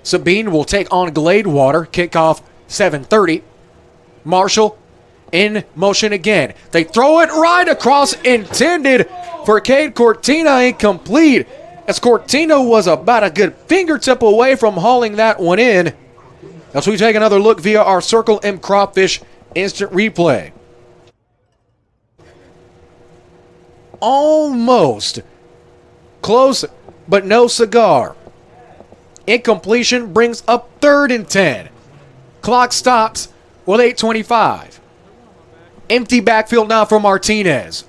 Sabine will take on Gladewater. Kickoff 7:30. Marshall in motion again. They throw it right across, intended for Cade Cortina, incomplete. As Cortina was about a good fingertip away from hauling that one in. As we take another look via our Circle M Crawfish instant replay. Almost close, but no cigar. Incompletion brings up 3rd and 10. Clock stops with 8:25. Empty backfield now for Martinez.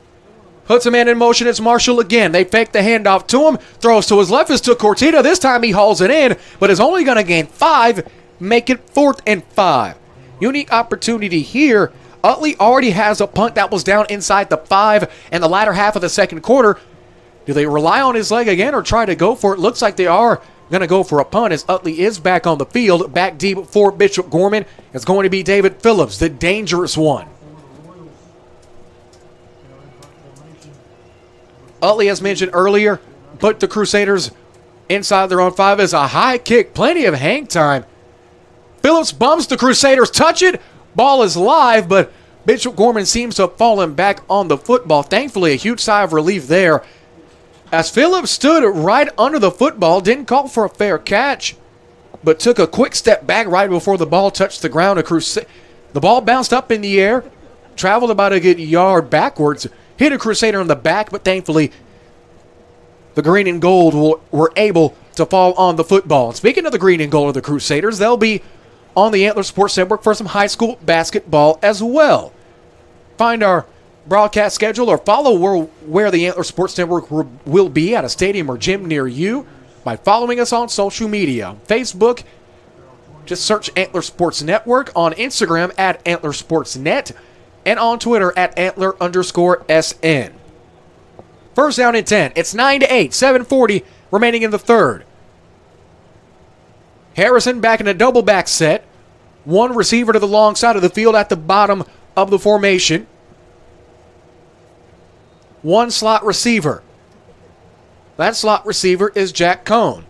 Puts a man in motion. It's Marshall again. They fake the handoff to him. Throws to his left. It's to Cortina. This time he hauls it in, but is only going to gain 5. Make it 4th and 5. Unique opportunity here. Utley already has a punt that was down inside the 5 in the latter half of the second quarter. Do they rely on his leg again or try to go for it? Looks like they are going to go for a punt as Utley is back on the field. Back deep for Bishop Gorman. It's going to be David Phillips, the dangerous one. Utley, as mentioned earlier, put the Crusaders inside their own 5 as a high kick. Plenty of hang time. Phillips bumps the Crusaders. Touch it. Ball is live, but Bishop Gorman seems to have fallen back on the football. Thankfully, a huge sigh of relief there. As Phillips stood right under the football, didn't call for a fair catch, but took a quick step back right before the ball touched the ground. The ball bounced up in the air, traveled about a good yard backwards, hit a Crusader in the back, but thankfully the green and gold were able to fall on the football. And speaking of the green and gold of the Crusaders, they'll be on the Antler Sports Network for some high school basketball as well. Find our broadcast schedule or follow where the Antler Sports Network will be at a stadium or gym near you by following us on social media. On Facebook, just search Antler Sports Network. On Instagram, at Antler Sports Net. And on Twitter, at Antler_SN. 1st down and 10. It's 9-8. 7:40 remaining in the 3rd. Harrison back in a double back set. One receiver to the long side of the field at the bottom of the formation. One slot receiver. That slot receiver is Jack Cohn.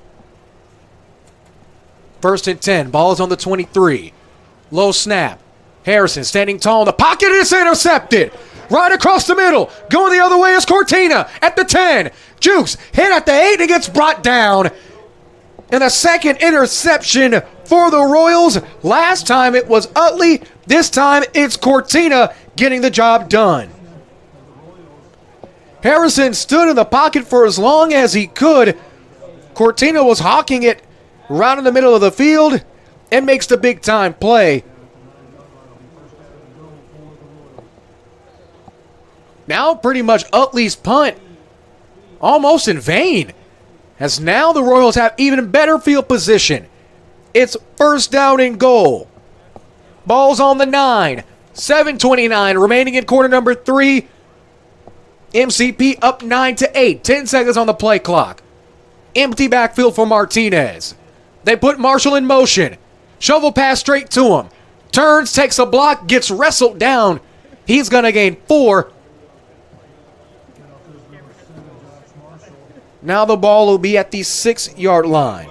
1st and 10. Ball is on the 23. Low snap. Harrison standing tall in the pocket. It's intercepted. Right across the middle. Going the other way is Cortina at the 10. Jukes hit at the 8 and gets brought down. And a second interception for the Royals. Last time it was Utley. This time it's Cortina getting the job done. Harrison stood in the pocket for as long as he could. Cortina was hawking it right in the middle of the field and makes the big time play. Now pretty much Utley's punt almost in vain, as now the Royals have even better field position. It's 1st down and goal. Ball's on the 9. 7:29 remaining in quarter number 3. MCP up 9-8. 10 seconds on the play clock. Empty backfield for Martinez. They put Marshall in motion. Shovel pass straight to him. Turns, takes a block, gets wrestled down. He's going to gain 4. Now the ball will be at the 6-yard line.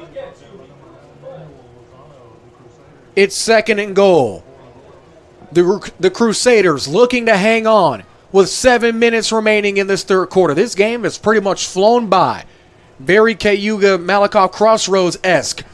It's 2nd and goal. The Crusaders looking to hang on with 7 minutes remaining in this 3rd quarter. This game has pretty much flown by. Very Cayuga Malakoff Crossroads-esque.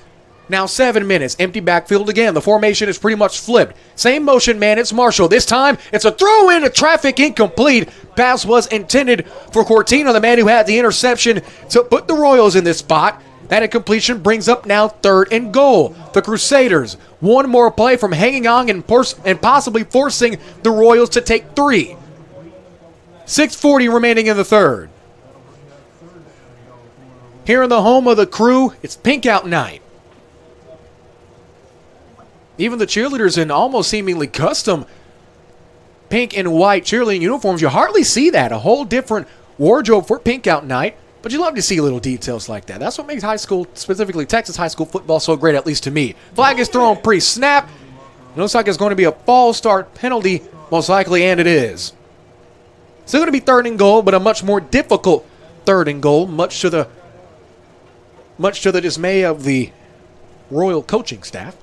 Now 7 minutes. Empty backfield again. The formation is pretty much flipped. Same motion man. It's Marshall. This time it's a throw in. A traffic incomplete. Pass was intended for Cortina, the man who had the interception to put the Royals in this spot. That incompletion brings up now 3rd and goal. The Crusaders, one more play from hanging on and possibly forcing the Royals to take 3. 6:40 remaining in the 3rd. Here in the home of the Crew, it's pink out night. Even the cheerleaders in almost seemingly custom pink and white cheerleading uniforms. You hardly see that. A whole different wardrobe for pink out night. But you love to see little details like that. That's what makes high school, specifically Texas high school football, so great, at least to me. Flag is thrown pre-snap. It looks like it's going to be a false start penalty, most likely, and it is. Still going to be 3rd and goal, but a much more difficult 3rd and goal, much to the dismay of the Royal coaching staff.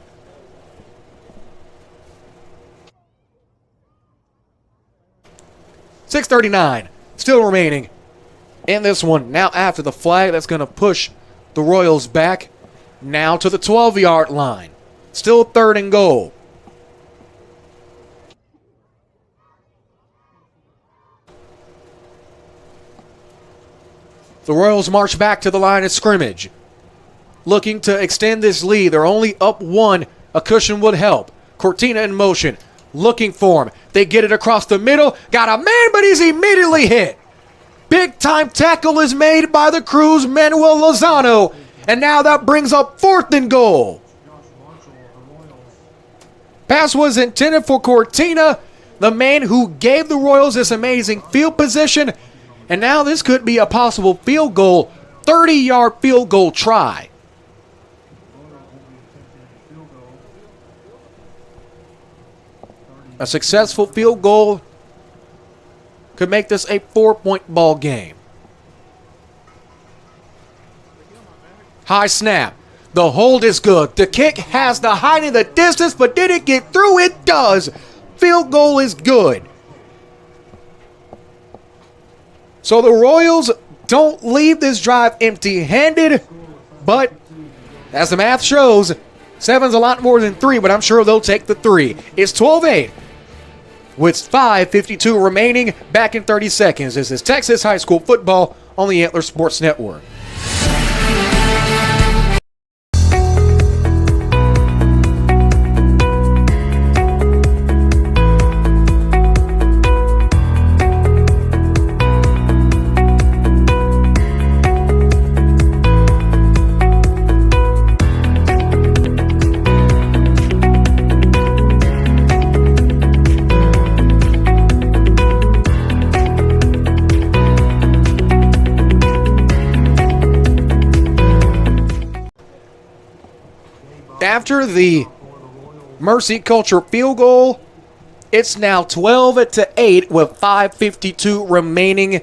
.639 still remaining in this one. Now after the flag, that's going to push the Royals back now to the 12-yard line. Still 3rd and goal. The Royals march back to the line of scrimmage, looking to extend this lead. They're only up 1. A cushion would help. Cortina in motion, looking for him. They get it across the middle. Got a man, but he's immediately hit. Big-time tackle is made by the Crew's Manuel Lozano, and now that brings up 4th and goal. Pass was intended for Cortina, the man who gave the Royals this amazing field position. And now this could be a possible field goal, 30-yard field goal try. A successful field goal could make this a 4-point ball game. High snap. The hold is good. The kick has the height and the distance, but did it get through? It does. Field goal is good. So the Royals don't leave this drive empty-handed, but as the math shows, 7's a lot more than 3, but I'm sure they'll take the 3. It's 12-8 with 5:52 remaining, back in 30 seconds. This is Texas High School football on the Antler Sports Network. After the Mercy Culture field goal, it's now 12-8 with 5:52 remaining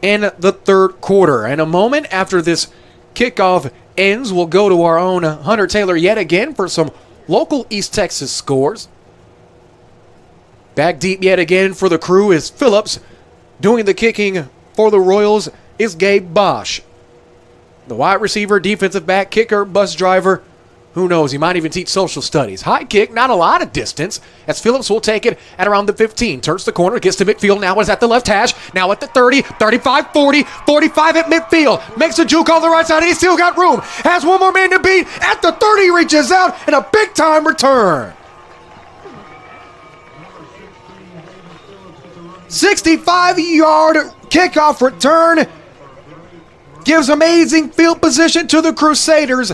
in the 3rd quarter. In a moment after this kickoff ends, we'll go to our own Hunter Taylor yet again for some local East Texas scores. Back deep yet again for the Crew is Phillips. Doing the kicking for the Royals is Gabe Bosch. The wide receiver, defensive back, kicker, bus driver. Who knows? He might even teach social studies. High kick, not a lot of distance, as Phillips will take it at around the 15. Turns the corner, gets to midfield, now is at the left hash. Now at the 30, 35, 40, 45 at midfield. Makes a juke on the right side, and he's still got room. Has one more man to beat. At the 30, reaches out, and a big-time return. 65-yard kickoff return. Gives amazing field position to the Crusaders.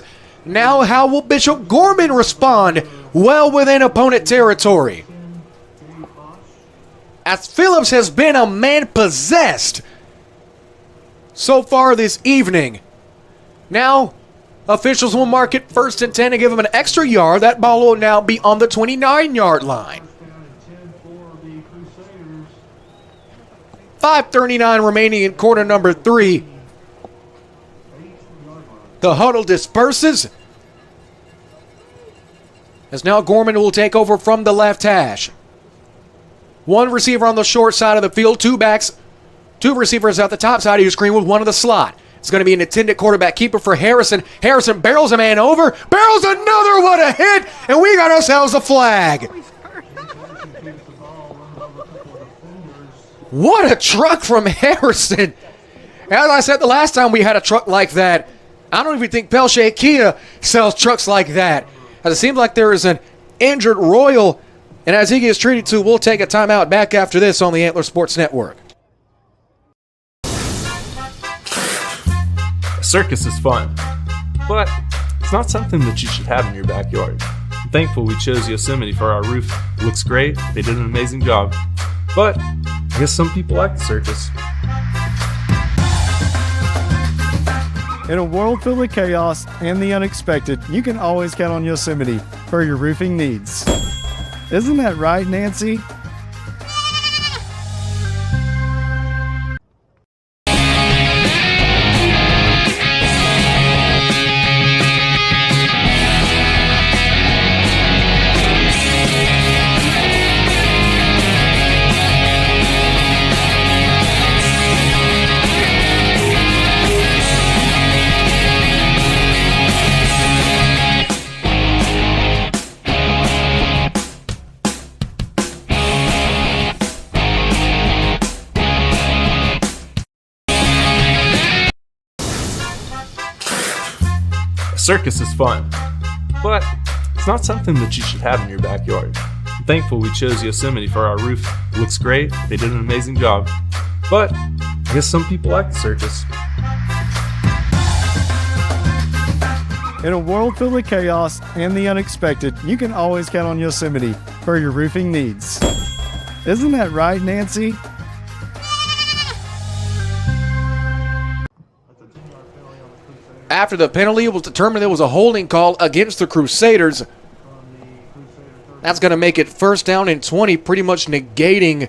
Now how will Bishop Gorman respond? Well within opponent territory, as Phillips has been a man possessed so far this evening. Now officials will mark it 1st and 10 and give him an extra yard. That ball will now be on the 29-yard line. 5:39 remaining in quarter number 3. The huddle disperses, as now Gorman will take over from the left hash. One receiver on the short side of the field, 2 backs, 2 receivers at the top side of your screen with one of the slot. It's going to be an intended quarterback keeper for Harrison. Harrison barrels a man over, barrels another, what a hit, and we got ourselves a flag. What a truck from Harrison. As I said the last time we had a truck like that, I don't even think Pelche Kia sells trucks like that. As it seems like there is an injured Royal, and as he gets treated to, we'll take a timeout. Back after this on the Antler Sports Network. A circus is fun, but it's not something that you should have in your backyard. I'm thankful we chose Yosemite for our roof. It looks great. They did an amazing job. But I guess some people like the circus. In a world filled with chaos and the unexpected, you can always count on Yosemite for your roofing needs. Isn't that right, Nancy? Circus is fun, but it's not something that you should have in your backyard. I'm thankful we chose Yosemite for our roof. It looks great, they did an amazing job, but I guess some people like the circus. In a world filled with chaos and the unexpected, you can always count on Yosemite for your roofing needs. Isn't that right, Nancy? After the penalty, it was determined there was a holding call against the Crusaders. That's going to make it first down and 20, pretty much negating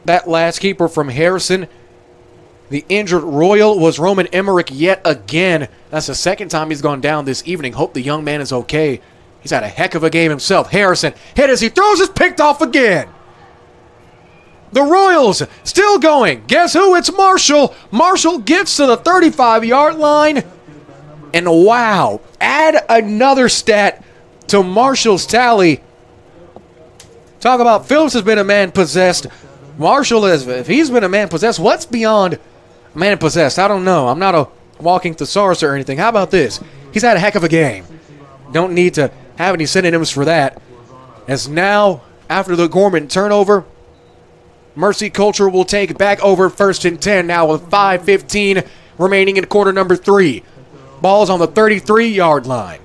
that last keeper from Harrison. The injured Royal was Roman Emmerich yet again. That's the second time he's gone down this evening. Hope the young man is okay. He's had a heck of a game himself. Harrison hit as he throws, is picked off again. The Royals still going. Guess who? It's Marshall. Marshall gets to the 35-yard line. And wow, add another stat to Marshall's tally. Talk about Phillips has been a man possessed. Marshall is, if he's been a man possessed, what's beyond man possessed? I don't know. I'm not a walking thesaurus or anything. How about this? He's had a heck of a game. Don't need to have any synonyms for that. As now, after the Gorman turnover, Mercy Culture will take back over first and 10 now with 5:15 remaining in quarter number 3. Ball's on the 33-yard line.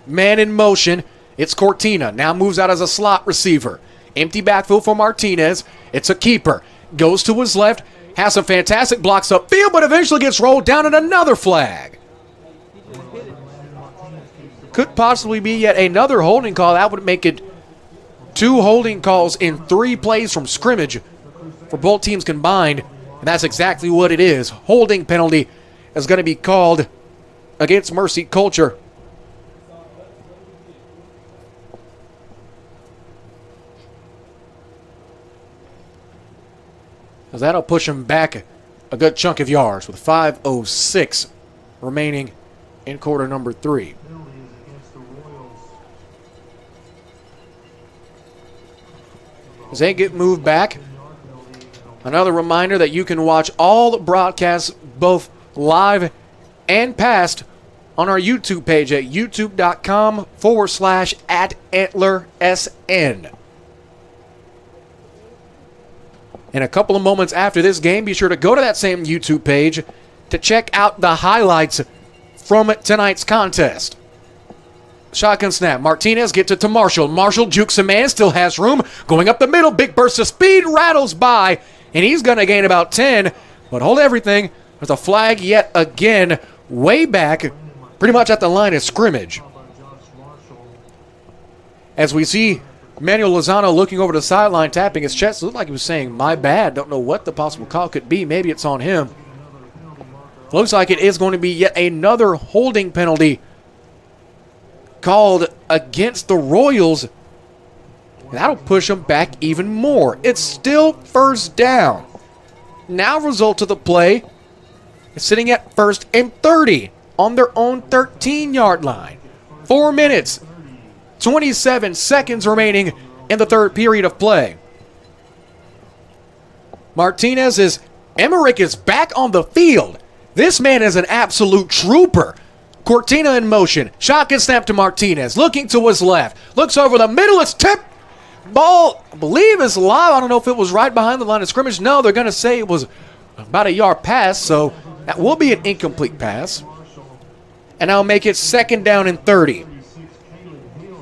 Man in motion. It's Cortina. Now moves out as a slot receiver. Empty backfield for Martinez. It's a keeper. Goes to his left. Has some fantastic blocks upfield, but eventually gets rolled down in another flag. Could possibly be yet another holding call. That would make it 2 holding calls in 3 plays from scrimmage for both teams combined. And that's exactly what it is. Holding penalty is going to be called against Mercy Culture. Because that'll push him back a good chunk of yards with 5:06 remaining in quarter number 3. As they get moved back, another reminder that you can watch all the broadcasts, both live and past, on our YouTube page at youtube.com/@AntlerSN. In a couple of moments after this game, be sure to go to that same YouTube page to check out the highlights from tonight's contest. Shotgun snap. Martinez gets it to Marshall. Marshall jukes a man, still has room. Going up the middle, big burst of speed, rattles by, and he's going to gain about 10. But hold everything. There's a flag yet again, way back, pretty much at the line of scrimmage. As we see Manuel Lozano looking over the sideline, tapping his chest. It looked like he was saying, my bad. Don't know what the possible call could be. Maybe it's on him. Looks like it is going to be yet another holding penalty called against the Royals. That'll push them back even more. It's still first down. Now result of the play is sitting at 1st and 30 on their own 13-yard line. 4 minutes, 27 seconds remaining in the third period of play. Emmerich is back on the field. This man is an absolute trooper. Cortina in motion. Shotgun snap to Martinez. Looking to his left. Looks over the middle. It's tipped. Ball, I believe, is live. I don't know if it was right behind the line of scrimmage. No, they're going to say it was about a yard pass, so that will be an incomplete pass. and now make it 2nd down and 30.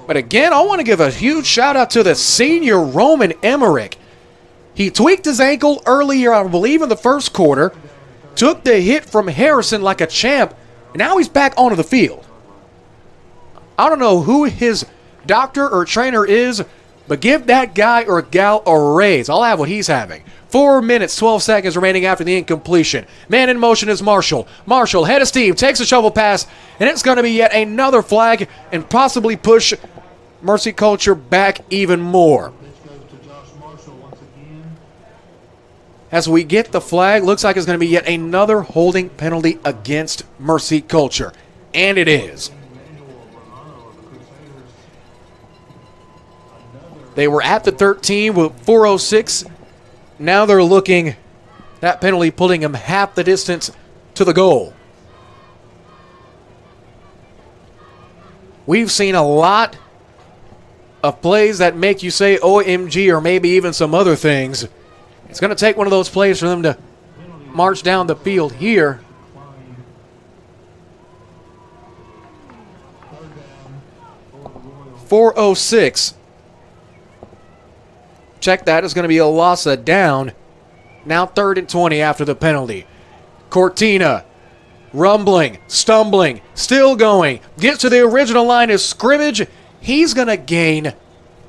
But again, I want to give a huge shout out to the senior Roman Emmerich. He tweaked his ankle earlier, I believe, in the first quarter, took the hit from Harrison like a champ, and now he's back onto the field. I don't know who his doctor or trainer is, but give that guy or gal a raise. I'll have what he's having. 4 minutes, 12 seconds remaining after the incompletion. Man in motion is Marshall. Marshall, head of steam, takes a shovel pass, and it's going to be yet another flag and possibly push Mercy Culture back even more. As we get the flag, looks like it's going to be yet another holding penalty against Mercy Culture. And it is. They were at the 13 with 4:06. Now they're looking, that penalty pulling them half the distance to the goal. We've seen a lot of plays that make you say OMG or maybe even some other things. It's going to take one of those plays for them to march down the field here. .406. Check that. It's going to be a loss of down. Now 3rd and 20 after the penalty. Cortina rumbling, stumbling, still going. Gets to the original line of scrimmage. He's going to gain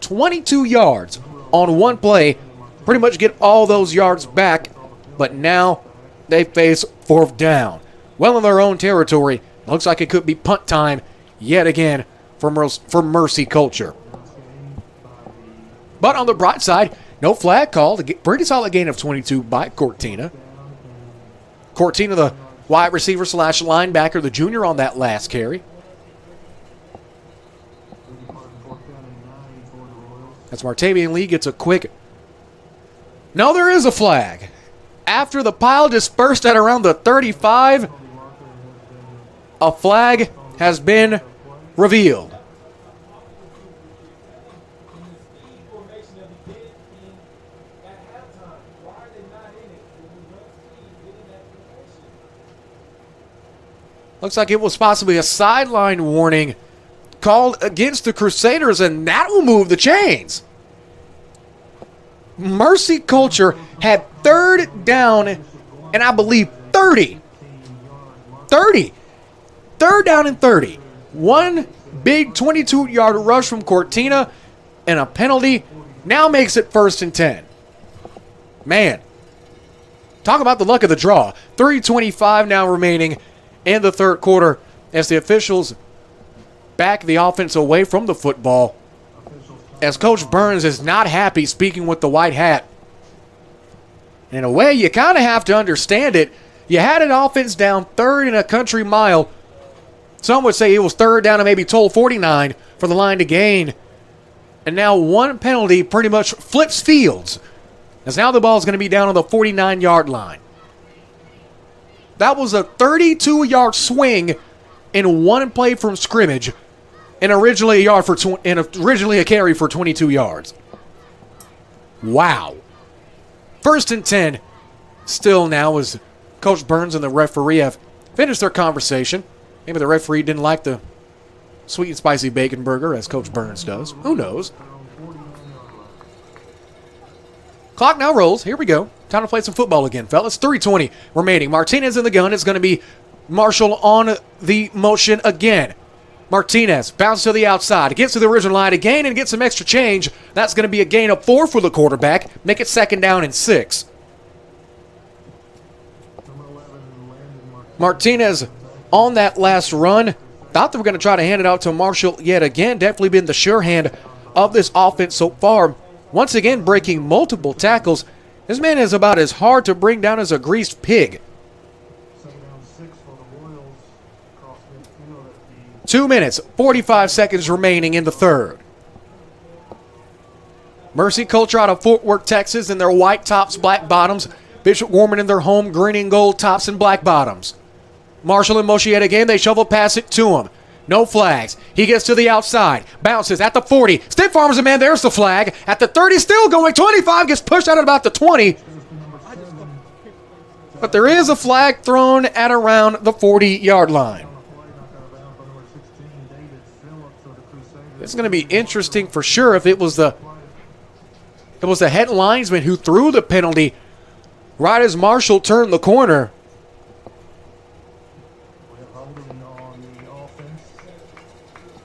22 yards on one play. Pretty much get all those yards back. But now they face 4th down. Well in their own territory. Looks like it could be punt time yet again for Mercy Culture. But on the bright side, no flag called. Pretty solid gain of 22 by Cortina. Cortina, the wide receiver / linebacker, the junior on that last carry. As Martavian Lee gets a quick... No, there is a flag. After the pile dispersed at around the 35, a flag has been revealed. Looks like it was possibly a sideline warning called against the Crusaders, and that will move the chains. Mercy Culture had 3rd down, and I believe 30. 30. 3rd down and 30. One big 22-yard rush from Cortina, and a penalty now makes it 1st and 10. Man, talk about the luck of the draw. 3:25 now remaining in the 3rd quarter as the officials back the offense away from the football, as Coach Burns is not happy speaking with the white hat. In a way, you kind of have to understand it. You had an offense down 3rd and a country mile. Some would say it was 3rd down and maybe total 49 for the line to gain. And now one penalty pretty much flips fields, as now the ball is going to be down on the 49-yard line. That was a 32-yard swing in one play from scrimmage, and originally a carry for 22 yards. Wow. 1st and 10. Still now, as Coach Burns and the referee have finished their conversation. Maybe the referee didn't like the sweet and spicy bacon burger, as Coach Burns does. Who knows? Clock now rolls. Here we go. Time to play some football again, fellas. 3:20 remaining. Martinez in the gun. It's going to be Marshall on the motion again. Martinez bounces to the outside. Gets to the original line again and gets some extra change. That's going to be a gain of 4 for the quarterback. Make it 2nd down and 6. Martinez on that last run. Thought they were going to try to hand it out to Marshall yet again. Definitely been the sure hand of this offense so far. Once again, breaking multiple tackles. This man is about as hard to bring down as a greased pig. 2 minutes, 45 seconds remaining in the 3rd. Mercy Culture out of Fort Worth, Texas, in their white tops, black bottoms. Bishop Gorman in their home green and gold tops and black bottoms. Marshall and Moshe yet again. They shovel pass it to him. No flags. He gets to the outside. Bounces at the 40. State Farmers a man. There's the flag. At the 30, still going. 25 gets pushed out at about the 20. But there is a flag thrown at around the 40-yard line. It's going to be interesting for sure if it was the head linesman who threw the penalty right as Marshall turned the corner.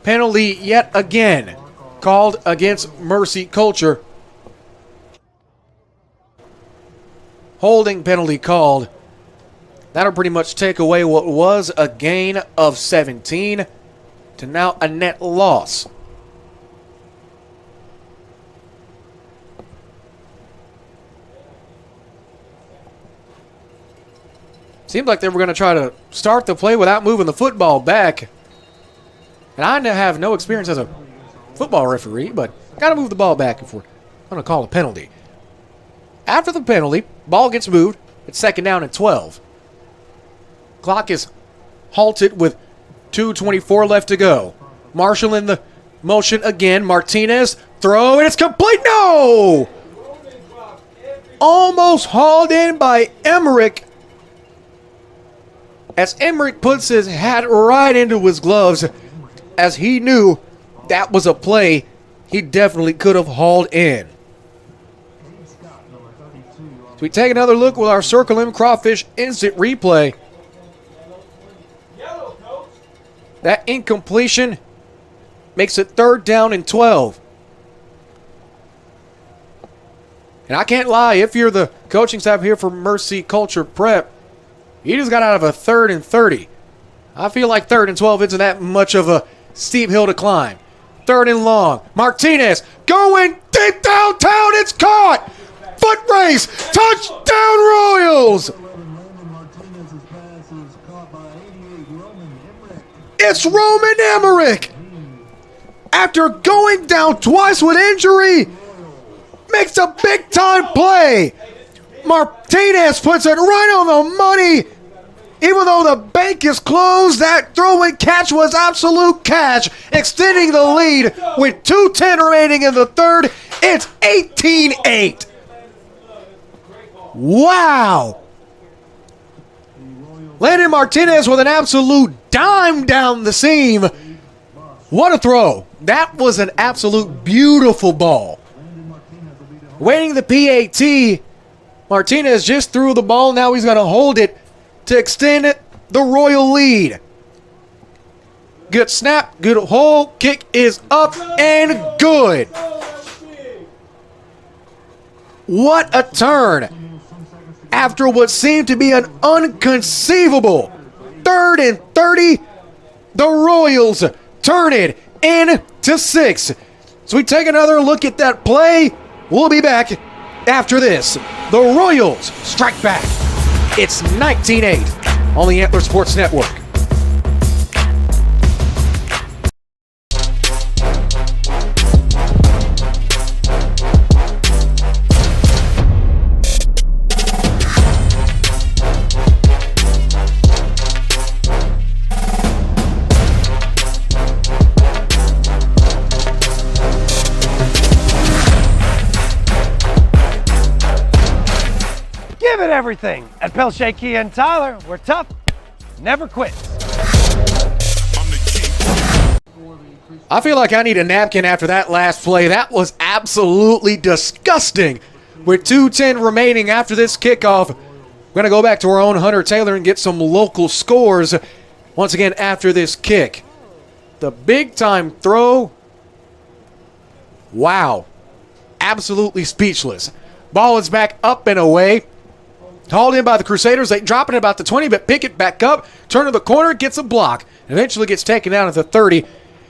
Penalty yet again called against Mercy Culture. Holding penalty called. That'll pretty much take away what was a gain of 17 to now a net loss. Seemed like they were going to try to start the play without moving the football back. And I have no experience as a football referee, but got to move the ball back if we're going to call a penalty. After the penalty, ball gets moved. It's 2nd down and 12. Clock is halted with 2:24 left to go. Marshall in the motion again. Martinez, throw, and it's complete. No! Almost hauled in by Emmerich. As Emmerich puts his hat right into his gloves, as he knew that was a play he definitely could have hauled in. So we take another look with our Circle M Crawfish instant replay. That incompletion makes it 3rd down and 12. And I can't lie, if you're the coaching staff here for Mercy Culture Prep, you just got out of a 3rd and 30. I feel like 3rd and 12 isn't that much of a steep hill to climb. 3rd and long. Martinez going deep downtown. It's caught. Foot race. Touchdown Royals. It's Roman Emmerich. After going down twice with injury, makes a big-time play. Martinez puts it right on the money. Even though the bank is closed, that throw and catch was absolute catch, extending the lead with 2:10 remaining in the 3rd. It's 18-8. Wow. Landon Martinez with an absolute dime down the seam. What a throw. That was an absolute beautiful ball. Waiting the PAT, Martinez just threw the ball. Now he's going to hold it to extend the Royal lead. Good snap, good hole, kick is up and good. What a turn. After what seemed to be an unconceivable 3rd and 30, the Royals turn it into 6. So we take another look at that play. We'll be back after this. The Royals strike back. It's 19-8 on the Antler Sports Network. Give it everything. At Pelche Kia and Tyler, we're tough, never quit. I feel like I need a napkin after that last play. That was absolutely disgusting. With 2:10 remaining after this kickoff, we're going to go back to our own Hunter Taylor and get some local scores once again after this kick. The big-time throw. Wow. Absolutely speechless. Ball is back up and away. Hauled in by the Crusaders. They drop it about the 20, but pick it back up. Turn to the corner, gets a block. Eventually gets taken down at the 30.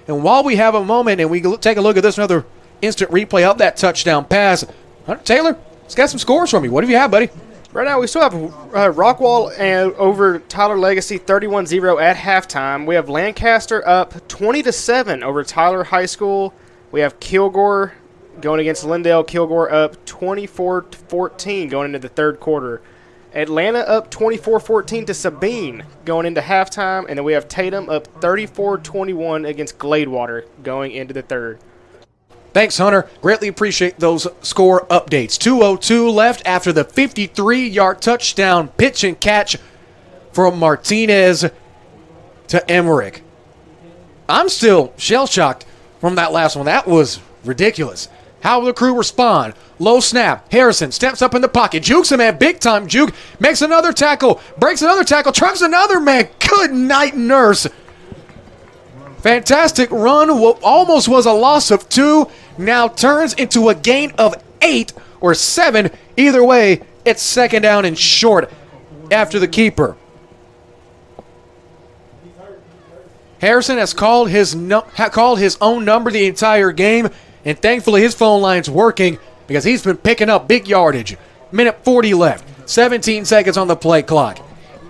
And while we have a moment and we take a look at this, another instant replay of that touchdown pass. Hunter Taylor, let's get some scores from you. What do you have, buddy? Right now, we still have Rockwall over Tyler Legacy 31-0 at halftime. We have Lancaster up 20-7 over Tyler High School. We have Kilgore going against Lindale. Kilgore up 24-14 going into the 3rd quarter. Atlanta up 24-14 to Sabine going into halftime. And then we have Tatum up 34-21 against Gladewater going into the 3rd. Thanks, Hunter. Greatly appreciate those score updates. 2:02 left after the 53-yard touchdown pitch and catch from Martinez to Emmerich. I'm still shell-shocked from that last one. That was ridiculous. How will the Crew respond? Low snap. Harrison steps up in the pocket. Jukes a man. Big time juke. Makes another tackle. Breaks another tackle. Trucks another man. Good night, Nurse. Fantastic run. What almost was a loss of 2. Now turns into a gain of 8 or 7. Either way, it's second down and short after the keeper. Harrison has called his own number the entire game, and thankfully his phone line's working because he's been picking up big yardage. Minute 40 left. 17 seconds on the play clock.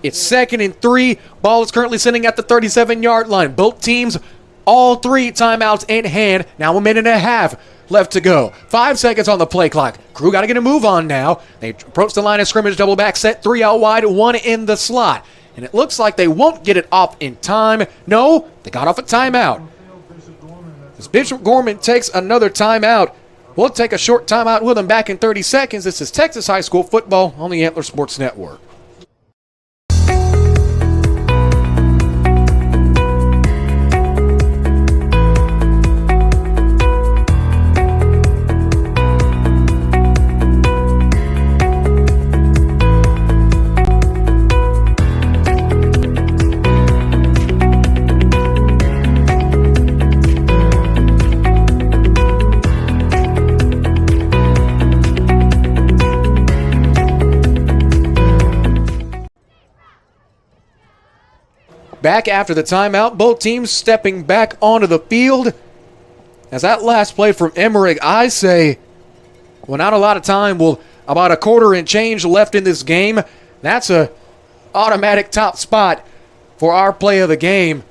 It's 2nd and 3. Ball is currently sitting at the 37-yard line. Both teams, all 3 timeouts in hand. Now a minute and a half left to go. 5 seconds on the play clock. Crew got to get a move on now. They approach the line of scrimmage, double back set, 3 out wide, 1 in the slot. And it looks like they won't get it off in time. No, they got off a timeout. As Bishop Gorman takes another timeout, we'll take a short timeout with him back in 30 seconds. This is Texas High School football on the Antler Sports Network. Back after the timeout, both teams stepping back onto the field. As that last play from Emmerich, I say, well, not a lot of time. Well, about a quarter and change left in this game. That's a automatic top spot for our play of the game.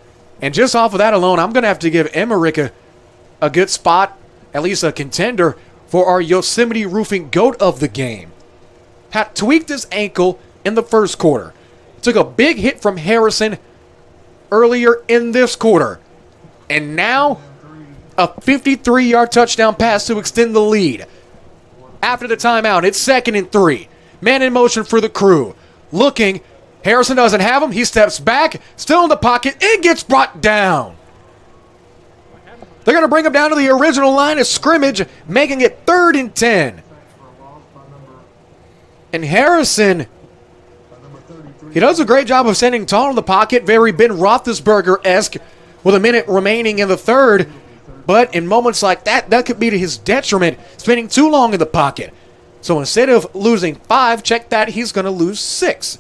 And just off of that alone, I'm going to have to give Emmerich a good spot, at least a contender, for our Yosemite Roofing GOAT of the game. Had tweaked his ankle in the first quarter. Took a big hit from Harrison earlier in this quarter. And now, a 53-yard touchdown pass to extend the lead. After the timeout, it's 2nd and 3. Man in motion for the Crew. Looking, Harrison doesn't have him. He steps back, still in the pocket, and gets brought down. They're going to bring him down to the original line of scrimmage, making it 3rd and 10. And Harrison, he does a great job of standing tall in the pocket, very Ben Roethlisberger-esque, with a minute remaining in the third. But in moments like that, that could be to his detriment, spending too long in the pocket. So instead of losing 5, check that, he's going to lose 6.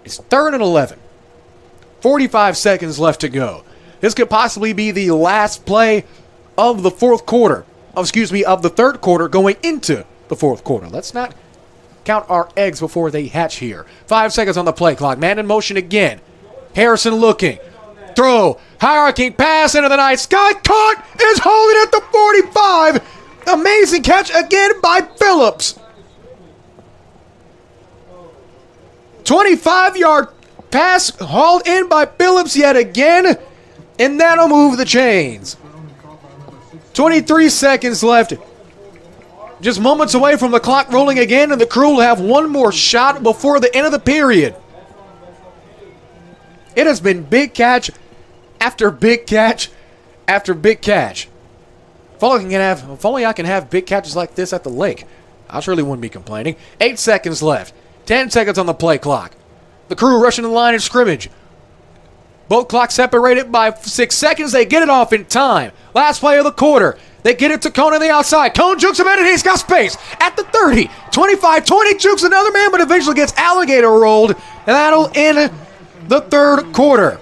It's 3rd and 11. 45 seconds left to go. This could possibly be the last play of the fourth quarter. Of the third quarter going into the fourth quarter. Let's not count our eggs before they hatch here. 5 seconds on the play clock. Man in motion again. Harrison looking. Throw. High-arcing pass into the night sky. Caught. Is holding at the 45. Amazing catch again by Phillips. 25-yard pass hauled in by Phillips yet again. And that'll move the chains. 23 seconds left. Just moments away from the clock rolling again, and the Crew will have one more shot before the end of the period. It has been big catch after big catch after big catch. If only I can have big catches like this at the lake. I surely wouldn't be complaining. 8 seconds left. 10 seconds on the play clock. The Crew rushing the line of scrimmage. Both clocks separated by 6 seconds. They get it off in time. Last play of the quarter. They get it to Cone on the outside. Cone jukes him in, and he's got space at the 30. 25, 20, jukes another man, but eventually gets alligator rolled. And that'll end the third quarter.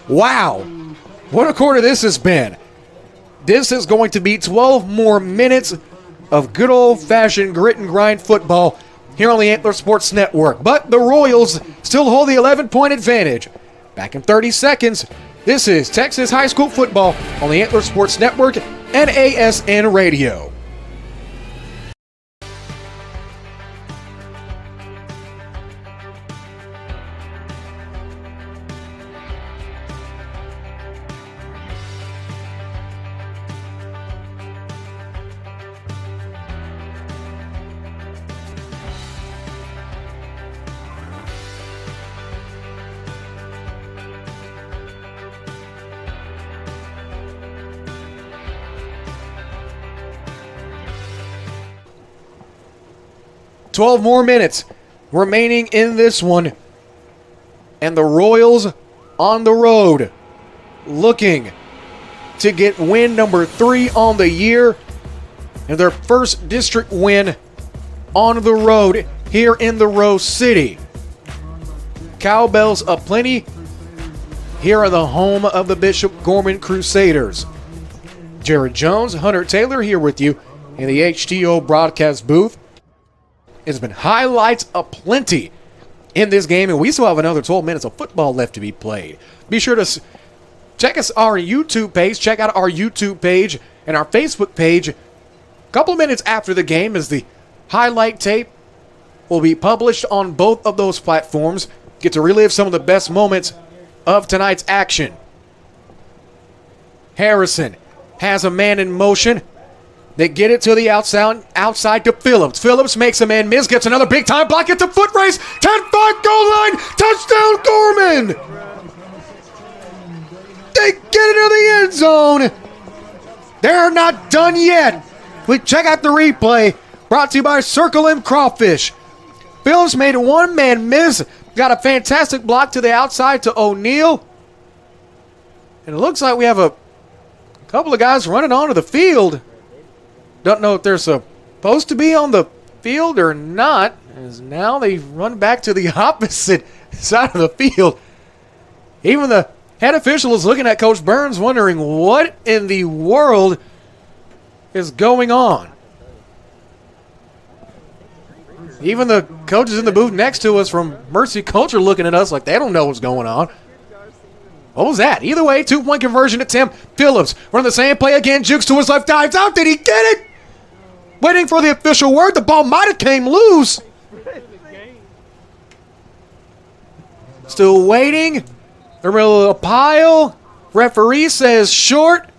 Wow. What a quarter this has been. This is going to be 12 more minutes of good old-fashioned grit and grind football here on the Antler Sports Network. But the Royals still hold the 11-point advantage. Back in 30 seconds, this is Texas High School football on the Antler Sports Network and ASN Radio. 12 more minutes remaining in this one. And the Royals on the road looking to get win number 3 on the year and their first district win on the road here in the Rose City. Cowbells aplenty here at the home of the Bishop Gorman Crusaders. Jared Jones, Hunter Taylor here with you in the HTO broadcast booth. It's been highlights aplenty in this game, and we still have another 12 minutes of football left to be played. Be sure to check us our YouTube page. Check out our YouTube page and our Facebook page. A couple of minutes after the game as the highlight tape will be published on both of those platforms. Get to relive some of the best moments of tonight's action. Harrison has a man in motion. They get it to the outside to Phillips. Phillips makes a man miss, gets another big time block, gets a foot race, 10-5 goal line, touchdown Gorman! They get it to the end zone. They're not done yet. We check out the replay, brought to you by Circle M Crawfish. Phillips made a one-man miss, got a fantastic block to the outside to O'Neal. And it looks like we have a couple of guys running onto the field. Don't know if they're supposed to be on the field or not, as now they run back to the opposite side of the field. Even the head official is looking at Coach Burns wondering what in the world is going on. Even the coaches in the booth next to us from Mercy Culture looking at us like they don't know what's going on. What was that? Either way, 2-point conversion attempt. Phillips run the same play again. Jukes to his left, dives out. Did he get it? Waiting for the official word. The ball might have came loose. Still waiting. They're in a pile. Referee says short.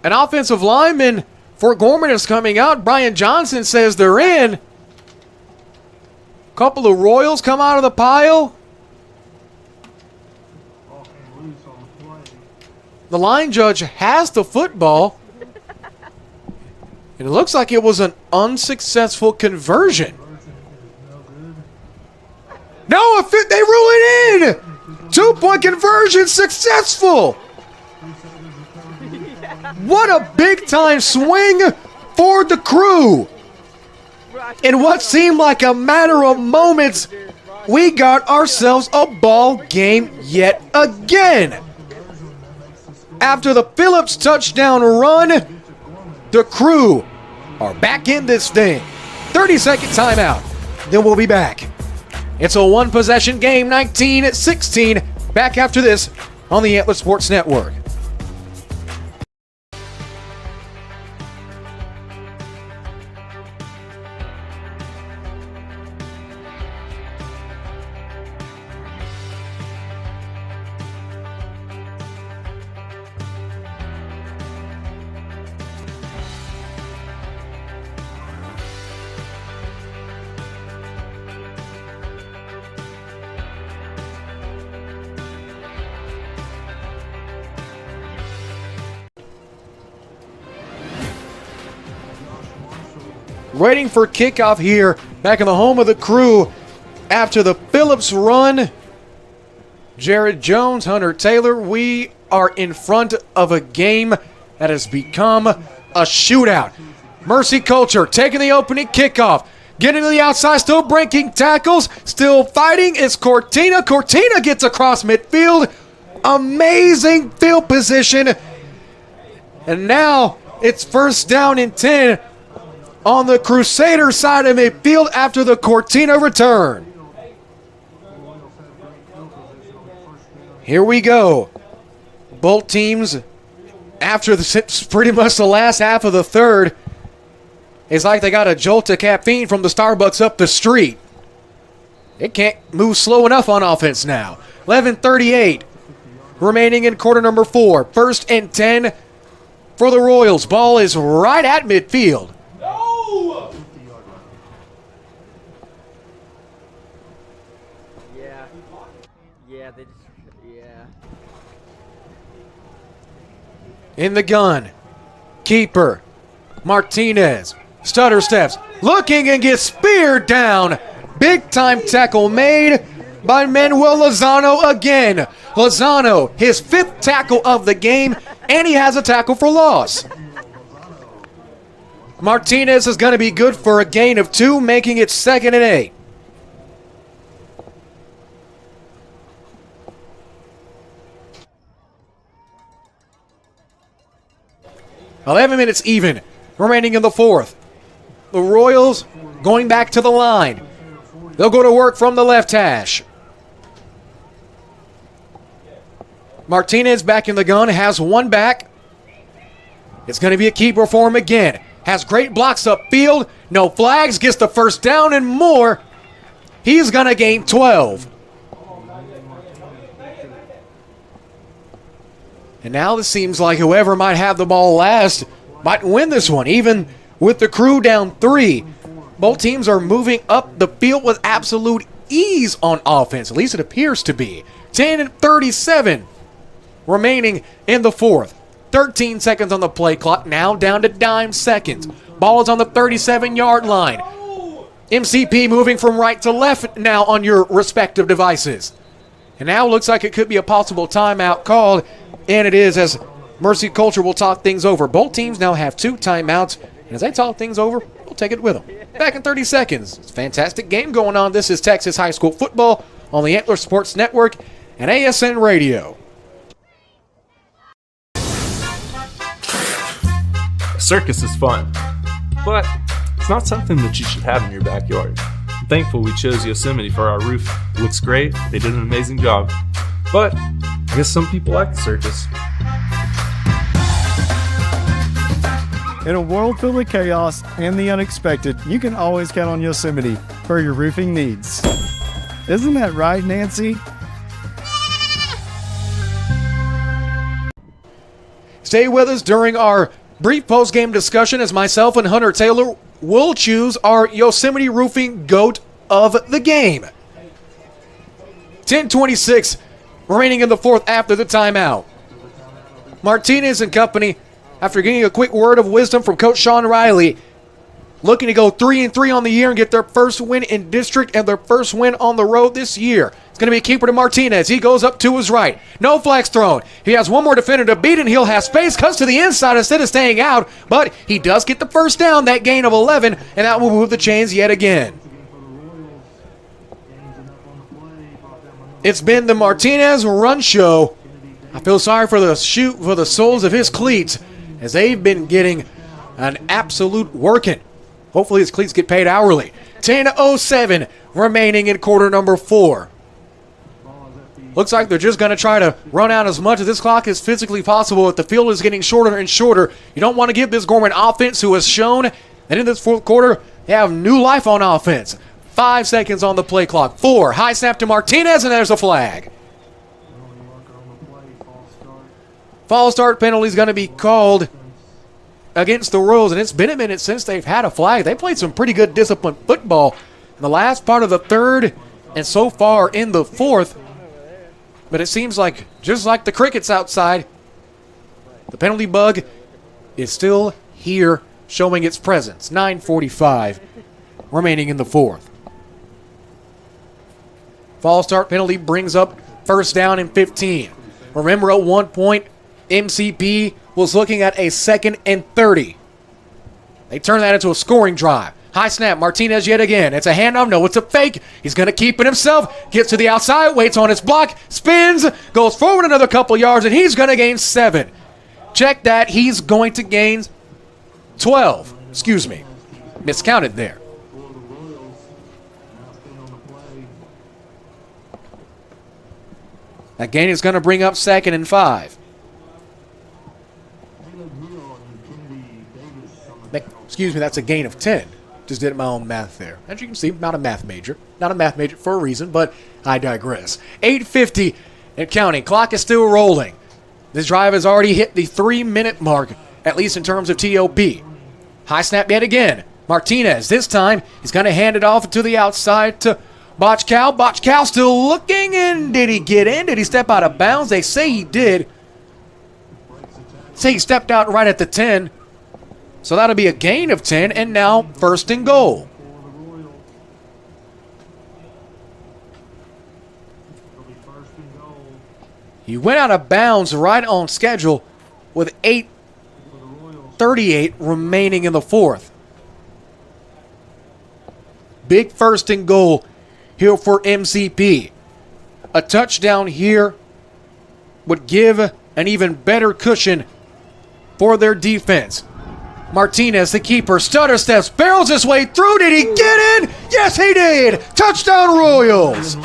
An offensive lineman for Gorman is coming out. Brian Johnson says they're in. Couple of Royals come out of the pile. The line judge has the football. And it looks like it was an unsuccessful conversion. No, they rule it in. 2-point conversion successful. What a big-time swing for the Crew. In what seemed like a matter of moments, we got ourselves a ball game yet again. After the Phillips touchdown run, the Crew are back in this thing. 30-second timeout. Then we'll be back. It's a one-possession game, 19-16. Back after this on the Antler Sports Network. Waiting for kickoff here, back in the home of the Crew. After the Phillips run, Jared Jones, Hunter Taylor, we are in front of a game that has become a shootout. Mercy Culture taking the opening kickoff. Getting to the outside, still breaking tackles, still fighting is Cortina. Cortina gets across midfield. Amazing field position. And now it's first down and 10 on the Crusader side of midfield after the Cortina return. Here we go. Both teams, after pretty much the last half of the third, it's like they got a jolt of caffeine from the Starbucks up the street. It can't move slow enough on offense now. 11:38 remaining in quarter number 4. First and 10 for the Royals. Ball is right at midfield. In the gun, keeper, Martinez, stutter steps, looking and gets speared down. Big time tackle made by Manuel Lozano again. Lozano, his 5th tackle of the game, and he has a tackle for loss. Martinez is going to be good for a gain of 2, making it 2nd and 8. "11 minutes even, remaining in the 4th. The Royals going back to the line. They'll go to work from the left hash. Martinez back in the gun, has one back. It's going to be a keeper for him again. Has great blocks upfield, no flags, gets the first down and more. He's going to gain 12. And now it seems like whoever might have the ball last might win this one, even with the Crew down 3. Both teams are moving up the field with absolute ease on offense. At least it appears to be. 10:37 remaining in the 4th. 13 seconds on the play clock, now down to dime seconds. Ball is on the 37-yard line. MCP moving from right to left now on your respective devices. And now looks like it could be a possible timeout called, and it is, as Mercy Culture will talk things over. Both teams now have 2 timeouts, and as they talk things over, we'll take it with them. Back in 30 seconds. It's a fantastic game going on. This is Texas High School Football on the Antler Sports Network and ASN Radio. Circus is fun, but it's not something that you should have in your backyard. I'm thankful we chose Yosemite for our roof. It looks great. They did an amazing job. But I guess some people like the circus. In a world filled with chaos and the unexpected, you can always count on Yosemite for your roofing needs. Isn't that right, Nancy? Stay with us during our brief post-game discussion as myself and Hunter Taylor will choose our Yosemite Roofing GOAT of the game. 10:26 remaining in the 4th after the timeout. Martinez and company, after getting a quick word of wisdom from Coach Sean Riley, looking to go 3-3 on the year and get their first win in district and their first win on the road this year. It's going to be a keeper to Martinez. He goes up to his right. No flags thrown. He has one more defender to beat, and he'll have space. Cuts to the inside instead of staying out, but he does get the first down, that gain of 11, and that will move the chains yet again. It's been the Martinez run show. I feel sorry for the soles of his cleats as they've been getting an absolute working. Hopefully his cleats get paid hourly. 10:07 remaining in quarter number 4. Looks like they're just going to try to run out as much of this clock as physically possible. If the field is getting shorter and shorter, you don't want to give this Gorman offense, who has shown that in this 4th quarter they have new life on offense. 5 seconds on the play clock. 4. High snap to Martinez, and there's a flag. False start penalty is going to be called against the Royals, and it's been a minute since they've had a flag. They played some pretty good disciplined football in the last part of the 3rd and so far in the 4th. But it seems like, just like the crickets outside, the penalty bug is still here, showing its presence. 9:45 remaining in the 4th. False start penalty brings up first down and 15. Remember, at one point, MCP was looking at a 2nd and 30. They turn that into a scoring drive. High snap, Martinez yet again. It's a handoff. No, it's a fake. He's going to keep it himself. Gets to the outside, waits on his block, spins, goes forward another couple yards, and he's going to gain 7. Check that. He's going to gain 12. Excuse me. Miscounted there. That gain is going to bring up 2nd and 5. Excuse me, that's a gain of 10. Just did my own math there. As you can see, not a math major. Not a math major for a reason, but I digress. 8:50 and counting. Clock is still rolling. This drive has already hit the 3-minute mark, at least in terms of TOP. High snap yet again. Martinez, this time, he's going to hand it off to the outside to Bochkow. Bochkow still looking in. Did he get in? Did he step out of bounds? They say he did. Say he stepped out right at the 10. So that'll be a gain of 10, and now first and goal. He went out of bounds right on schedule with 8:38 remaining in the fourth. Big first and goal here for MCP. A touchdown here would give an even better cushion for their defense. Martinez, the keeper, stutter steps, barrels his way through. Did he get in? Yes, he did. Touchdown, Royals.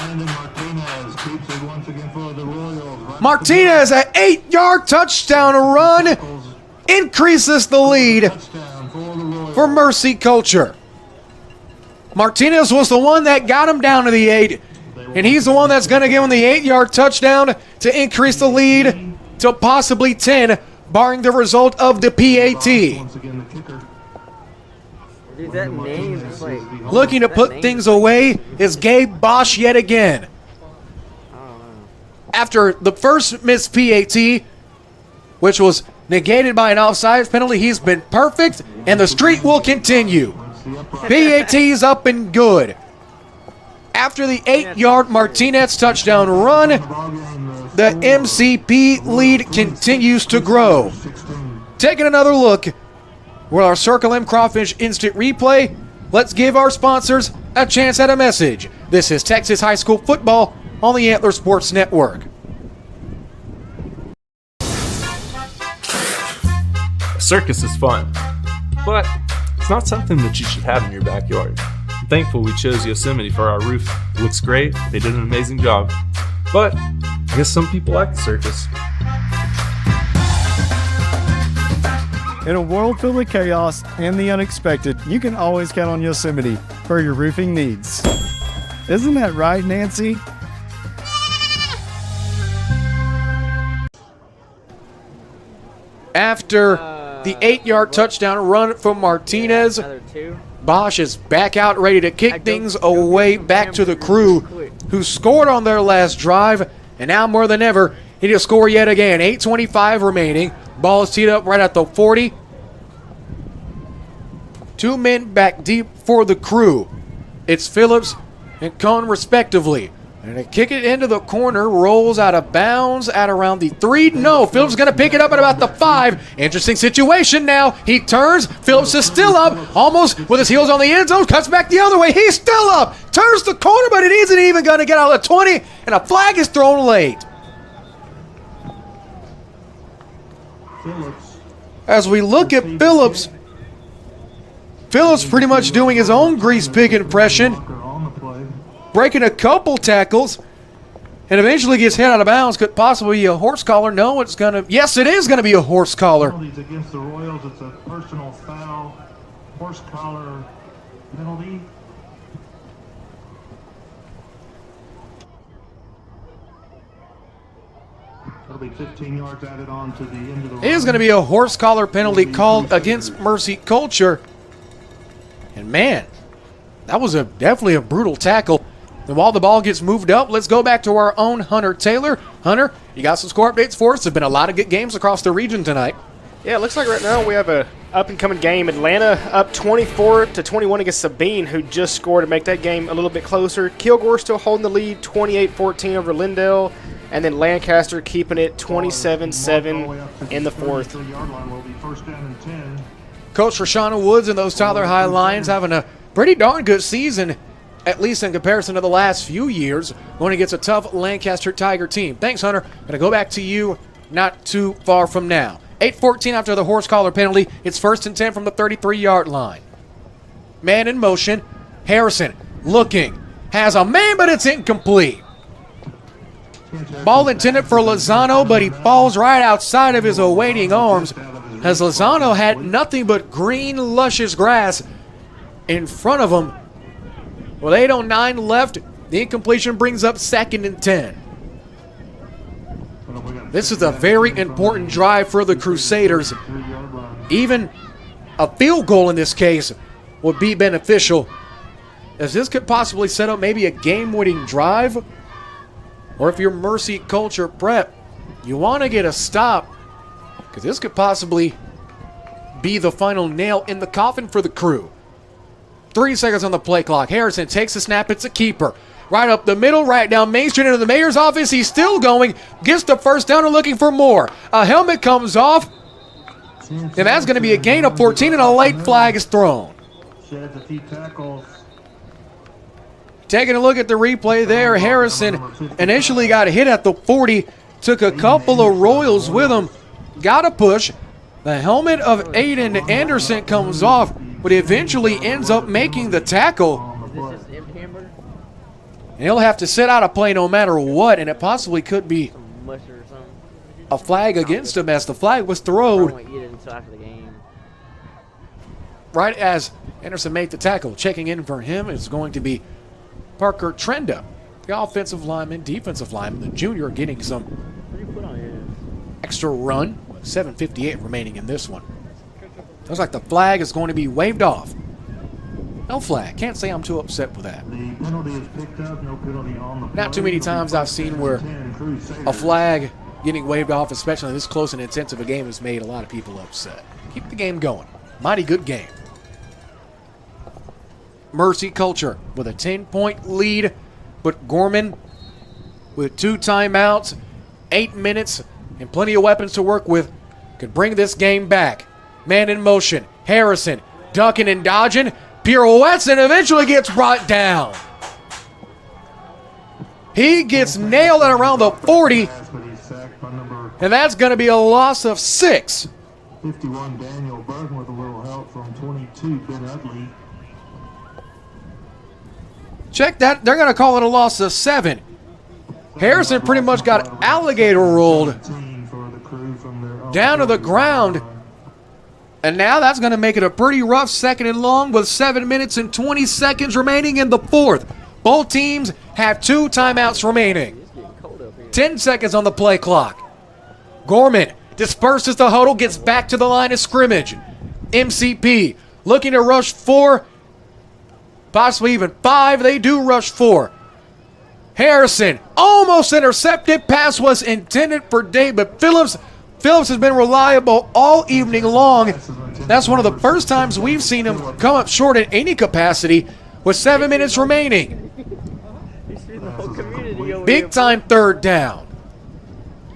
Martinez, an 8-yard touchdown run, increases the lead for Mercy Culture. Martinez was the one that got him down to the 8, and he's the one that's going to give him the 8-yard touchdown to increase the lead to possibly 10, barring the result of the PAT. Dude, that name is like... Looking to put things away is Gabe Bosch yet again. After the first missed PAT, which was negated by an offside penalty, he's been perfect, and the streak will continue. PAT's up and good. After the 8-yard Martinez touchdown run, the MCP lead continues to grow. Taking another look with our Circle M Crawfish Instant Replay, let's give our sponsors a chance at a message. This is Texas High School Football on the Antler Sports Network. A circus is fun, but it's not something that you should have in your backyard. I'm thankful we chose Yosemite for our roof. It looks great. They did an amazing job. But I guess some people like the circus. In a world filled with chaos and the unexpected, you can always count on Yosemite for your roofing needs. Isn't that right, Nancy? After the 8-yard touchdown run from Martinez, Bosch is back out ready to kick things away back to the crew who scored on their last drive, and now more than ever, he will score yet again. 8:25 remaining. Ball is teed up right at the 40. 2 men back deep for the crew. It's Phillips and Cohn respectively. And they kick it into the corner, rolls out of bounds at around the 3. No, Phillips is going to pick it up at about the 5. Interesting situation now. He turns. Phillips is still up, almost with his heels on the end zone. Cuts back the other way. He's still up. Turns the corner, but it isn't even going to get out of the 20. And a flag is thrown late. As we look at Phillips, Phillips pretty much doing his own grease pig impression, breaking a couple tackles, and eventually gets hit out of bounds. Could possibly be a horse collar. No, it's going to. Yes, it is going to be a horse collar. Against the Royals, it's a personal foul, horse collar penalty. That'll be 15 yards added on to the end of the. It is going to be a horse collar penalty called against Mercy Culture. And man, that was definitely a brutal tackle. And while the ball gets moved up, let's go back to our own Hunter Taylor. Hunter, you got some score updates for us? There's been a lot of good games across the region tonight. Yeah, it looks like right now we have a up-and-coming game. Atlanta up 24-21 against Sabine, who just scored to make that game a little bit closer. Kilgore still holding the lead, 28-14 over Lindale. And then Lancaster keeping it 27-7 in the fourth. Coach Rashana Woods and those Tyler High Lions having a pretty darn good season, at least in comparison to the last few years, going against a tough Lancaster Tiger team. Thanks, Hunter. Going to go back to you not too far from now. 8:14 after the horse collar penalty. It's 1st and 10 from the 33-yard line. Man in motion. Harrison looking. Has a man, but it's incomplete. Ball intended for Lozano, but he falls right outside of his awaiting arms as Lozano had nothing but green, luscious grass in front of him. With 8:09 left, the incompletion brings up 2nd and 10. This is a very important drive for the Crusaders. Even a field goal in this case would be beneficial, as this could possibly set up maybe a game-winning drive. Or if you're Mercy Culture Prep, you want to get a stop, because this could possibly be the final nail in the coffin for the Crew. 3 seconds on the play clock. Harrison takes the snap. It's a keeper. Right up the middle, right down Main Street into the mayor's office. He's still going. Gets the first down and looking for more. A helmet comes off. And that's going to be a gain of 14 and a late flag is thrown. Sheds a few tackles. Taking a look at the replay there, Harrison initially got hit at the 40. Took a couple of Royals with him. Got a push. The helmet of Aiden Anderson comes off, but eventually ends up making the tackle. And he'll have to sit out a play no matter what, and it possibly could be a flag against him as the flag was thrown right as Anderson made the tackle. Checking in for him is going to be Parker Trenda, the offensive lineman, defensive lineman, the junior, getting some extra run. 7:58 remaining in this one. Looks like the flag is going to be waved off. No flag. Can't say I'm too upset with that. The penalty is picked up. No penalty on the play. Not too many times I've seen where a flag getting waved off, especially this close and intensive a game, has made a lot of people upset. Keep the game going. Mighty good game. Mercy Culture with a 10-point lead, but Gorman with 2 timeouts, 8 minutes, and plenty of weapons to work with could bring this game back. Man in motion. Harrison ducking and dodging. Pirouettes and eventually gets brought down. He gets nailed at around the 40. And that's going to be a loss of 6. 51 Daniel Burton with a little help from 22 Ben Utley. Check that. They're going to call it a loss of 7. Harrison pretty much got alligator rolled down to the ground. And now that's going to make it a pretty rough second and long with 7 minutes and 20 seconds remaining in the fourth. Both teams have 2 timeouts remaining. 10 seconds on the play clock. Gorman disperses the huddle, gets back to the line of scrimmage. MCP looking to rush 4, possibly even 5. They do rush 4. Harrison almost intercepted. Pass was intended for David Phillips. Phillips has been reliable all evening long. That's one of the first times we've seen him come up short in any capacity with 7 minutes remaining. Big time third down.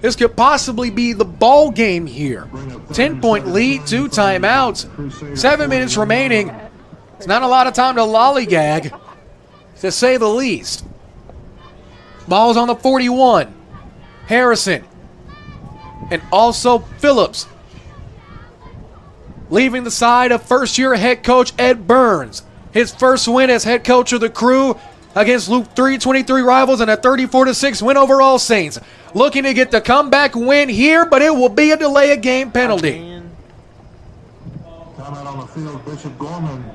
This could possibly be the ball game here. 10-point lead, 2 timeouts, 7 minutes remaining. It's not a lot of time to lollygag, to say the least. Ball's on the 41. Harrison and also Phillips leaving the side of first-year head coach Ed Burns. His first win as head coach of the Crew against Loop 323 rivals and a 34-6 win over All Saints. Looking to get the comeback win here, but it will be a delay of game penalty. Timeout on the field, Bishop Gorman.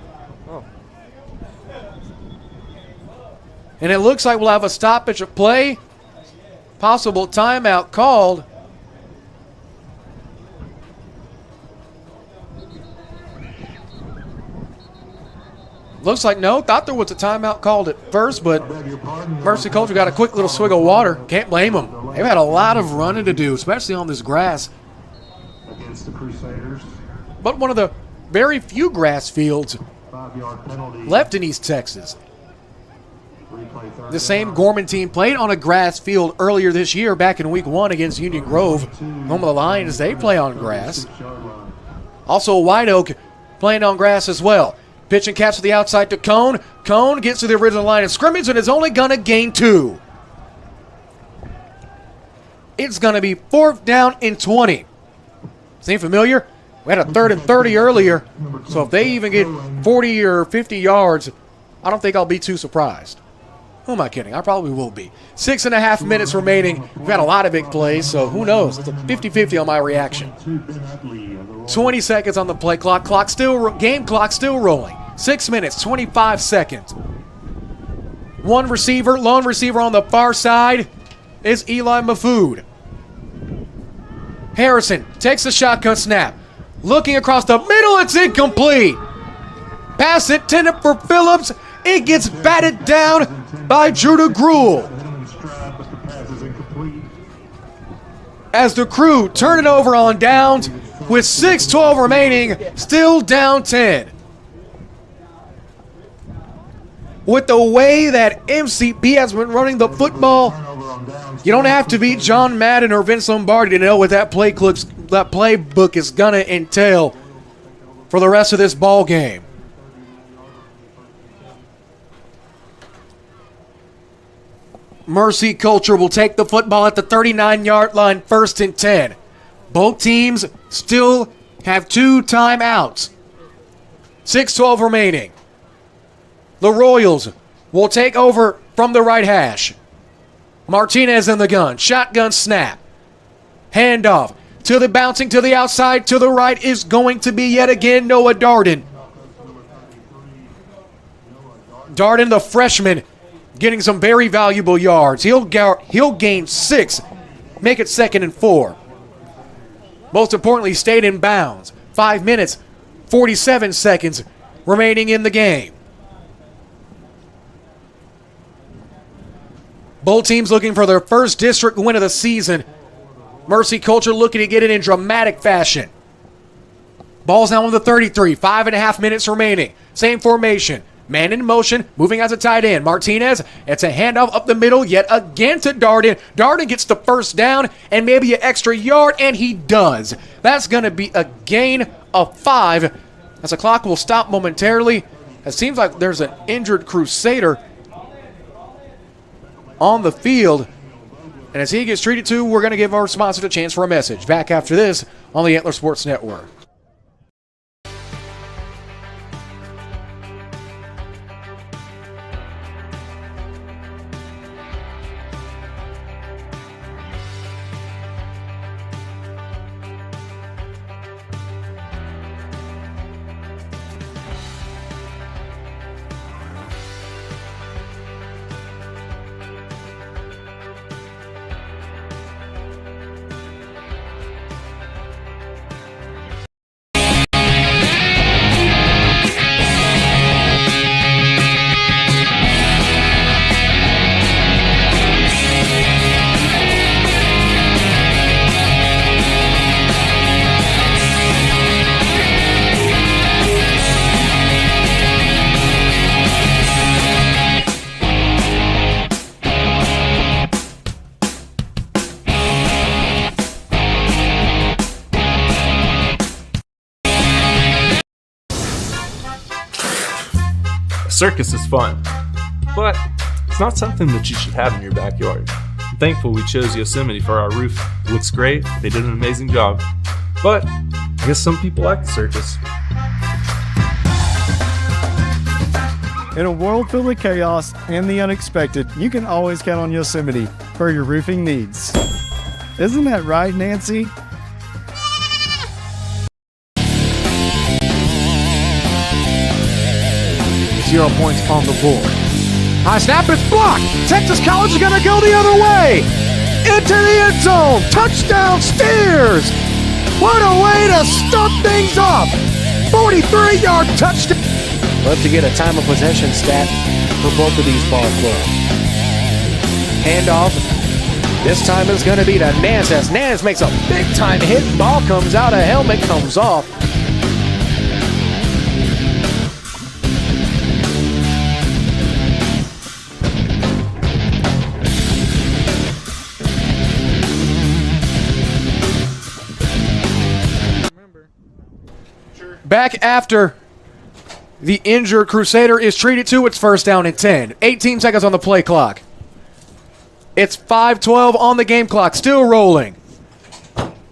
And it looks like we'll have a stoppage of play. Possible timeout called. Looks like no. Thought there was a timeout called at first, but Mercy Culture got a quick little swig of water. Can't blame them. They've had a lot of running to do, especially on this grass. Against the Crusaders. But one of the very few grass fields 5-yard penalty. left in East Texas. The same Gorman team played on a grass field earlier this year back in week 1 against Union Grove. Home of the Lions, they play on grass. Also White Oak playing on grass as well. Pitch and catch to the outside to Cone. Cone gets to the original line of scrimmage and is only going to gain 2. It's going to be 4th down and 20. Seem familiar? We had a 3rd and 30 earlier, so if they even get 40 or 50 yards, I don't think I'll be too surprised. Who am I kidding? I probably will be. 6.5 minutes remaining. We've had a lot of big plays, so who knows? It's a 50-50 on my reaction. 20 seconds on the play clock. Game clock still rolling. 6 minutes, 25 seconds. Lone receiver on the far side is Eli Mafood. Harrison takes the shotgun snap. Looking across the middle, it's incomplete. Pass intended for Phillips. It gets batted down by Judah Gruel. As the Crew turn it over on downs, with 6:12 remaining, still down 10. With the way that MCP has been running the football, you don't have to be John Madden or Vince Lombardi to know what that playbook is going to entail for the rest of this ball game. Mercy Culture will take the football at the 39-yard line, 1st and 10. Both teams still have 2 timeouts. 6:12 remaining. The Royals will take over from the right hash. Martinez in the gun. Shotgun snap. Handoff to the bouncing to the outside to the right is going to be yet again Noah Darden. Darden, the freshman, getting some very valuable yards. He'll gain 6, make it 2nd and 4. Most importantly, stayed in bounds. 5 minutes, 47 seconds remaining in the game. Both teams looking for their first district win of the season. Mercy Culture looking to get it in dramatic fashion. Ball's now on the 33, 5.5 minutes remaining. Same formation. Man in motion, moving as a tight end. Martinez, it's a handoff up the middle yet again to Darden. Darden gets the first down and maybe an extra yard, and he does. That's going to be a gain of 5 as the clock will stop momentarily. It seems like there's an injured Crusader on the field. And as he gets treated to, we're going to give our sponsor a chance for a message. Back after this on the Antler Sports Network. Circus is fun, but it's not something that you should have in your backyard. I'm thankful we chose Yosemite for our roof. It looks great, they did an amazing job, but I guess some people like the circus. In a world filled with chaos and the unexpected, you can always count on Yosemite for your roofing needs. Isn't that right, Nancy? Zero points on the board. High snap, it's blocked. Texas College is going to go the other way. Into the end zone. Touchdown Steers. What a way to start things off. 43-yard touchdown. Love to get a time of possession stat for both of these ball clubs. Handoff. This time is going to be to Nance as Nance makes a big-time hit. Ball comes out, a helmet comes off. Back after the injured Crusader is treated to, it's 1st down and 10. 18 seconds on the play clock. It's 5:12 on the game clock, still rolling.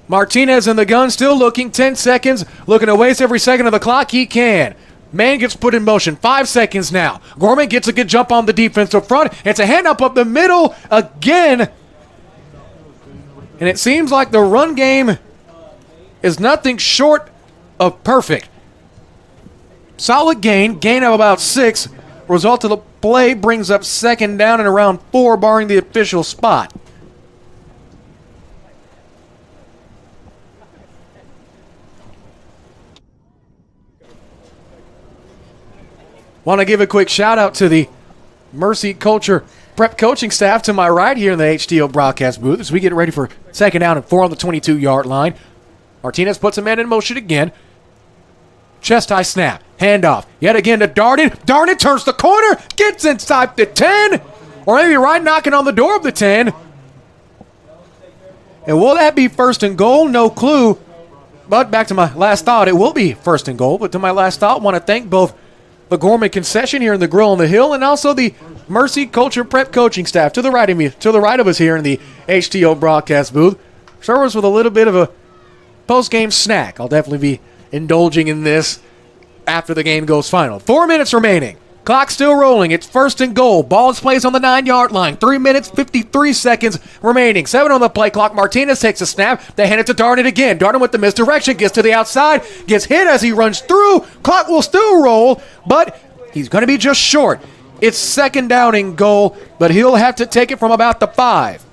Martinez in the gun, still looking, 10 seconds. Looking to waste every second of the clock he can. Man gets put in motion, 5 seconds now. Gorman gets a good jump on the defensive front. It's a hand up the middle again. And it seems like the run game is nothing short of perfect. Solid gain of about 6. Result of the play brings up 2nd down and around 4, barring the official spot. Want to give a quick shout out to the Mercy Culture prep coaching staff to my right here in the HTO broadcast booth as we get ready for 2nd down and 4 on the 22-yard line. Martinez puts a man in motion again. Chest high snap. Handoff. Yet again to Darden. Darden turns the corner. Gets inside the 10. Or maybe right knocking on the door of the 10. And will that be first and goal? No clue. But back to my last thought. It will be first and goal. But to my last thought, I want to thank both the Gorman concession here in the Grill on the Hill and also the Mercy Culture Prep coaching staff to the right of me, to the right of us here in the HTO broadcast booth. Serve us with a little bit of a post-game snack. I'll definitely be indulging in this after the game goes final. 4 minutes remaining. Clock still rolling. It's first and goal. Ball is placed on the 9-yard line. 3 minutes, 53 seconds remaining. 7 on the play clock. Martinez takes a snap. They hand it to Darden again. Darden with the misdirection. Gets to the outside. Gets hit as he runs through. Clock will still roll, but he's going to be just short. It's second down and goal, but he'll have to take it from about the 5.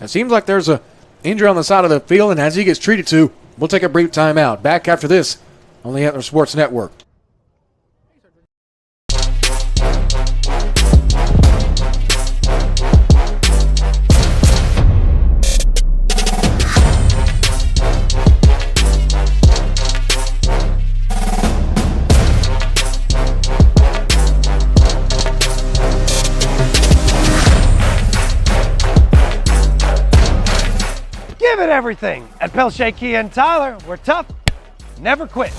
It seems like there's a injury on the side of the field, and as he gets treated to, we'll take a brief timeout. Back after this on the Antler Sports Network. Give it everything. At Pelche Kia and Tyler, we're tough, never quit.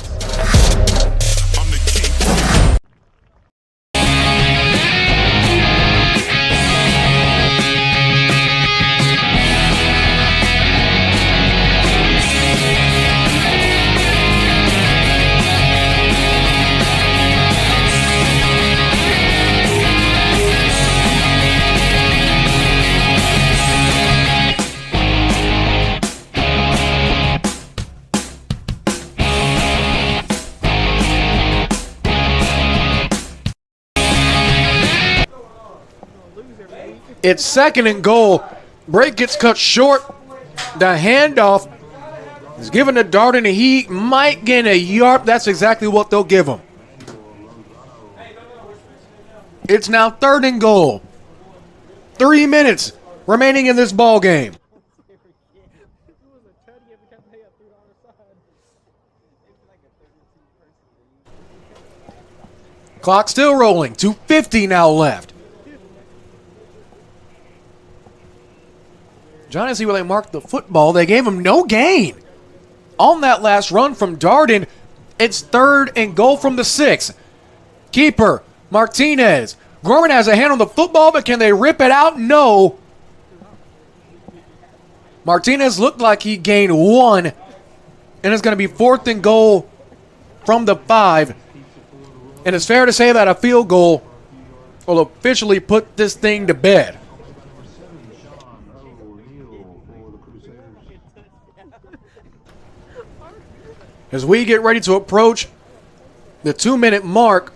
It's second and goal. Break gets cut short. The handoff is given to Darden, and he might gain a yard. That's exactly what they'll give him. It's now third and goal. 3 minutes remaining in this ball game. Clock still rolling. 2:50 now left. Trying to see where they marked the football. They gave him no gain on that last run from Darden. It's third and goal from the 6. Keeper, Martinez. Gorman has a hand on the football, but can they rip it out? No. Martinez looked like he gained 1, and it's going to be fourth and goal from the 5. And it's fair to say that a field goal will officially put this thing to bed. As we get ready to approach the 2-minute mark,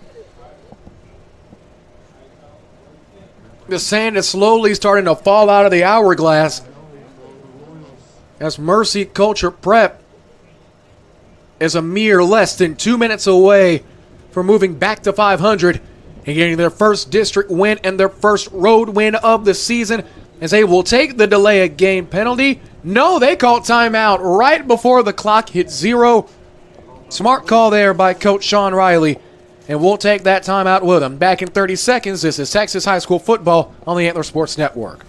the sand is slowly starting to fall out of the hourglass as Mercy Culture Prep is a mere less than 2 minutes away from moving back to 500 and getting their first district win and their first road win of the season, as they will take the delay of game penalty. No, they called timeout right before the clock hit 0. Smart call there by Coach Sean Riley, and we'll take that timeout with him. Back in 30 seconds, this is Texas High School football on the Antler Sports Network.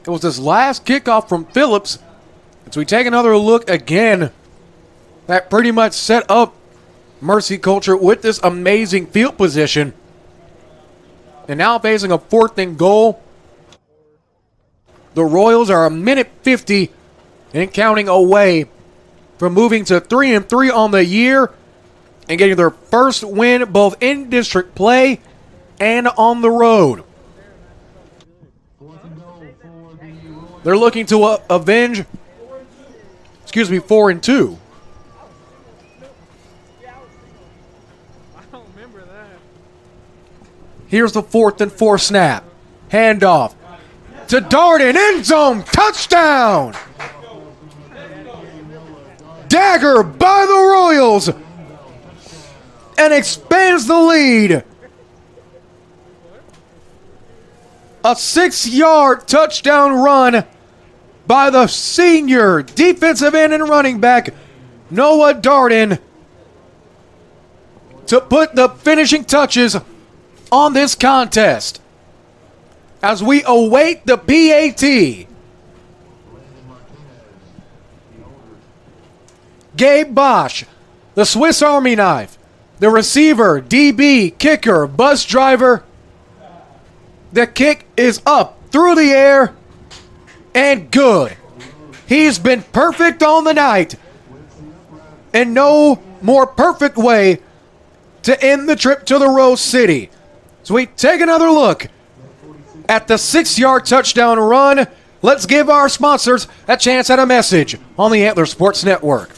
It was this last kickoff from Phillips. As we take another look again, that pretty much set up Mercy Culture with this amazing field position. And now facing a fourth and goal The Royals are a minute 50 and counting away from moving to 3-3 on the year and getting their first win both in district play and on the road. They're looking to avenge, 4-2. Here's the 4th and 4 snap. Handoff to Darden, end zone, touchdown! Dagger by the Royals and expands the lead. A 6-yard touchdown run by the senior defensive end and running back, Noah Darden, to put the finishing touches on this contest. As we await the PAT, Gabe Bosch, the Swiss Army knife, the receiver, DB, kicker, bus driver. The kick is up through the air and good. He's been perfect on the night, and no more perfect way to end the trip to the Rose City. So we take another look at the 6-yard touchdown run. Let's give our sponsors a chance at a message on the Antler Sports Network.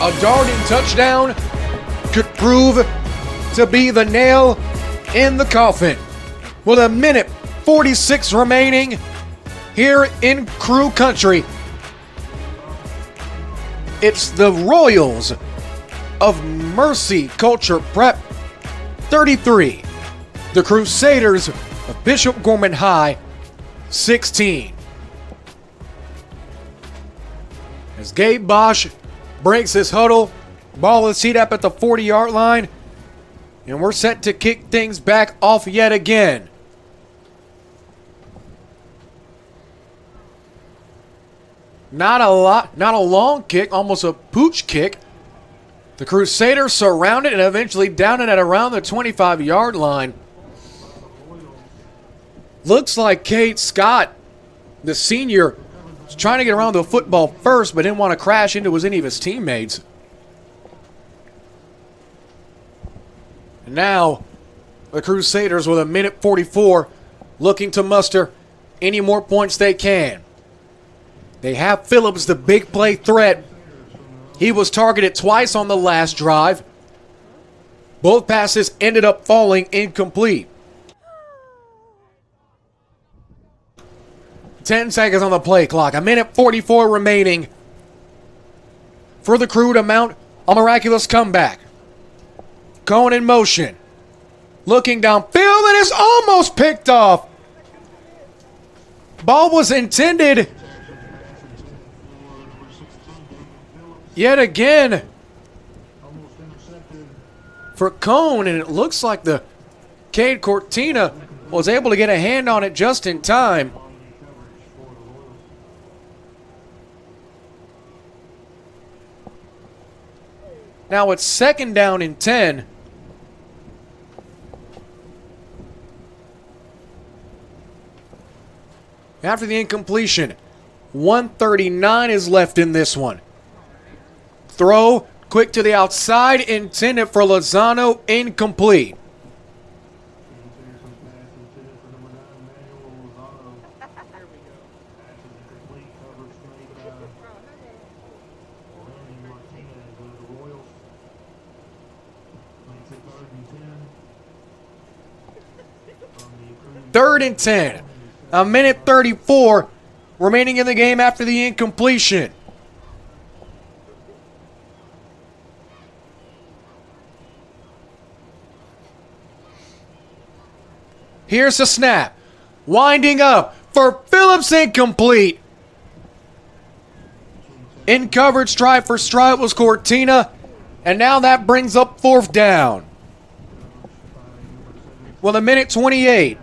A Darden touchdown could prove to be the nail in the coffin. With a minute 46 remaining here in Crew Country, it's the Royals of Mercy Culture Prep 33, the Crusaders of Bishop Gorman High 16. As Gabe Bosch breaks his huddle, ball is teed up at the 40-yard line, and we're set to kick things back off yet again. Not a long kick, almost a pooch kick. The Crusaders surround it and eventually down it at around the 25-yard line. Looks like Cade Scott, the senior, was trying to get around the football first, but didn't want to crash into any of his teammates. And now, the Crusaders with a minute 44, looking to muster any more points they can. They have Phillips, the big play threat. He was targeted twice on the last drive. Both passes ended up falling incomplete. 10 seconds on the play clock. A minute 44 remaining for the Crew to mount a miraculous comeback. Cone in motion. Looking downfield, and it's almost picked off. Ball was intended yet again for Cone, and it looks like the Cade Cortina was able to get a hand on it just in time. Now it's 2nd down and 10. After the incompletion, 1:39 is left in this one. Throw, quick to the outside, intended for Lozano, incomplete. Third and 10. A minute 34 remaining in the game after the incompletion. Here's the snap. Winding up for Phillips, incomplete. In coverage, stripe for stripe was Cortina. And now that brings up 4th down. With a minute 28.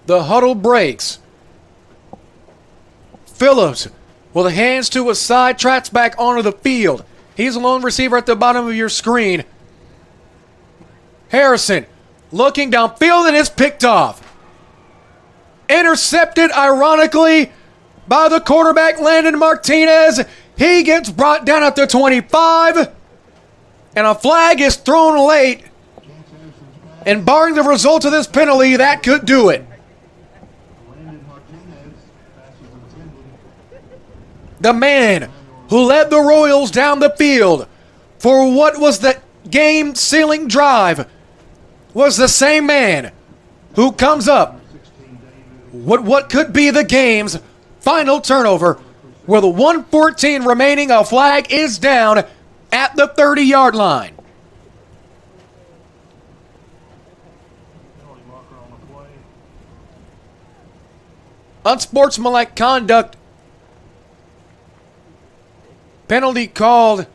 The huddle breaks. Phillips, with hands to his side, tracks back onto the field. He's a lone receiver at the bottom of your screen. Harrison looking downfield and is picked off. Intercepted, ironically, by the quarterback, Landon Martinez. He gets brought down at the 25. And a flag is thrown late. And barring the result of this penalty, that could do it. The man who led the Royals down the field for what was the game-sealing drive was the same man who comes up with what could be the game's final turnover. With 1:14 remaining, a flag is down at the 30-yard line. Unsportsmanlike conduct. Penalty called.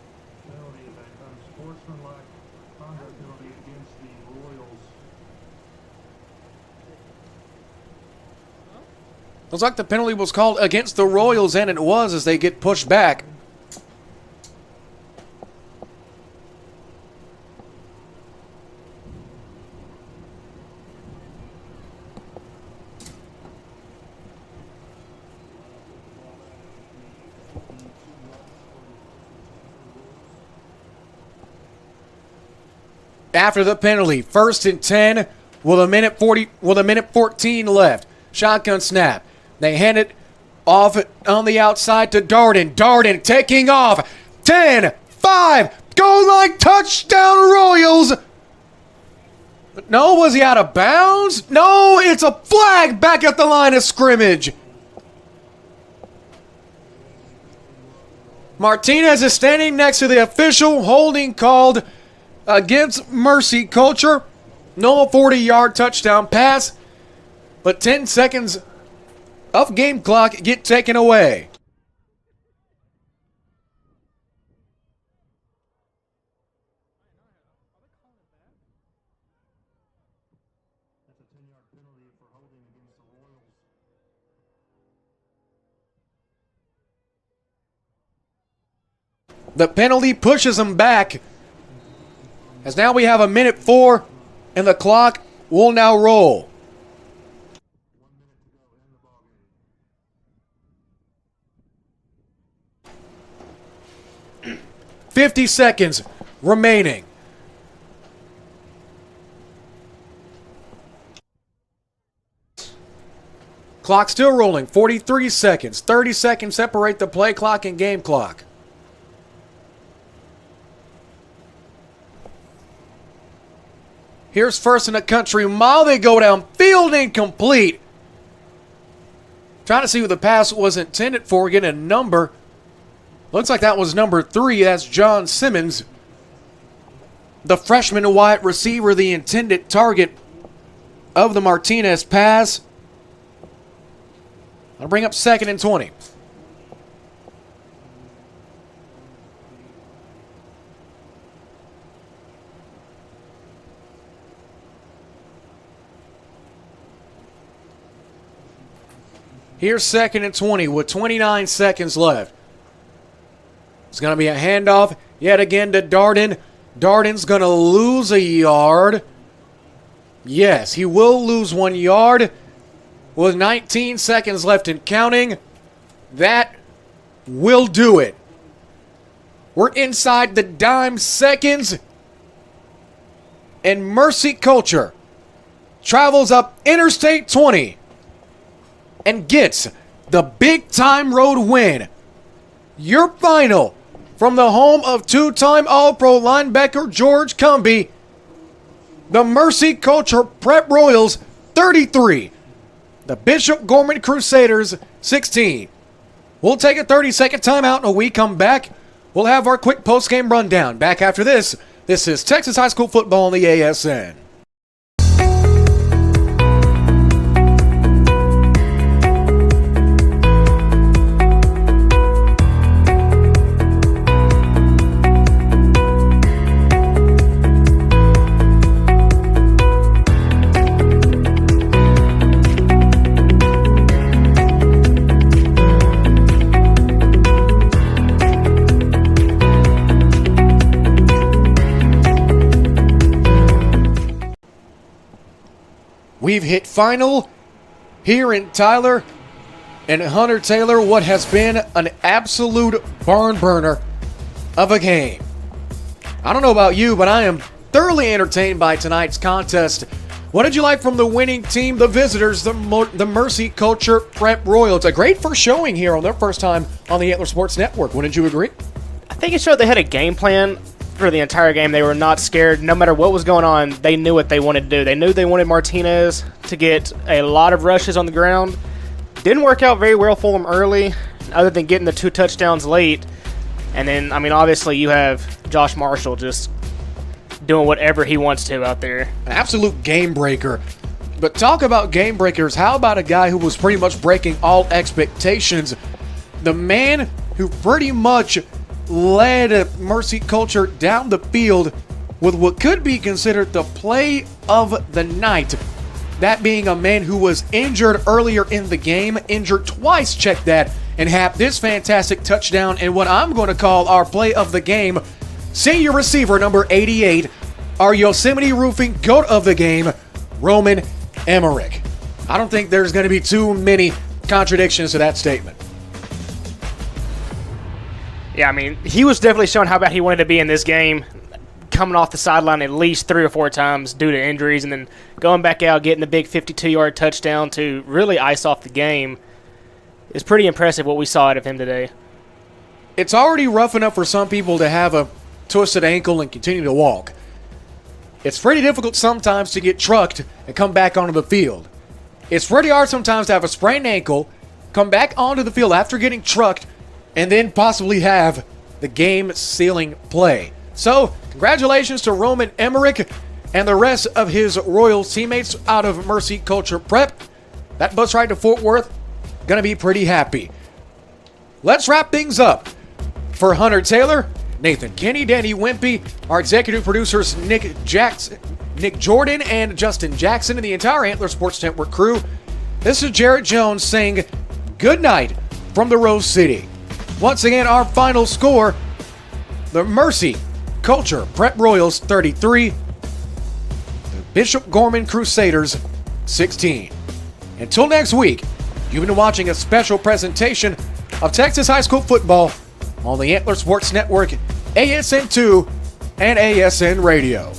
Looks like the penalty was called against the Royals, and it was, as they get pushed back. After the penalty, 1st and 10 with a minute 14 left. Shotgun snap. They hand it off on the outside to Darden. Darden taking off. 10, 5, goal line, touchdown Royals. No, was he out of bounds? No, it's a flag back at the line of scrimmage. Martinez is standing next to the official, holding called against Mercy Culture. No 40-yard touchdown pass, but 10 seconds of game clock get taken away. The penalty pushes him back, as now we have a minute 4, and the clock will now roll. $50 seconds remaining. Clock still rolling. 43 seconds. 30 seconds separate the play clock and game clock. Here's first in the country mile. They go downfield, incomplete. Trying to see who the pass was intended for. Getting a number. Looks like that was number 3. That's John Simmons. The freshman wide receiver, the intended target of the Martinez pass. I'll bring up 2nd and 20. Here's 2nd and 20 with 29 seconds left. It's going to be a handoff yet again to Darden. Darden's going to lose a yard. Yes, he will lose 1 yard with 19 seconds left and counting. That will do it. We're inside the dime seconds. And Mercy Culture travels up Interstate 20 and gets the big-time road win. Your final from the home of 2-time All-Pro linebacker George Cumbie. the Mercy Culture Prep Royals 33, the Bishop Gorman Crusaders 16. We'll take a 30-second timeout, and when we come back, we'll have our quick post-game rundown. Back after this, this is Texas High School Football on the ASN. We've hit final here in Tyler, and Hunter Taylor, what has been an absolute barn burner of a game. I don't know about you, but I am thoroughly entertained by tonight's contest. What did you like from the winning team, the visitors, the Mercy Culture Prep Royals? A great first showing here on their first time on the Antler Sports Network. Wouldn't you agree? I think it showed they had a game plan for the entire game. They were not scared. No matter what was going on, they knew what they wanted to do. They knew they wanted Martinez to get a lot of rushes on the ground. Didn't work out very well for them early, other than getting the 2 touchdowns late. And then, I mean, obviously you have Josh Marshall just doing whatever he wants to out there. An absolute game breaker. But talk about game breakers. How about a guy who was pretty much breaking all expectations? The man who pretty much led Mercy Culture down the field with what could be considered the play of the night. That being a man who was injured earlier in the game, injured twice, check that, and had this fantastic touchdown and what I'm going to call our play of the game. Senior receiver number 88, our Yosemite Roofing GOAT of the game, Roman Emmerich. I don't think there's going to be too many contradictions to that statement. Yeah, I mean, he was definitely showing how bad he wanted to be in this game, coming off the sideline at least 3 or 4 times due to injuries, and then going back out, getting the big 52-yard touchdown to really ice off the game. It's pretty impressive what we saw out of him today. It's already rough enough for some people to have a twisted ankle and continue to walk. It's pretty difficult sometimes to get trucked and come back onto the field. It's pretty hard sometimes to have a sprained ankle, come back onto the field after getting trucked, and then possibly have the game-sealing play. So, congratulations to Roman Emmerich and the rest of his Royals teammates out of Mercy Culture Prep. That bus ride to Fort Worth, gonna be pretty happy. Let's wrap things up. For Hunter Taylor, Nathan Kenny, Danny Wimpy, our executive producers Nick Jordan, and Justin Jackson, and the entire Antler Sports Network crew, this is Jarrett Jones saying good night from the Rose City. Once again, our final score, the Mercy Culture Prep Royals 33, the Bishop Gorman Crusaders 16. Until next week, you've been watching a special presentation of Texas High School Football on the Antler Sports Network, ASN2, and ASN Radio.